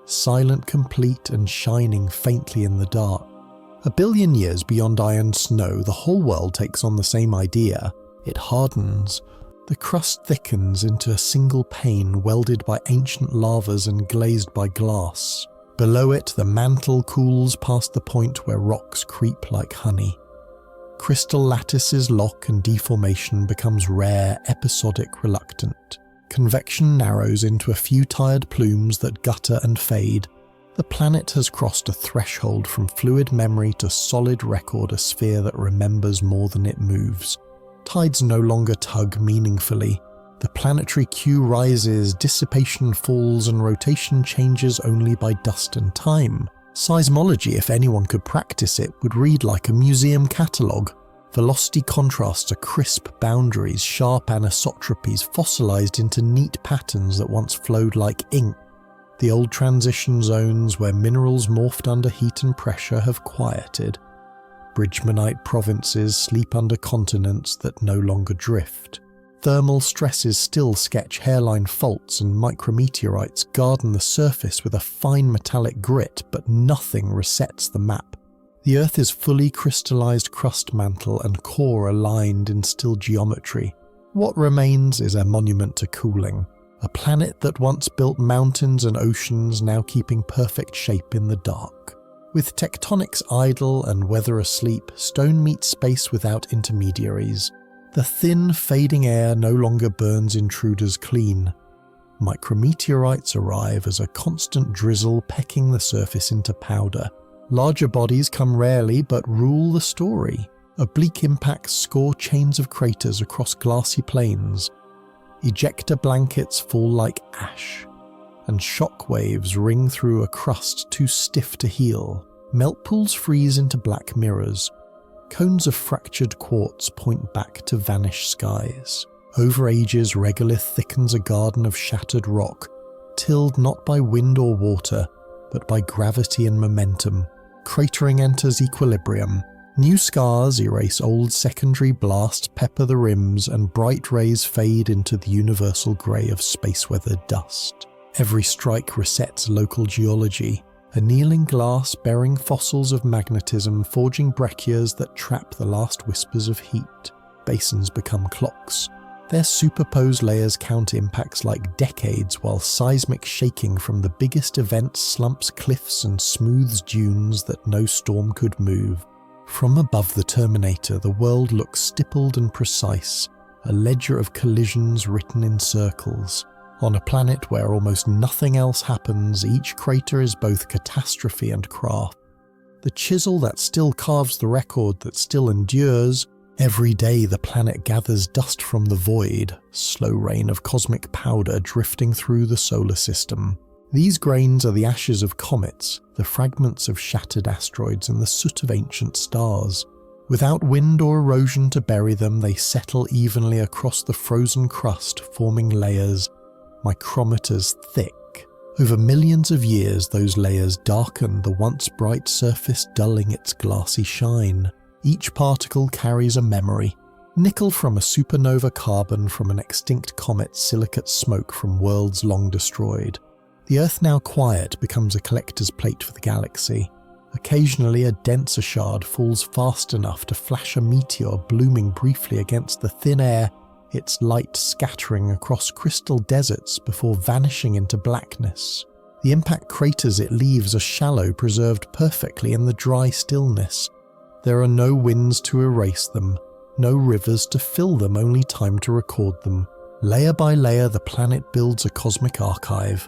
silent, complete, and shining faintly in the dark. A billion years beyond iron snow, the whole world takes on the same idea. It hardens. The crust thickens into a single pane welded by ancient lavas and glazed by glass. Below it, the mantle cools past the point where rocks creep like honey. Crystal lattices lock and deformation becomes rare, episodic, reluctant. Convection narrows into a few tired plumes that gutter and fade. The planet has crossed a threshold from fluid memory to solid record, a sphere that remembers more than it moves. Tides no longer tug meaningfully. The planetary queue rises, dissipation falls, and rotation changes only by dust and time. Seismology, if anyone could practice it, would read like a museum catalogue. Velocity contrasts to crisp boundaries, sharp anisotropies fossilized into neat patterns that once flowed like ink. The old transition zones where minerals morphed under heat and pressure have quieted. Bridgmanite provinces sleep under continents that no longer drift. Thermal stresses still sketch hairline faults, and micrometeorites garden the surface with a fine metallic grit, but nothing resets the map. The Earth is fully crystallized crust mantle and core aligned in still geometry. What remains is a monument to cooling. A planet that once built mountains and oceans, now keeping perfect shape in the dark. With tectonics idle and weather asleep, stone meets space without intermediaries. The thin, fading air no longer burns intruders clean. Micrometeorites arrive as a constant drizzle pecking the surface into powder. Larger bodies come rarely but rule the story. Oblique impacts score chains of craters across glassy plains. Ejector blankets fall like ash, and shock waves ring through a crust too stiff to heal. Melt pools freeze into black mirrors. Cones of fractured quartz point back to vanished skies. Over ages, regolith thickens a garden of shattered rock, tilled not by wind or water, but by gravity and momentum. Cratering enters equilibrium. New scars erase old secondary blast, pepper the rims, and bright rays fade into the universal grey of space-weathered dust. Every strike resets local geology. Annealing glass bearing fossils of magnetism, forging breccias that trap the last whispers of heat. Basins become clocks. Their superposed layers count impacts like decades, while seismic shaking from the biggest events slumps cliffs and smooths dunes that no storm could move. From above the Terminator, the world looks stippled and precise, a ledger of collisions written in circles. On a planet where almost nothing else happens, each crater is both catastrophe and craft. The chisel that still carves the record that still endures. Every day the planet gathers dust from the void, slow rain of cosmic powder drifting through the solar system. These grains are the ashes of comets, the fragments of shattered asteroids and the soot of ancient stars. Without wind or erosion to bury them, they settle evenly across the frozen crust, forming layers, micrometers thick. Over millions of years, those layers darken, the once bright surface dulling its glassy shine. Each particle carries a memory. Nickel from a supernova, carbon from an extinct comet, silicate smoke from worlds long destroyed. The Earth, now quiet, becomes a collector's plate for the galaxy. Occasionally a denser shard falls fast enough to flash a meteor, blooming briefly against the thin air, its light scattering across crystal deserts before vanishing into blackness. The impact craters it leaves are shallow, preserved perfectly in the dry stillness. There are no winds to erase them, no rivers to fill them, only time to record them. Layer by layer, the planet builds a cosmic archive.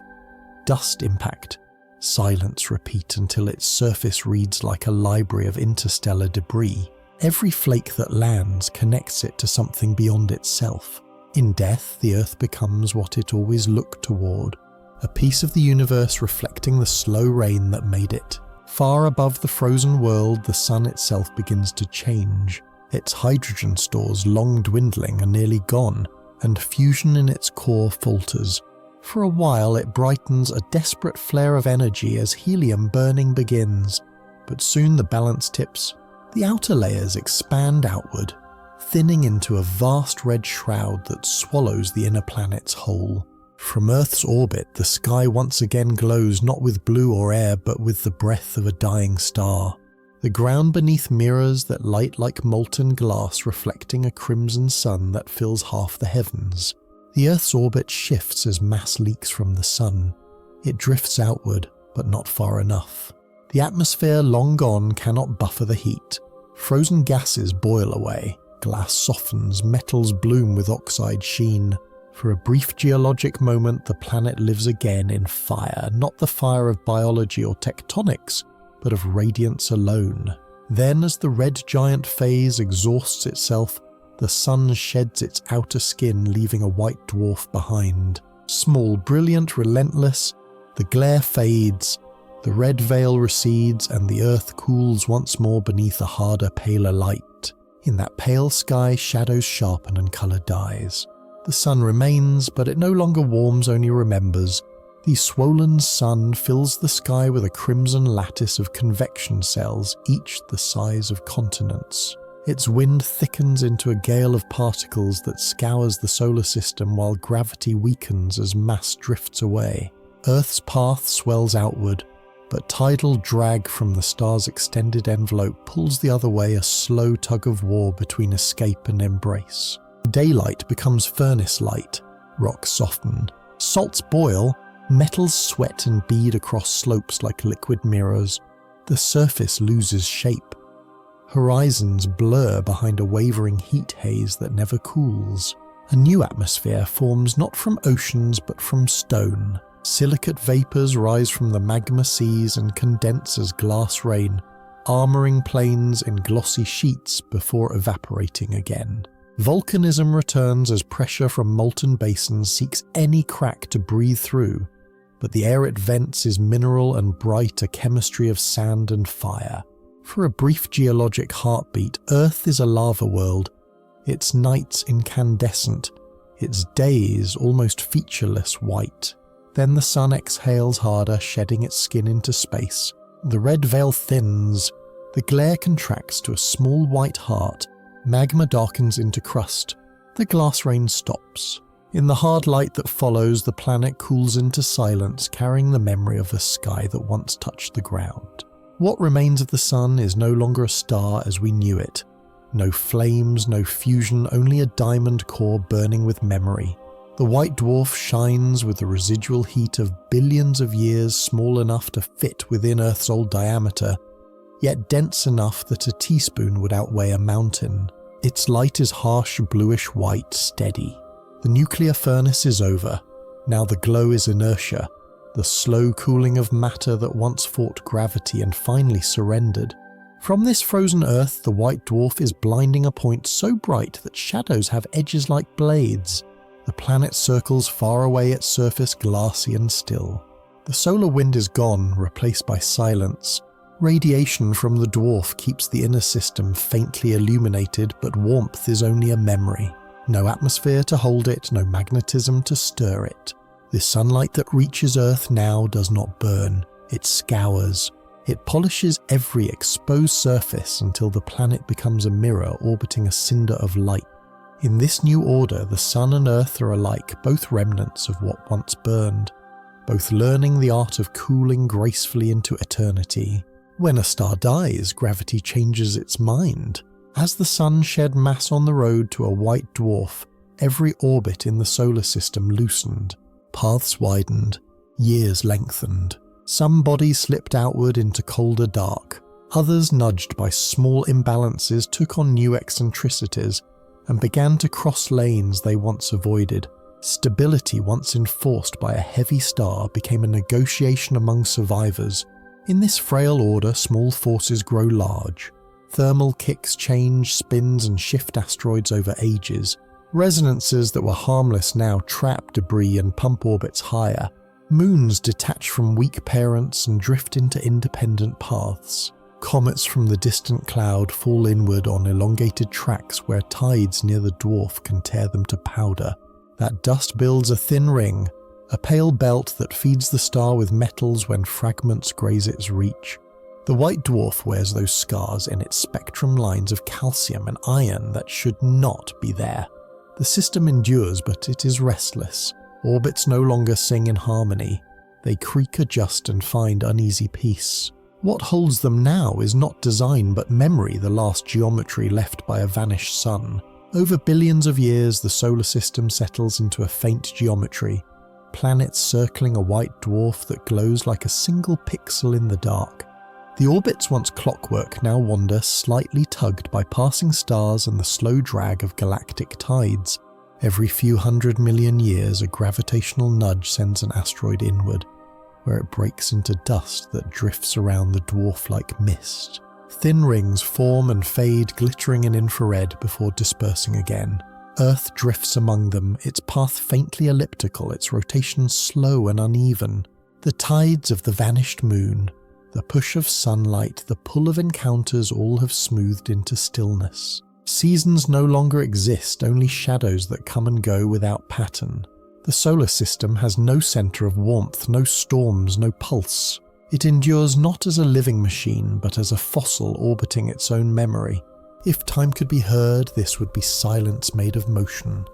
Dust impact, silence repeat until its surface reads like a library of interstellar debris. Every flake that lands connects it to something beyond itself. In death, the Earth becomes what it always looked toward, a piece of the universe reflecting the slow rain that made it. Far above the frozen world, the sun itself begins to change. Its hydrogen stores, long dwindling, are nearly gone, and fusion in its core falters. For a while it brightens, a desperate flare of energy as helium burning begins, but soon the balance tips. The outer layers expand outward, thinning into a vast red shroud that swallows the inner planets whole. From Earth's orbit, the sky once again glows not with blue or air, but with the breath of a dying star. The ground beneath mirrors that light like molten glass, reflecting a crimson sun that fills half the heavens. The Earth's orbit shifts as mass leaks from the sun. It drifts outward, but not far enough. The atmosphere, long gone, cannot buffer the heat. Frozen gases boil away. Glass softens, metals bloom with oxide sheen. For a brief geologic moment, the planet lives again in fire, not the fire of biology or tectonics, but of radiance alone. Then, as the red giant phase exhausts itself, the sun sheds its outer skin, leaving a white dwarf behind. Small, brilliant, relentless, the glare fades, the red veil recedes, and the Earth cools once more beneath a harder, paler light. In that pale sky, shadows sharpen and colour dies. The sun remains, but it no longer warms, only remembers. The swollen sun fills the sky with a crimson lattice of convection cells, each the size of continents. Its wind thickens into a gale of particles that scours the solar system while gravity weakens as mass drifts away. Earth's path swells outward, but tidal drag from the star's extended envelope pulls the other way, a slow tug of war between escape and embrace. Daylight becomes furnace light, rocks soften, salts boil, metals sweat and bead across slopes like liquid mirrors. The surface loses shape. Horizons blur behind a wavering heat haze that never cools. A new atmosphere forms not from oceans but from stone. Silicate vapours rise from the magma seas and condense as glass rain, armouring plains in glossy sheets before evaporating again. Volcanism returns as pressure from molten basins seeks any crack to breathe through, but the air it vents is mineral and bright, a chemistry of sand and fire. For a brief geologic heartbeat, Earth is a lava world, its nights incandescent, its days almost featureless white. Then the sun exhales harder, shedding its skin into space. The red veil thins, the glare contracts to a small white heart, magma darkens into crust, the glass rain stops. In the hard light that follows, the planet cools into silence, carrying the memory of a sky that once touched the ground. What remains of the sun is no longer a star as we knew it. No flames, no fusion, only a diamond core burning with memory. The white dwarf shines with the residual heat of billions of years, small enough to fit within Earth's old diameter, yet dense enough that a teaspoon would outweigh a mountain. Its light is harsh bluish white, steady. The nuclear furnace is over. Now the glow is inertia, the slow cooling of matter that once fought gravity and finally surrendered. From this frozen Earth, the white dwarf is blinding a point so bright that shadows have edges like blades. The planet circles far away, its surface glassy and still. The solar wind is gone, replaced by silence. Radiation from the dwarf keeps the inner system faintly illuminated, but warmth is only a memory. No atmosphere to hold it, no magnetism to stir it. The sunlight that reaches Earth now does not burn, it scours. It polishes every exposed surface until the planet becomes a mirror orbiting a cinder of light. In this new order, the sun and Earth are alike, both remnants of what once burned, both learning the art of cooling gracefully into eternity. When a star dies, gravity changes its mind. As the sun shed mass on the road to a white dwarf, every orbit in the solar system loosened. Paths widened, years lengthened. Some bodies slipped outward into colder dark. Others, nudged by small imbalances, took on new eccentricities and began to cross lanes they once avoided. Stability, once enforced by a heavy star, became a negotiation among survivors. In this frail order, small forces grow large. Thermal kicks change, spins and shift asteroids over ages. Resonances that were harmless now trap debris and pump orbits higher. Moons detach from weak parents and drift into independent paths. Comets from the distant cloud fall inward on elongated tracks where tides near the dwarf can tear them to powder. That dust builds a thin ring, a pale belt that feeds the star with metals when fragments graze its reach. The white dwarf wears those scars in its spectrum lines of calcium and iron that should not be there. The system endures, but it is restless. Orbits no longer sing in harmony. They creak, adjust, and find uneasy peace. What holds them now is not design but memory, the last geometry left by a vanished sun. Over billions of years, the solar system settles into a faint geometry. Planets circling a white dwarf that glows like a single pixel in the dark. The orbits, once clockwork, now wander, slightly tugged by passing stars and the slow drag of galactic tides. Every few 100 million years, a gravitational nudge sends an asteroid inward, where it breaks into dust that drifts around the dwarf like mist. Thin rings form and fade, glittering in infrared before dispersing again. Earth drifts among them, its path faintly elliptical, its rotation slow and uneven. The tides of the vanished moon, the push of sunlight, the pull of encounters all have smoothed into stillness. Seasons no longer exist, only shadows that come and go without pattern. The solar system has no center of warmth, no storms, no pulse. It endures not as a living machine, but as a fossil orbiting its own memory. If time could be heard, this would be silence made of motion,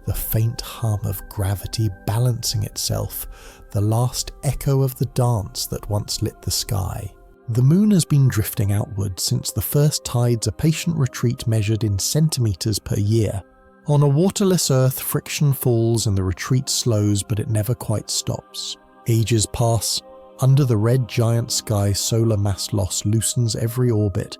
the faint hum of gravity balancing itself, the last echo of the dance that once lit the sky. The moon has been drifting outward since the first tides, a patient retreat measured in centimeters per year. On a waterless Earth, friction falls and the retreat slows, but it never quite stops. Ages pass. Under the red giant sky, solar mass loss loosens every orbit.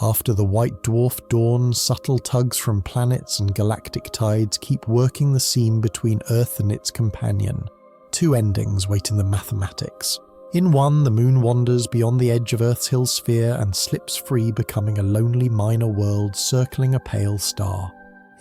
After the white dwarf dawns, subtle tugs from planets and galactic tides keep working the seam between Earth and its companion. Two endings wait in the mathematics. In one, the moon wanders beyond the edge of Earth's hill sphere and slips free, becoming a lonely minor world circling a pale star.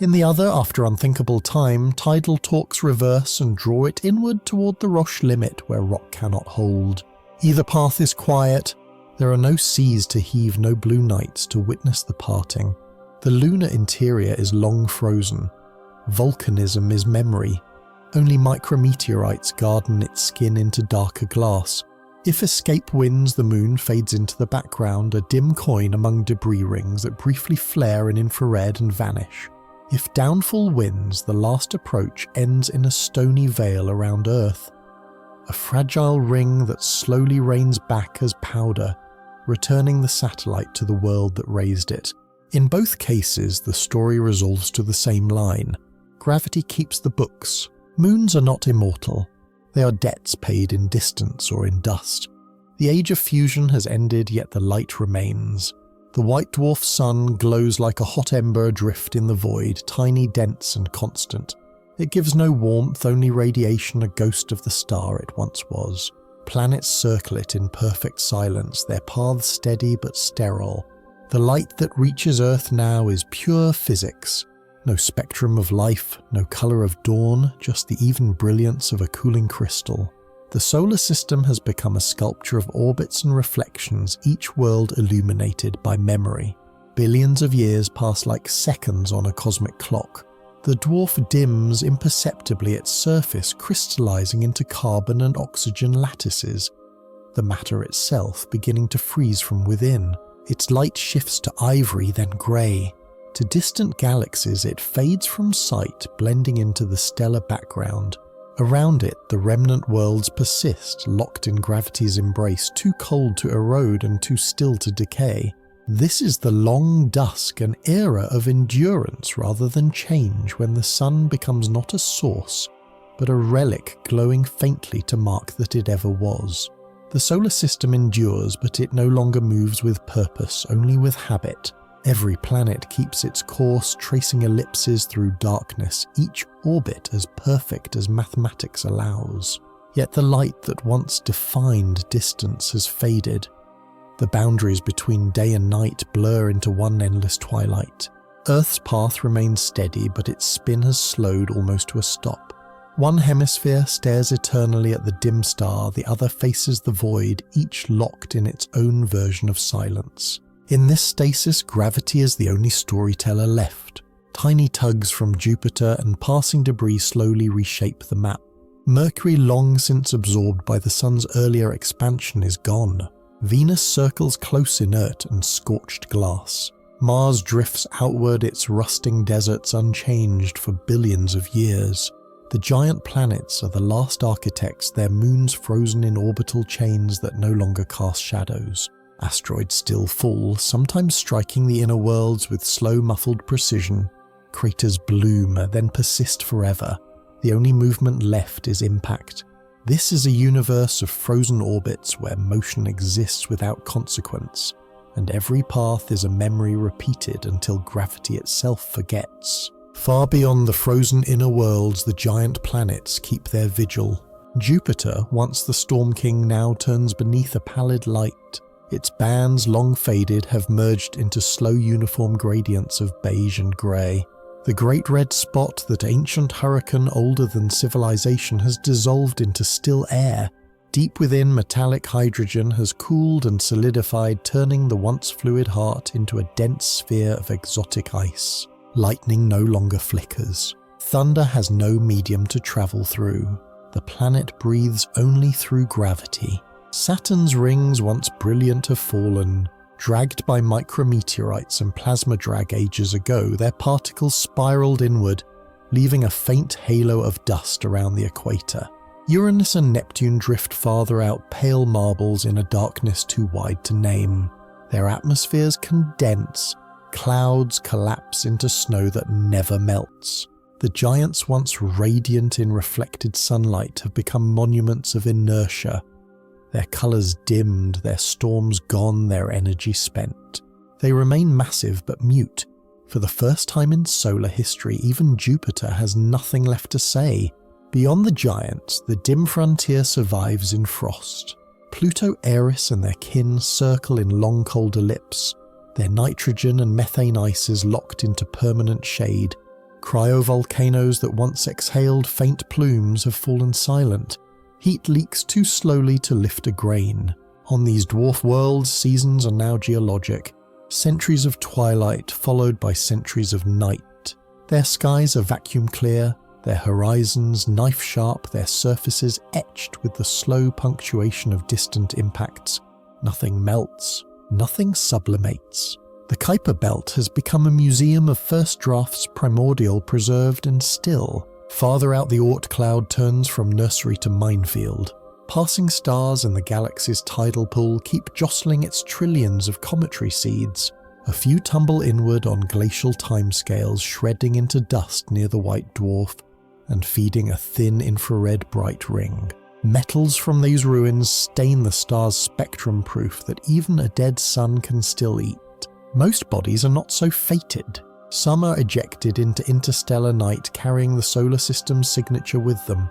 In the other, after unthinkable time, tidal talks reverse and draw it inward toward the Roche limit where rock cannot hold. Either path is quiet. There are no seas to heave, no blue nights to witness the parting. The lunar interior is long frozen. Volcanism is memory. Only micrometeorites garden its skin into darker glass. If escape wins, the moon fades into the background, a dim coin among debris rings that briefly flare in infrared and vanish. If downfall wins, the last approach ends in a stony veil around Earth, a fragile ring that slowly rains back as powder, returning the satellite to the world that raised it. In both cases, the story resolves to the same line. Gravity keeps the books. Moons are not immortal. They are debts paid in distance or in dust. The age of fusion has ended, yet the light remains. The white dwarf sun glows like a hot ember adrift in the void, tiny, dense, and constant. It gives no warmth, only radiation, a ghost of the star it once was. Planets circle it in perfect silence, their paths steady but sterile. The light that reaches Earth now is pure physics. No spectrum of life, no color of dawn, just the even brilliance of a cooling crystal. The solar system has become a sculpture of orbits and reflections, each world illuminated by memory. Billions of years pass like seconds on a cosmic clock. The dwarf dims imperceptibly its surface, crystallizing into carbon and oxygen lattices, the matter itself beginning to freeze from within. Its light shifts to ivory, then grey. To distant galaxies it fades from sight, blending into the stellar background. Around it, the remnant worlds persist, locked in gravity's embrace, too cold to erode and too still to decay. This is the long dusk, an era of endurance rather than change, when the sun becomes not a source, but a relic glowing faintly to mark that it ever was. The solar system endures, but it no longer moves with purpose, only with habit. Every planet keeps its course, tracing ellipses through darkness, each orbit as perfect as mathematics allows. Yet the light that once defined distance has faded. The boundaries between day and night blur into one endless twilight. Earth's path remains steady, but its spin has slowed almost to a stop. One hemisphere stares eternally at the dim star, the other faces the void, each locked in its own version of silence. In this stasis, gravity is the only storyteller left. Tiny tugs from Jupiter and passing debris slowly reshape the map. Mercury, long since absorbed by the Sun's earlier expansion, is gone. Venus circles close inert and scorched glass. Mars drifts outward, its rusting deserts unchanged for billions of years. The giant planets are the last architects, their moons frozen in orbital chains that no longer cast shadows. Asteroids still fall, sometimes striking the inner worlds with slow, muffled precision. Craters bloom, then persist forever. The only movement left is impact. This is a universe of frozen orbits where motion exists without consequence, and every path is a memory repeated until gravity itself forgets. Far beyond the frozen inner worlds, the giant planets keep their vigil. Jupiter, once the Storm King, now turns beneath a pallid light. Its bands, long faded, have merged into slow uniform gradients of beige and grey. The great red spot, that ancient hurricane older than civilization, has dissolved into still air. Deep within, metallic hydrogen has cooled and solidified, turning the once fluid heart into a dense sphere of exotic ice. Lightning no longer flickers. Thunder has no medium to travel through. The planet breathes only through gravity. Saturn's rings, once brilliant, have fallen. Dragged by micrometeorites and plasma drag ages ago, their particles spiraled inward, leaving a faint halo of dust around the equator. Uranus and Neptune drift farther out, pale marbles in a darkness too wide to name. Their atmospheres condense. Clouds collapse into snow that never melts. The giants, once radiant in reflected sunlight, have become monuments of inertia. Their colours dimmed, their storms gone, their energy spent. They remain massive but mute. For the first time in solar history, even Jupiter has nothing left to say. Beyond the giants, the dim frontier survives in frost. Pluto, Eris and their kin circle in long cold ellipse. Their nitrogen and methane ices locked into permanent shade. Cryovolcanoes that once exhaled faint plumes have fallen silent. Heat leaks too slowly to lift a grain. On these dwarf worlds, seasons are now geologic. Centuries of twilight followed by centuries of night. Their skies are vacuum clear, their horizons knife sharp, their surfaces etched with the slow punctuation of distant impacts. Nothing melts, nothing sublimates. The Kuiper Belt has become a museum of first drafts, primordial, preserved and still. Farther out, the Oort cloud turns from nursery to minefield. Passing stars in the galaxy's tidal pool keep jostling its trillions of cometary seeds. A few tumble inward on glacial timescales, shredding into dust near the white dwarf and feeding a thin infrared bright ring. Metals from these ruins stain the star's spectrum, proof that even a dead sun can still eat. Most bodies are not so fated. Some are ejected into interstellar night, carrying the solar system's signature with them.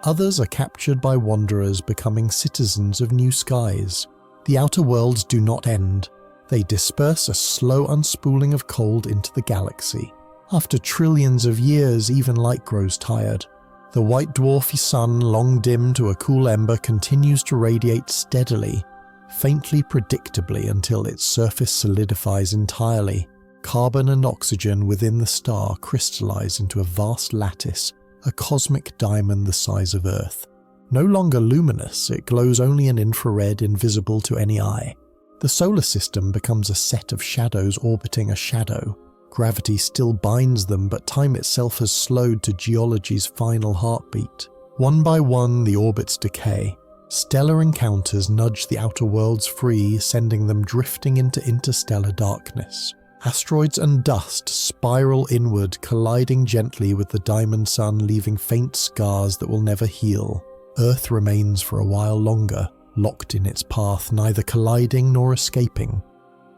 Others are captured by wanderers, becoming citizens of new skies. The outer worlds do not end. They disperse, a slow unspooling of cold into the galaxy. After trillions of years, even light grows tired. The white dwarfy sun, long dimmed to a cool ember, continues to radiate steadily, faintly predictably, until its surface solidifies entirely. Carbon and oxygen within the star crystallize into a vast lattice, a cosmic diamond the size of Earth. No longer luminous, it glows only in infrared, invisible to any eye. The solar system becomes a set of shadows orbiting a shadow. Gravity still binds them, but time itself has slowed to geology's final heartbeat. One by one, the orbits decay. Stellar encounters nudge the outer worlds free, sending them drifting into interstellar darkness. Asteroids and dust spiral inward, colliding gently with the diamond sun, leaving faint scars that will never heal. Earth remains for a while longer, locked in its path, neither colliding nor escaping,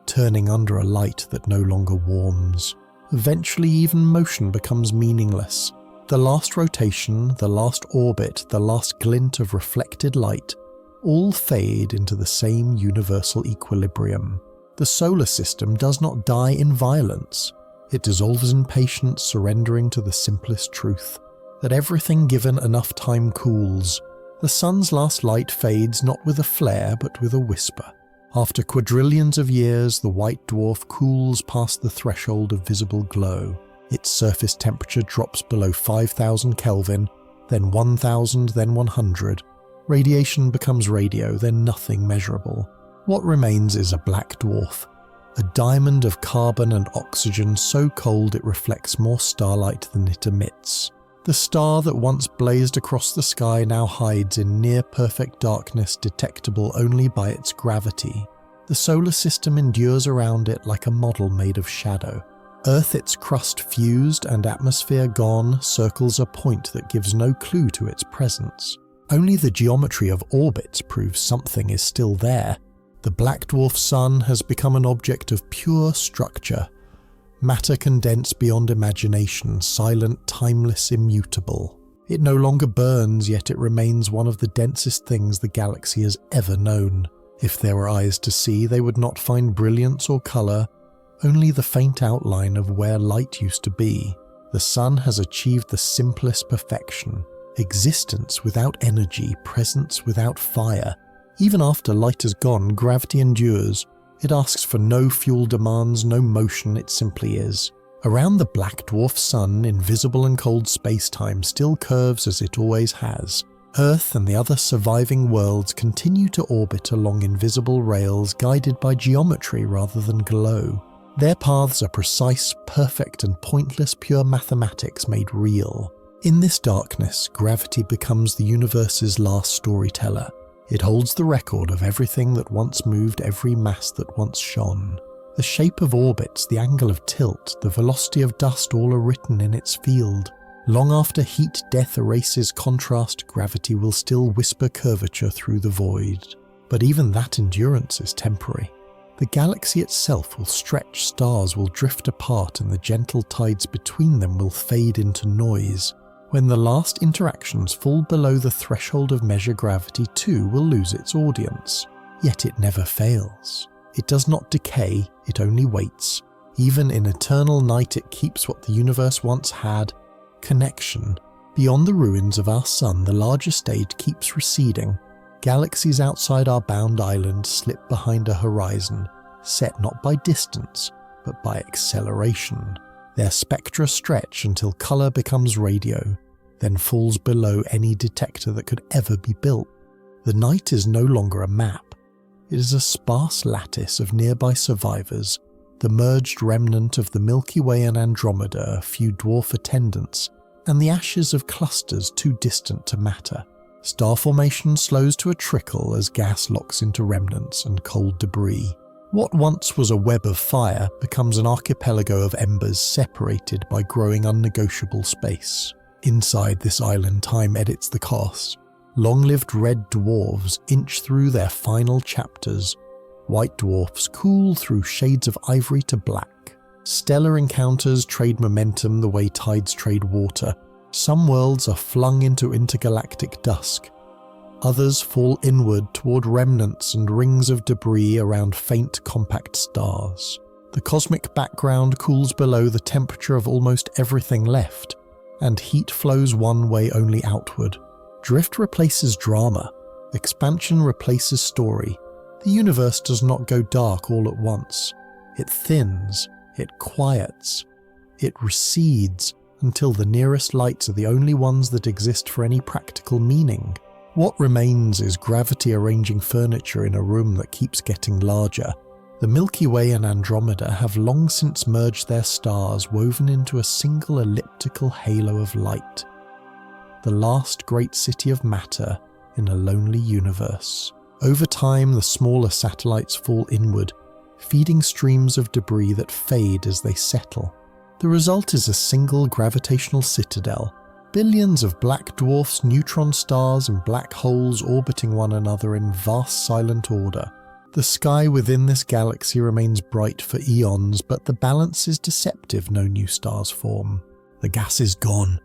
turning under a light that no longer warms. Eventually, even motion becomes meaningless. The last rotation, the last orbit, the last glint of reflected light, all fade into the same universal equilibrium. The solar system does not die in violence. It dissolves in patience, surrendering to the simplest truth. that everything given enough time cools. The sun's last light fades not with a flare but with a whisper. After quadrillions of years, the white dwarf cools past the threshold of visible glow. Its surface temperature drops below 5,000 Kelvin, then 1,000, then 100. Radiation becomes radio, then nothing measurable. What remains is a black dwarf, a diamond of carbon and oxygen so cold it reflects more starlight than it emits. The star that once blazed across the sky now hides in near-perfect darkness detectable only by its gravity. The solar system endures around it like a model made of shadow. Earth, its crust fused and atmosphere gone, circles a point that gives no clue to its presence. Only the geometry of orbits proves something is still there. The black dwarf sun has become an object of pure structure. Matter condensed beyond imagination, silent, timeless, immutable. It no longer burns, yet it remains one of the densest things the galaxy has ever known. If there were eyes to see, they would not find brilliance or colour, only the faint outline of where light used to be. The sun has achieved the simplest perfection. Existence without energy, presence without fire. Even after light is gone, gravity endures. It asks for no fuel demands, no motion, it simply is. Around the black dwarf sun, invisible and cold space-time still curves as it always has. Earth and the other surviving worlds continue to orbit along invisible rails guided by geometry rather than glow. Their paths are precise, perfect and pointless pure mathematics made real. In this darkness, gravity becomes the universe's last storyteller. It holds the record of everything that once moved, every mass that once shone. The shape of orbits, the angle of tilt, the velocity of dust all are written in its field. Long after heat death erases contrast, gravity will still whisper curvature through the void. But even that endurance is temporary. The galaxy itself will stretch, stars will drift apart, and the gentle tides between them will fade into noise. When the last interactions fall below the threshold of measure, gravity too will lose its audience. Yet it never fails. It does not decay, it only waits. Even in eternal night it keeps what the universe once had: connection. Beyond the ruins of our sun, the larger stage keeps receding. Galaxies outside our bound island slip behind a horizon, set not by distance, but by acceleration. Their spectra stretch until colour becomes radio, then falls below any detector that could ever be built. The night is no longer a map. It is a sparse lattice of nearby survivors, the merged remnant of the Milky Way and Andromeda, a few dwarf attendants, and the ashes of clusters too distant to matter. Star formation slows to a trickle as gas locks into remnants and cold debris. What once was a web of fire becomes an archipelago of embers separated by growing unnegotiable space. Inside this island, time edits the cost. Long-lived red dwarves inch through their final chapters. White dwarfs cool through shades of ivory to black. Stellar encounters trade momentum the way tides trade water. Some worlds are flung into intergalactic dusk. Others fall inward toward remnants and rings of debris around faint compact stars. The cosmic background cools below the temperature of almost everything left, and heat flows one way only outward. Drift replaces drama. Expansion replaces story. The universe does not go dark all at once. It thins, it quiets, it recedes until the nearest lights are the only ones that exist for any practical meaning. What remains is gravity arranging furniture in a room that keeps getting larger. The Milky Way and Andromeda have long since merged their stars, woven into a single elliptical halo of light. The last great city of matter in a lonely universe. Over time, the smaller satellites fall inward, feeding streams of debris that fade as they settle. The result is a single gravitational citadel. Billions of black dwarfs, neutron stars and black holes orbiting one another in vast silent order. The sky within this galaxy remains bright for eons, but the balance is deceptive. No new stars form. The gas is gone.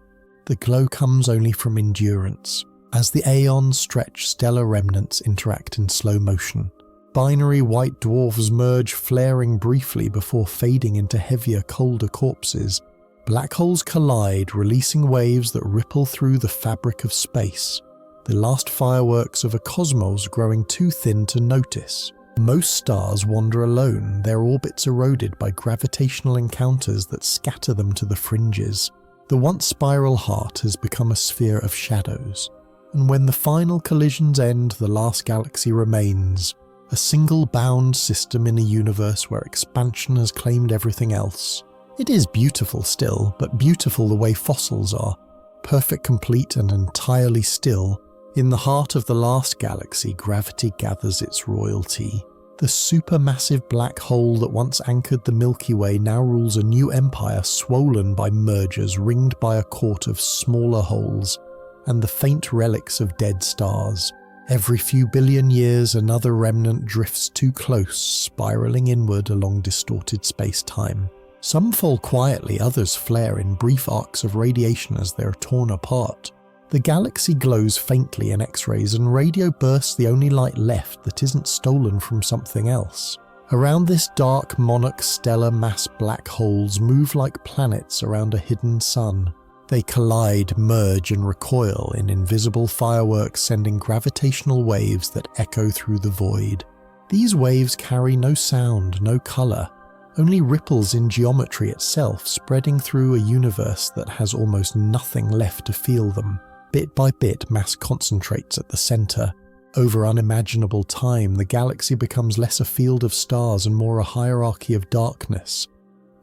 The glow comes only from endurance. As the aeons stretch, stellar remnants interact in slow motion. Binary white dwarfs merge, flaring briefly before fading into heavier, colder corpses. Black holes collide, releasing waves that ripple through the fabric of space, the last fireworks of a cosmos growing too thin to notice. Most stars wander alone, their orbits eroded by gravitational encounters that scatter them to the fringes. The once spiral heart has become a sphere of shadows, and when the final collisions end, the last galaxy remains, a single bound system in a universe where expansion has claimed everything else. It is beautiful still, but beautiful the way fossils are, perfect, complete, and entirely still. In the heart of the last galaxy, gravity gathers its royalty. The supermassive black hole that once anchored the Milky Way now rules a new empire swollen by mergers, ringed by a court of smaller holes, and the faint relics of dead stars. Every few billion years, another remnant drifts too close, spiraling inward along distorted space-time. Some fall quietly, others flare in brief arcs of radiation as they are torn apart. The galaxy glows faintly in X-rays, and radio bursts the only light left that isn't stolen from something else. Around this dark monarch stellar mass, black holes move like planets around a hidden sun. They collide, merge, and recoil in invisible fireworks, sending gravitational waves that echo through the void. These waves carry no sound, no color, only ripples in geometry itself, spreading through a universe that has almost nothing left to feel them. Bit by bit, mass concentrates at the center. Over unimaginable time, the galaxy becomes less a field of stars and more a hierarchy of darkness.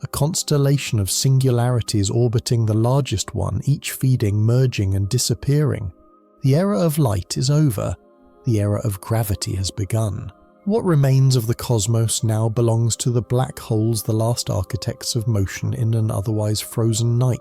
A constellation of singularities orbiting the largest one, each feeding, merging, and disappearing. The era of light is over. The era of gravity has begun. What remains of the cosmos now belongs to the black holes, the last architects of motion in an otherwise frozen night.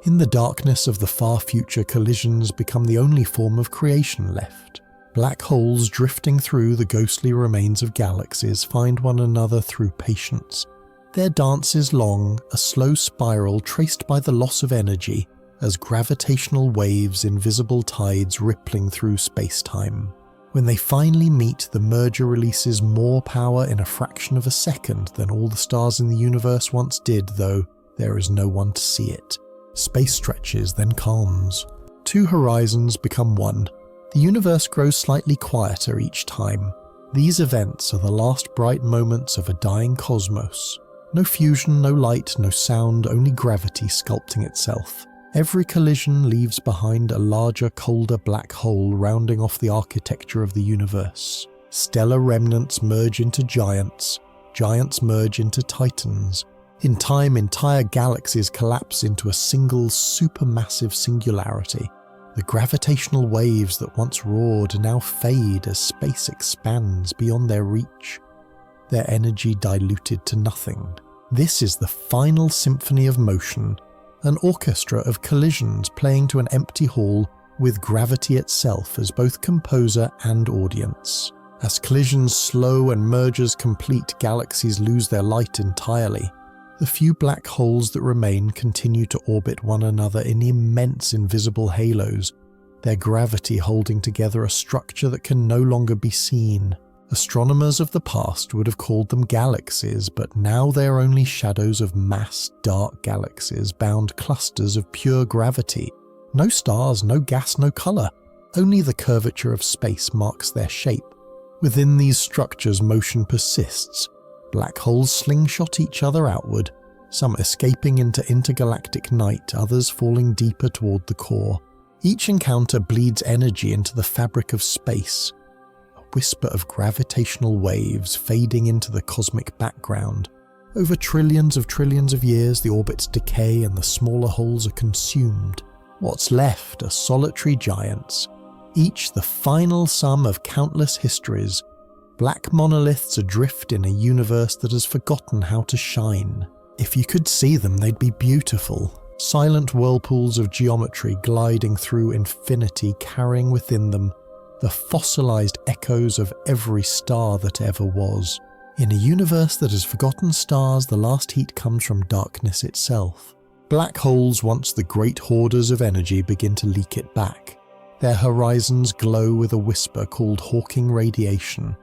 In the darkness of the far future, collisions become the only form of creation left. Black holes drifting through the ghostly remains of galaxies find one another through patience. Their dance is long, a slow spiral traced by the loss of energy, as gravitational waves, invisible tides rippling through space-time. When they finally meet, the merger releases more power in a fraction of a second than all the stars in the universe once did, though there is no one to see it. Space stretches, then calms. Two horizons become one. The universe grows slightly quieter each time. These events are the last bright moments of a dying cosmos. No fusion, no light, no sound, only gravity sculpting itself. Every collision leaves behind a larger, colder black hole rounding off the architecture of the universe. Stellar remnants merge into giants. Giants merge into titans. In time, entire galaxies collapse into a single supermassive singularity. The gravitational waves that once roared now fade as space expands beyond their reach, their energy diluted to nothing. This is the final symphony of motion, an orchestra of collisions playing to an empty hall with gravity itself as both composer and audience. As collisions slow and mergers complete, galaxies lose their light entirely. The few black holes that remain continue to orbit one another in immense invisible halos, their gravity holding together a structure that can no longer be seen. Astronomers of the past would have called them galaxies, but now they are only shadows of mass, dark galaxies, bound clusters of pure gravity. No stars, no gas, no color. Only the curvature of space marks their shape. Within these structures, motion persists. Black holes slingshot each other outward, some escaping into intergalactic night, others falling deeper toward the core. Each encounter bleeds energy into the fabric of space, a whisper of gravitational waves fading into the cosmic background. Over trillions of years, the orbits decay and the smaller holes are consumed. What's left are solitary giants, each the final sum of countless histories, black monoliths adrift in a universe that has forgotten how to shine. If you could see them, they'd be beautiful. Silent whirlpools of geometry gliding through infinity, carrying within them the fossilized echoes of every star that ever was. In a universe that has forgotten stars, the last heat comes from darkness itself. Black holes, once the great hoarders of energy, begin to leak it back. Their horizons glow with a whisper called Hawking radiation,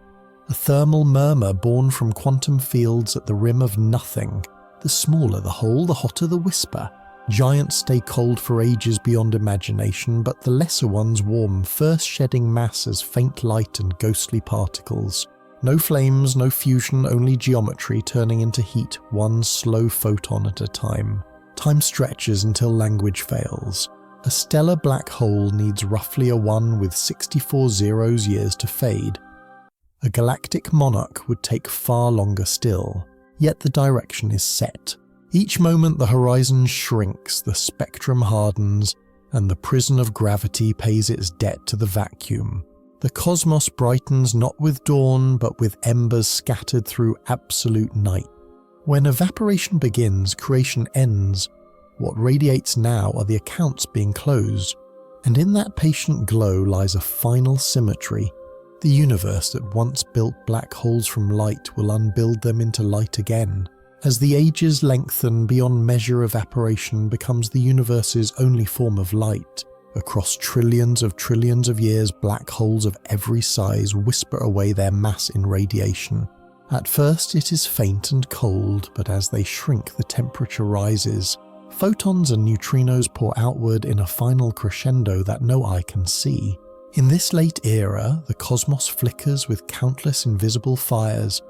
a thermal murmur born from quantum fields at the rim of nothing. The smaller the hole, the hotter the whisper. Giants stay cold for ages beyond imagination, but the lesser ones warm, first shedding mass as faint light and ghostly particles. No flames, no fusion, only geometry turning into heat, one slow photon at a time. Time stretches until language fails. A stellar black hole needs roughly a 1 with 64 zeros years to fade. A galactic monarch would take far longer still, yet the direction is set. Each moment the horizon shrinks, the spectrum hardens, and the prison of gravity pays its debt to the vacuum. The cosmos brightens not with dawn, but with embers scattered through absolute night. When evaporation begins, creation ends. What radiates now are the accounts being closed, and in that patient glow lies a final symmetry. The universe that once built black holes from light will unbuild them into light again. As the ages lengthen, beyond measure evaporation becomes the universe's only form of light. Across trillions of years, black holes of every size whisper away their mass in radiation. At first it is faint and cold, but as they shrink the temperature rises. Photons and neutrinos pour outward in a final crescendo that no eye can see. In this late era, the cosmos flickers with countless invisible fires,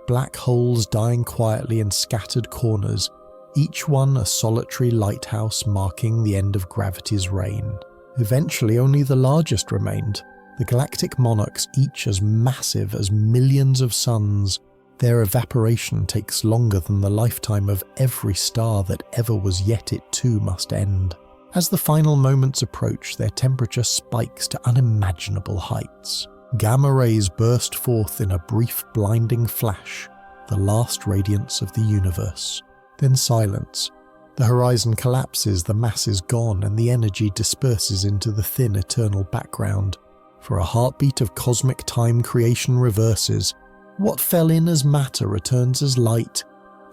black holes dying quietly in scattered corners, each one a solitary lighthouse marking the end of gravity's reign. Eventually only the largest remained, the galactic monarchs, each as massive as millions of suns. Their evaporation takes longer than the lifetime of every star that ever was, yet it too must end. As the final moments approach, their temperature spikes to unimaginable heights. Gamma rays burst forth in a brief blinding flash, the last radiance of the universe. Then silence. The horizon collapses, the mass is gone, and the energy disperses into the thin eternal background. For a heartbeat of cosmic time, creation reverses. What fell in as matter returns as light,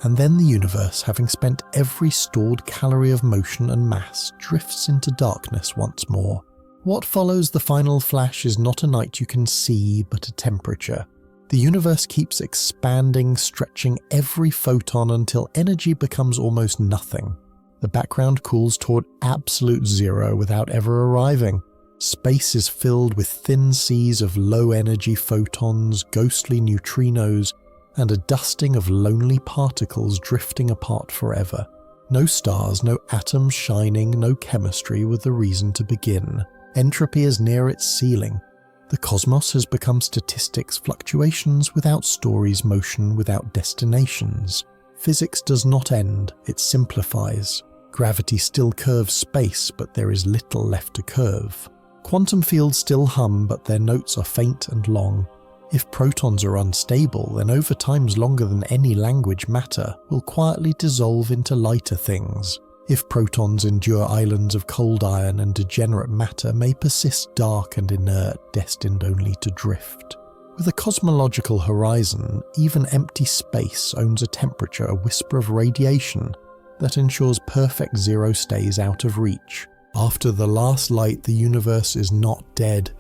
and then the universe, having spent every stored calorie of motion and mass, drifts into darkness once more. What follows the final flash is not a night you can see, but a temperature. The universe keeps expanding, stretching every photon until energy becomes almost nothing. The background cools toward absolute zero without ever arriving. Space is filled with thin seas of low-energy photons, ghostly neutrinos, and a dusting of lonely particles drifting apart forever. No stars, no atoms shining, no chemistry with a reason to begin. Entropy is near its ceiling. The cosmos has become statistics, fluctuations without stories, motion without destinations. Physics does not end, it simplifies. Gravity still curves space, but there is little left to curve. Quantum fields still hum, but their notes are faint and long. If protons are unstable, then over times longer than any language, matter will quietly dissolve into lighter things. If protons endure, islands of cold iron and degenerate matter may persist dark and inert, destined only to drift. With a cosmological horizon, even empty space owns a temperature, a whisper of radiation that ensures perfect zero stays out of reach. After the last light, the universe is not dead,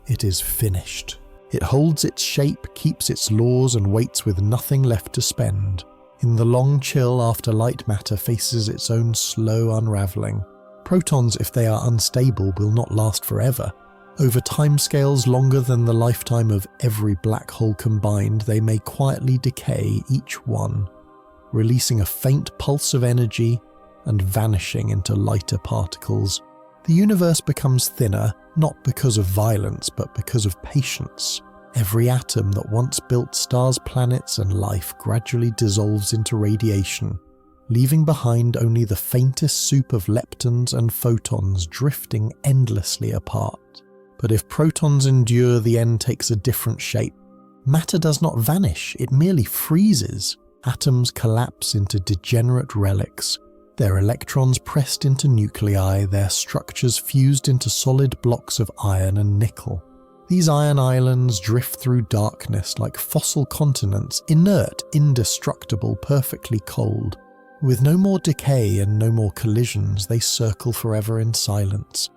it is finished. It holds its shape, keeps its laws, and waits with nothing left to spend. In the long chill after light, matter faces its own slow unravelling. Protons, if they are unstable, will not last forever. Over timescales longer than the lifetime of every black hole combined, they may quietly decay, each one, releasing a faint pulse of energy and vanishing into lighter particles. The universe becomes thinner, not because of violence, but because of patience. Every atom that once built stars, planets, and life gradually dissolves into radiation, leaving behind only the faintest soup of leptons and photons drifting endlessly apart. But if protons endure, the end takes a different shape. Matter does not vanish, it merely freezes. Atoms collapse into degenerate relics, their electrons pressed into nuclei, their structures fused into solid blocks of iron and nickel. These iron islands drift through darkness like fossil continents, inert, indestructible, perfectly cold. With no more decay and no more collisions, they circle forever in silence,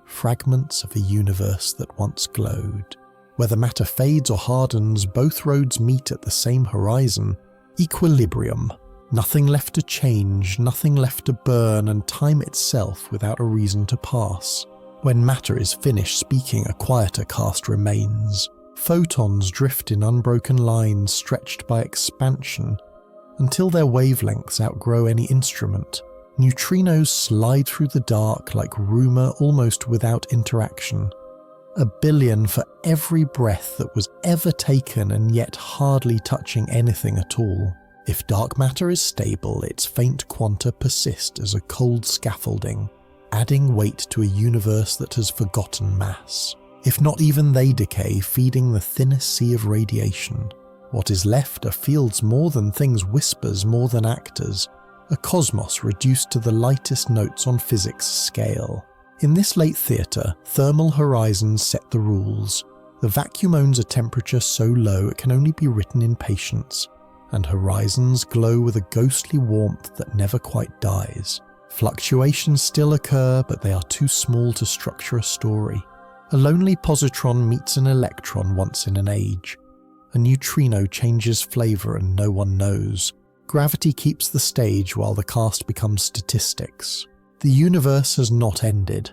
fragments of a universe that once glowed. Whether matter fades or hardens, both roads meet at the same horizon, equilibrium. Nothing left to change, nothing left to burn, and time itself without a reason to pass. When matter is finished speaking, a quieter cast remains. Photons drift in unbroken lines stretched by expansion, until their wavelengths outgrow any instrument. Neutrinos slide through the dark like rumour almost without interaction. 1 billion for every breath that was ever taken and yet hardly touching anything at all. If dark matter is stable, its faint quanta persist as a cold scaffolding, adding weight to a universe that has forgotten mass. If not even they decay, feeding the thinnest sea of radiation. What is left are fields more than things, whispers more than actors, a cosmos reduced to the lightest notes on physics' scale. In this late theatre, thermal horizons set the rules. The vacuum owns a temperature so low it can only be written in patience, and horizons glow with a ghostly warmth that never quite dies. Fluctuations still occur, but they are too small to structure a story. A lonely positron meets an electron once in an age. A neutrino changes flavour and no one knows. Gravity keeps the stage while the cast becomes statistics. The universe has not ended.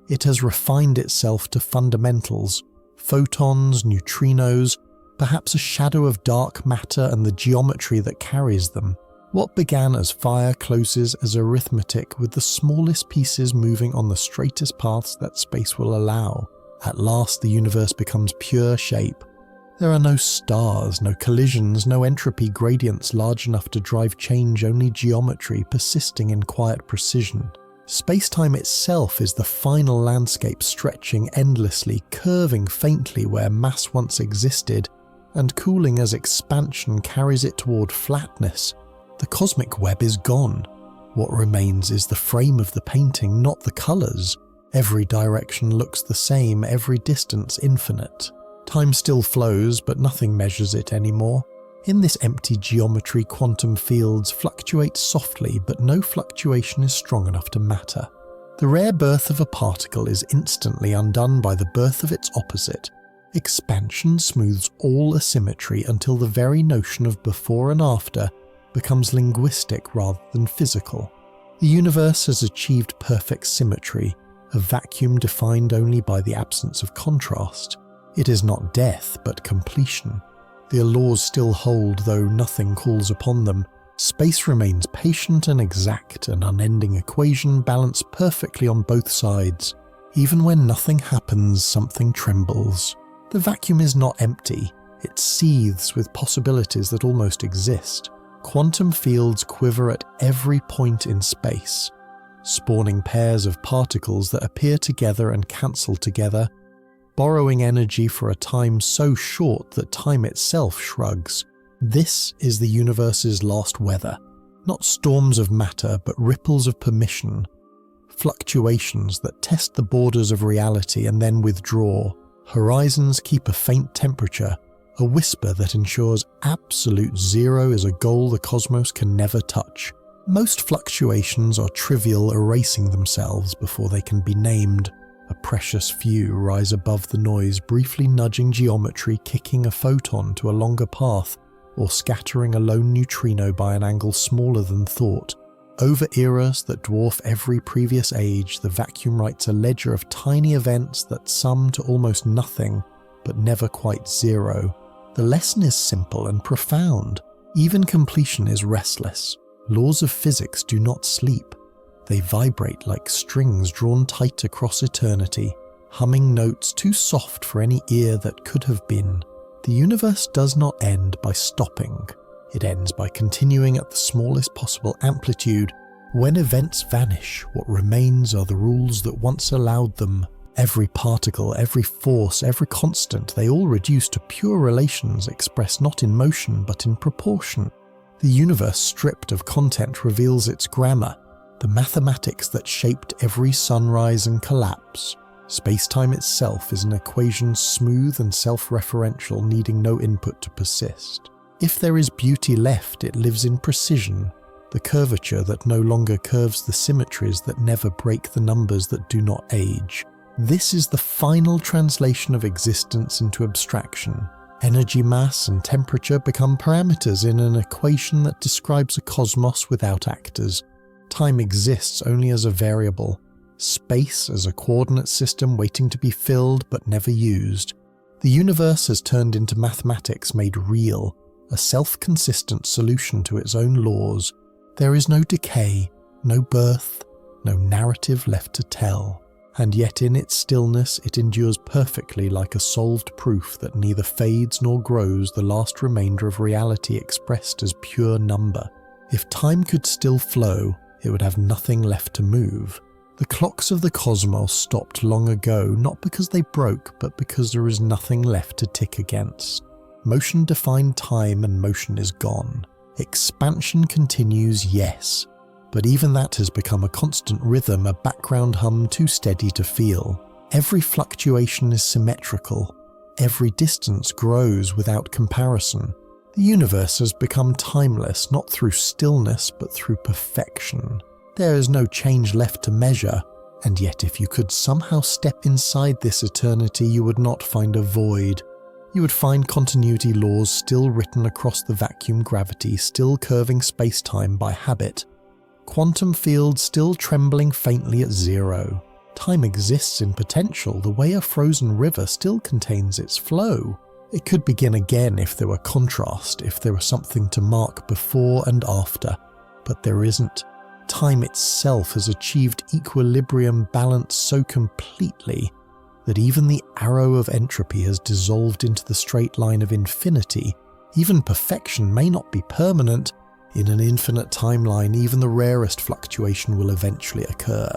It has refined itself to fundamentals, photons, neutrinos, perhaps a shadow of dark matter and the geometry that carries them. What began as fire closes as arithmetic, with the smallest pieces moving on the straightest paths that space will allow. At last the universe becomes pure shape. There are no stars, no collisions, no entropy gradients large enough to drive change, only geometry persisting in quiet precision. Space-time itself is the final landscape, stretching endlessly, curving faintly where mass once existed, and cooling as expansion carries it toward flatness. The cosmic web is gone. What remains is the frame of the painting, not the colours. Every direction looks the same, every distance infinite. Time still flows, but nothing measures it anymore. In this empty geometry, quantum fields fluctuate softly, but no fluctuation is strong enough to matter. The rare birth of a particle is instantly undone by the birth of its opposite. Expansion smooths all asymmetry until the very notion of before and after becomes linguistic rather than physical. The universe has achieved perfect symmetry, a vacuum defined only by the absence of contrast. It is not death, but completion. The laws still hold, though nothing calls upon them. Space remains patient and exact, an unending equation balanced perfectly on both sides. Even when nothing happens, something trembles. The vacuum is not empty. It seethes with possibilities that almost exist. Quantum fields quiver at every point in space, spawning pairs of particles that appear together and cancel together, borrowing energy for a time so short that time itself shrugs. This is the universe's last weather. Not storms of matter, but ripples of permission. Fluctuations that test the borders of reality and then withdraw. Horizons keep a faint temperature, a whisper that ensures absolute zero is a goal the cosmos can never touch. Most fluctuations are trivial, erasing themselves before they can be named. A precious few rise above the noise, briefly nudging geometry, kicking a photon to a longer path, or scattering a lone neutrino by an angle smaller than thought. Over eras that dwarf every previous age, the vacuum writes a ledger of tiny events that sum to almost nothing, but never quite zero. The lesson is simple and profound. Even completion is restless. Laws of physics do not sleep. They vibrate like strings drawn tight across eternity, humming notes too soft for any ear that could have been. The universe does not end by stopping. It ends by continuing at the smallest possible amplitude. When events vanish, what remains are the rules that once allowed them. Every particle, every force, every constant, they all reduce to pure relations expressed not in motion but in proportion. The universe stripped of content reveals its grammar, the mathematics that shaped every sunrise and collapse. Space-time itself is an equation smooth and self-referential, needing no input to persist. If there is beauty left, it lives in precision, the curvature that no longer curves the symmetries that never break the numbers that do not age. This is the final translation of existence into abstraction. Energy mass and temperature become parameters in an equation that describes a cosmos without actors. Time exists only as a variable, space as a coordinate system waiting to be filled but never used. The universe has turned into mathematics made real, a self-consistent solution to its own laws. There is no decay, no birth, no narrative left to tell. And yet in its stillness it endures perfectly like a solved proof that neither fades nor grows the last remainder of reality expressed as pure number. If time could still flow, it would have nothing left to move. The clocks of the cosmos stopped long ago, not because they broke, but because there is nothing left to tick against. Motion defined time and motion is gone. Expansion continues, yes, but even that has become a constant rhythm, a background hum too steady to feel. Every fluctuation is symmetrical. Every distance grows without comparison. The universe has become timeless, not through stillness, but through perfection. There is no change left to measure, and yet if you could somehow step inside this eternity, you would not find a void. You would find continuity laws still written across the vacuum gravity, still curving space-time by habit. Quantum fields still trembling faintly at zero. Time exists in potential the way a frozen river still contains its flow. It could begin again if there were contrast, if there were something to mark before and after. But there isn't. Time itself has achieved equilibrium balance so completely that even the arrow of entropy has dissolved into the straight line of infinity. Even perfection may not be permanent. In an infinite timeline, even the rarest fluctuation will eventually occur.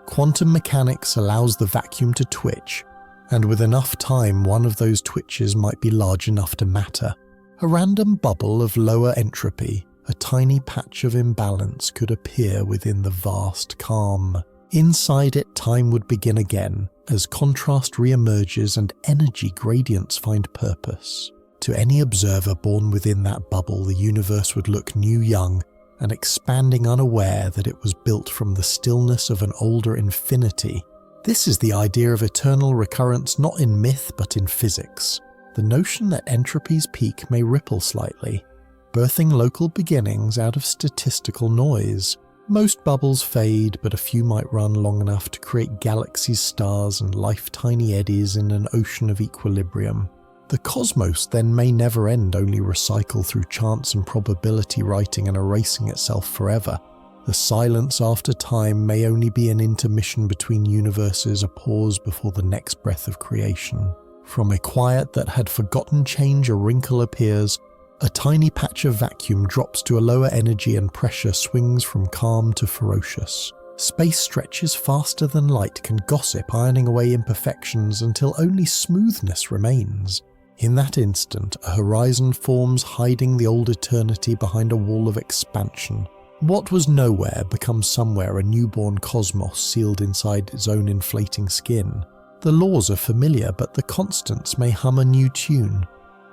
Quantum mechanics allows the vacuum to twitch, and with enough time, one of those twitches might be large enough to matter. A random bubble of lower entropy, a tiny patch of imbalance could appear within the vast calm. Inside it, time would begin again, as contrast re-emerges and energy gradients find purpose. To any observer born within that bubble, the universe would look new young and expanding, unaware that it was built from the stillness of an older infinity. This is the idea of eternal recurrence not in myth but in physics. The notion that entropy's peak may ripple slightly, birthing local beginnings out of statistical noise. Most bubbles fade, but a few might run long enough to create galaxies, stars, and life-tiny eddies in an ocean of equilibrium. The cosmos then may never end, only recycle through chance and probability, writing and erasing itself forever. The silence after time may only be an intermission between universes, a pause before the next breath of creation. From a quiet that had forgotten change, a wrinkle appears. A tiny patch of vacuum drops to a lower energy and pressure swings from calm to ferocious. Space stretches faster than light can gossip, ironing away imperfections until only smoothness remains. In that instant, a horizon forms, hiding the old eternity behind a wall of expansion. What was nowhere becomes somewhere, a newborn cosmos sealed inside its own inflating skin. The laws are familiar, but the constants may hum a new tune.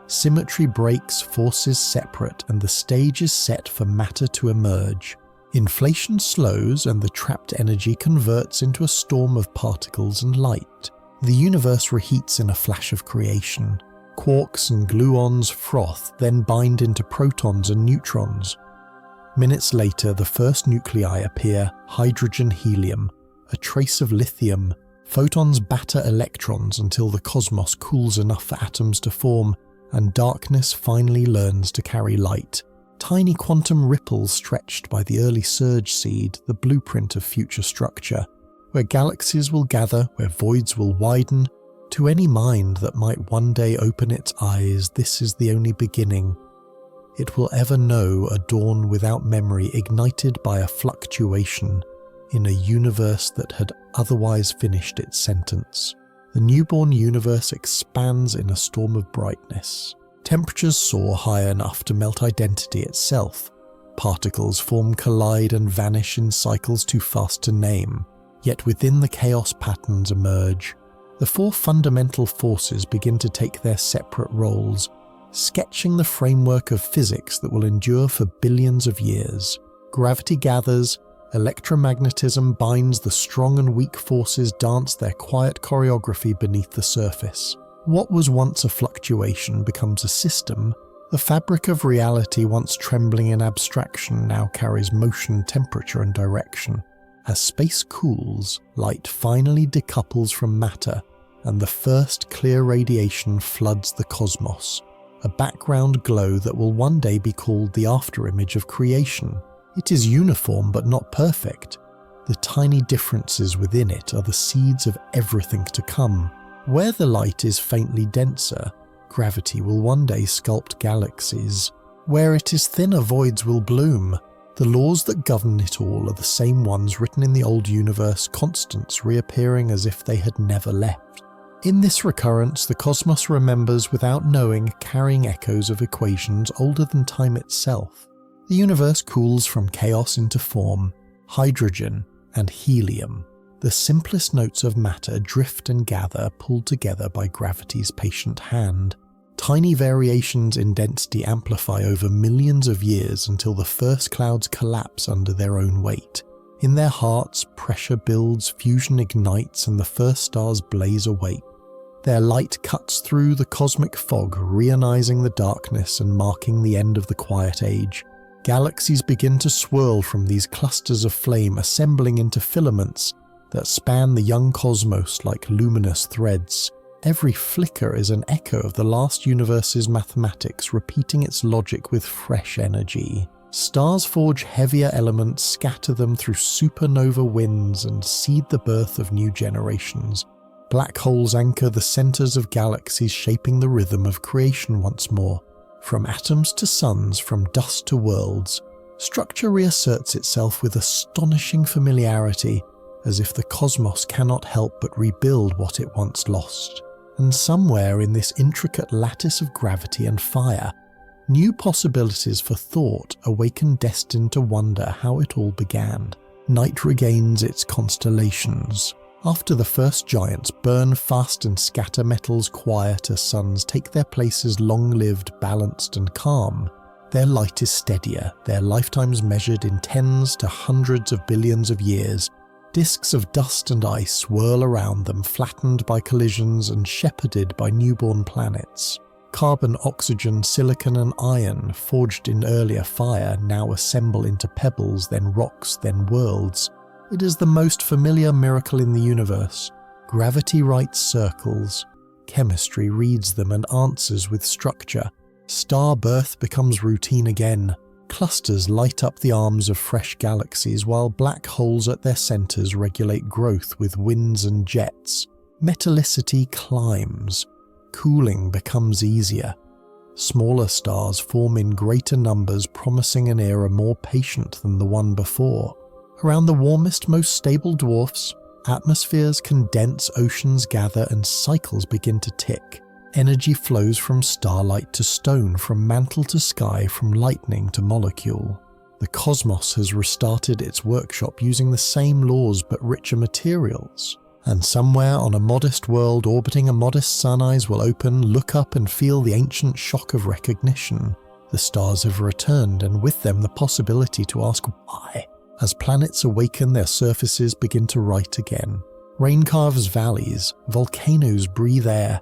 Symmetry breaks, forces separate, and the stage is set for matter to emerge. Inflation slows and the trapped energy converts into a storm of particles and light. The universe reheats in a flash of creation. Quarks and gluons froth, then bind into protons and neutrons. Minutes later, the first nuclei appear, hydrogen, helium, a trace of lithium. Photons batter electrons until the cosmos cools enough for atoms to form, and darkness finally learns to carry light. Tiny quantum ripples stretched by the early surge seed, the blueprint of future structure, where galaxies will gather, where voids will widen. To any mind that might one day open its eyes, this is the only beginning it will ever know, a dawn without memory, ignited by a fluctuation in a universe that had otherwise finished its sentence. The newborn universe expands in a storm of brightness. Temperatures soar high enough to melt identity itself. Particles form, collide, and vanish in cycles too fast to name. Yet within the chaos, patterns emerge. The four fundamental forces begin to take their separate roles, sketching the framework of physics that will endure for billions of years. Gravity gathers, electromagnetism binds, the strong and weak forces dance their quiet choreography beneath the surface. What was once a fluctuation becomes a system. The fabric of reality, once trembling in abstraction, now carries motion, temperature, and direction. As space cools, light finally decouples from matter, and the first clear radiation floods the cosmos, a background glow that will one day be called the afterimage of creation. It is uniform but not perfect. The tiny differences within it are the seeds of everything to come. Where the light is faintly denser, gravity will one day sculpt galaxies. Where it is thinner, voids will bloom. The laws that govern it all are the same ones written in the old universe, constants reappearing as if they had never left. In this recurrence, the cosmos remembers without knowing, carrying echoes of equations older than time itself. The universe cools from chaos into form, hydrogen and helium. The simplest notes of matter drift and gather, pulled together by gravity's patient hand. Tiny variations in density amplify over millions of years until the first clouds collapse under their own weight. In their hearts, pressure builds, fusion ignites, and the first stars blaze awake. Their light cuts through the cosmic fog, reionizing the darkness and marking the end of the quiet age. Galaxies begin to swirl from these clusters of flame, assembling into filaments that span the young cosmos like luminous threads. Every flicker is an echo of the last universe's mathematics, repeating its logic with fresh energy. Stars forge heavier elements, scatter them through supernova winds, and seed the birth of new generations. Black holes anchor the centers of galaxies, shaping the rhythm of creation once more. From atoms to suns, from dust to worlds, structure reasserts itself with astonishing familiarity, as if the cosmos cannot help but rebuild what it once lost. And somewhere in this intricate lattice of gravity and fire, new possibilities for thought awaken, destined to wonder how it all began. Night regains its constellations. After the first giants burn fast and scatter metals, quieter suns take their places, long-lived, balanced and calm. Their light is steadier, their lifetimes measured in tens to hundreds of billions of years. Disks of dust and ice swirl around them, flattened by collisions and shepherded by newborn planets. Carbon, oxygen, silicon and iron, forged in earlier fire, now assemble into pebbles, then rocks, then worlds. It is the most familiar miracle in the universe. Gravity writes circles. Chemistry reads them and answers with structure. Star birth becomes routine again. Clusters light up the arms of fresh galaxies, while black holes at their centers regulate growth with winds and jets. Metallicity climbs. Cooling becomes easier. Smaller stars form in greater numbers, promising an era more patient than the one before. Around the warmest, most stable dwarfs, atmospheres condense, oceans gather, and cycles begin to tick. Energy flows from starlight to stone, from mantle to sky, from lightning to molecule. The cosmos has restarted its workshop using the same laws but richer materials. And somewhere on a modest world orbiting a modest sun, eyes will open, look up and feel the ancient shock of recognition. The stars have returned, and with them the possibility to ask why. As planets awaken, their surfaces begin to write again. Rain carves valleys, volcanoes breathe air.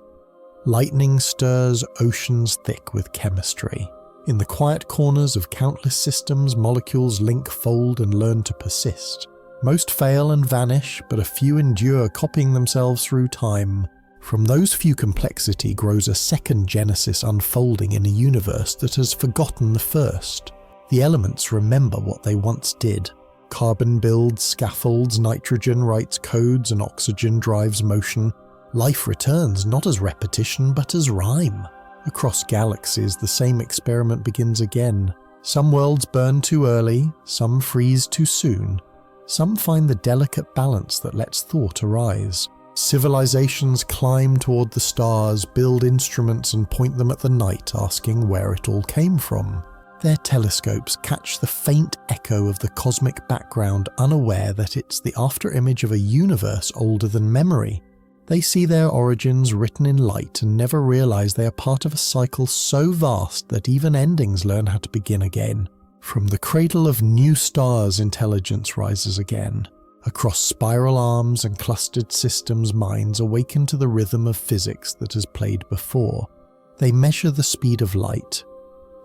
Lightning stirs oceans thick with chemistry. In the quiet corners of countless systems, molecules link, fold, and learn to persist. Most fail and vanish, but a few endure, copying themselves through time. From those few, complexity grows a second genesis, unfolding in a universe that has forgotten the first. The elements remember what they once did. Carbon builds scaffolds, nitrogen writes codes, and oxygen drives motion. Life returns not as repetition but as rhyme. Across galaxies, the same experiment begins again. Some worlds burn too early, some freeze too soon. Some find the delicate balance that lets thought arise. Civilizations climb toward the stars, build instruments and point them at the night, asking where it all came from. Their telescopes catch the faint echo of the cosmic background, unaware that it's the afterimage of a universe older than memory. They see their origins written in light and never realize they are part of a cycle so vast that even endings learn how to begin again. From the cradle of new stars, intelligence rises again. Across spiral arms and clustered systems, minds awaken to the rhythm of physics that has played before. They measure the speed of light,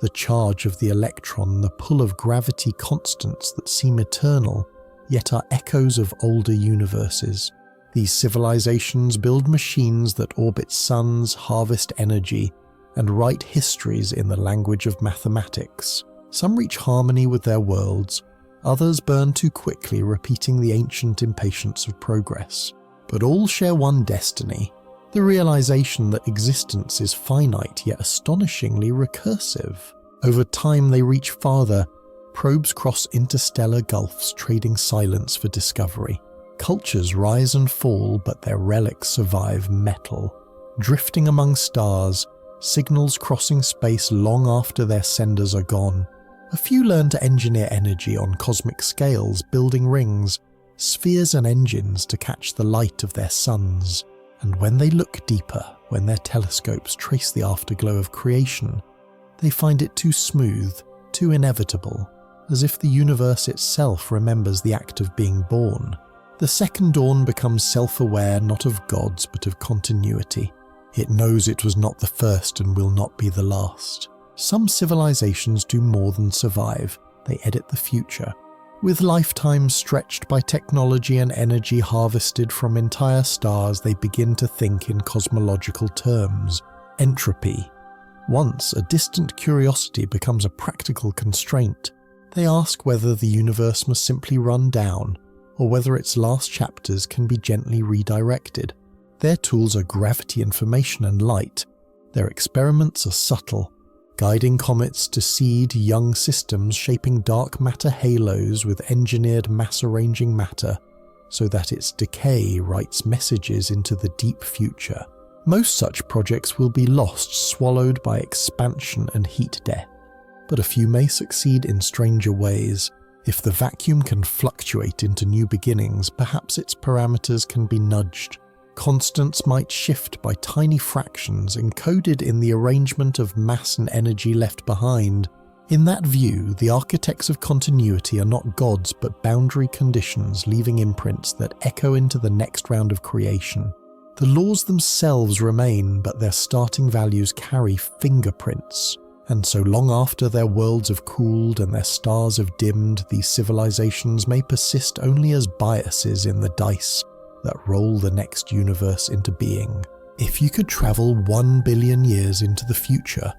the charge of the electron, the pull of gravity, constants that seem eternal, yet are echoes of older universes. These civilizations build machines that orbit suns, harvest energy, and write histories in the language of mathematics. Some reach harmony with their worlds, others burn too quickly, repeating the ancient impatience of progress. But all share one destiny, the realization that existence is finite yet astonishingly recursive. Over time they reach farther. Probes cross interstellar gulfs, trading silence for discovery. Cultures rise and fall, but their relics survive metal. Drifting among stars, signals crossing space long after their senders are gone. A few learn to engineer energy on cosmic scales, building rings, spheres and engines to catch the light of their suns. And when they look deeper, when their telescopes trace the afterglow of creation, they find it too smooth, too inevitable, as if the universe itself remembers the act of being born. The second dawn becomes self-aware not of gods but of continuity. It knows it was not the first and will not be the last. Some civilizations do more than survive, they edit the future. With lifetimes stretched by technology and energy harvested from entire stars, they begin to think in cosmological terms. Entropy. Once a distant curiosity becomes a practical constraint. They ask whether the universe must simply run down, or whether its last chapters can be gently redirected. Their tools are gravity, information, and light. Their experiments are subtle, guiding comets to seed young systems, shaping dark matter halos with engineered mass-arranging matter, so that its decay writes messages into the deep future. Most such projects will be lost, swallowed by expansion and heat death. But a few may succeed in stranger ways. If the vacuum can fluctuate into new beginnings, perhaps its parameters can be nudged. Constants might shift by tiny fractions encoded in the arrangement of mass and energy left behind. In that view, the architects of continuity are not gods but boundary conditions, leaving imprints that echo into the next round of creation. The laws themselves remain, but their starting values carry fingerprints. And so long after their worlds have cooled and their stars have dimmed, these civilizations may persist only as biases in the dice that roll the next universe into being. If you could travel 1 billion years into the future,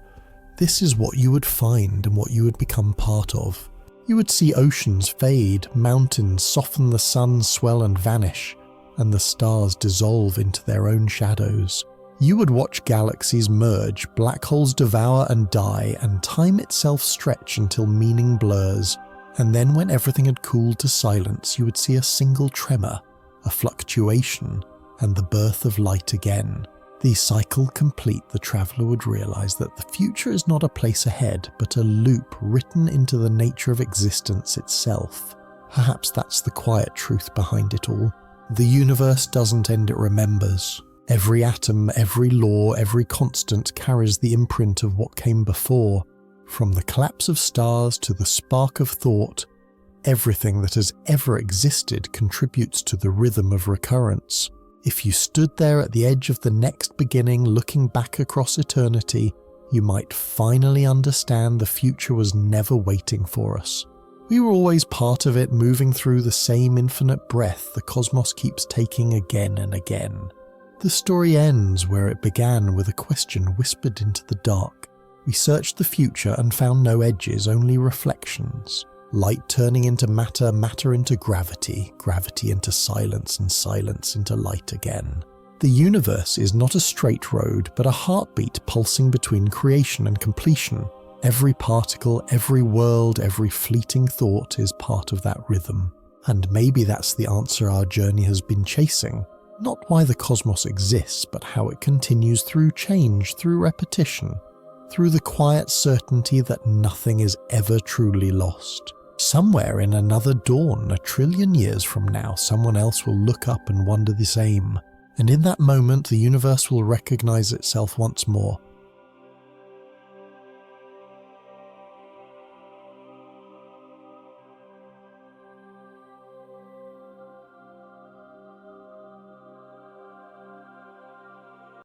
this is what you would find and what you would become part of. You would see oceans fade, mountains soften, the sun swell and vanish, and the stars dissolve into their own shadows. You would watch galaxies merge, black holes devour and die, and time itself stretch until meaning blurs. And then when everything had cooled to silence, you would see a single tremor, a fluctuation, and the birth of light again. The cycle complete, the traveller would realise that the future is not a place ahead, but a loop written into the nature of existence itself. Perhaps that's the quiet truth behind it all. The universe doesn't end, it remembers. Every atom, every law, every constant carries the imprint of what came before. From the collapse of stars to the spark of thought, everything that has ever existed contributes to the rhythm of recurrence. If you stood there at the edge of the next beginning, looking back across eternity, you might finally understand the future was never waiting for us. We were always part of it, moving through the same infinite breath the cosmos keeps taking again and again. The story ends where it began, with a question whispered into the dark. We searched the future and found no edges, only reflections. Light turning into matter, matter into gravity, gravity into silence, and silence into light again. The universe is not a straight road, but a heartbeat pulsing between creation and completion. Every particle, every world, every fleeting thought is part of that rhythm. And maybe that's the answer our journey has been chasing. Not why the cosmos exists, but how it continues through change, through repetition, through the quiet certainty that nothing is ever truly lost. Somewhere in another dawn, 1 trillion years from now, someone else will look up and wonder the same. And in that moment, the universe will recognize itself once more.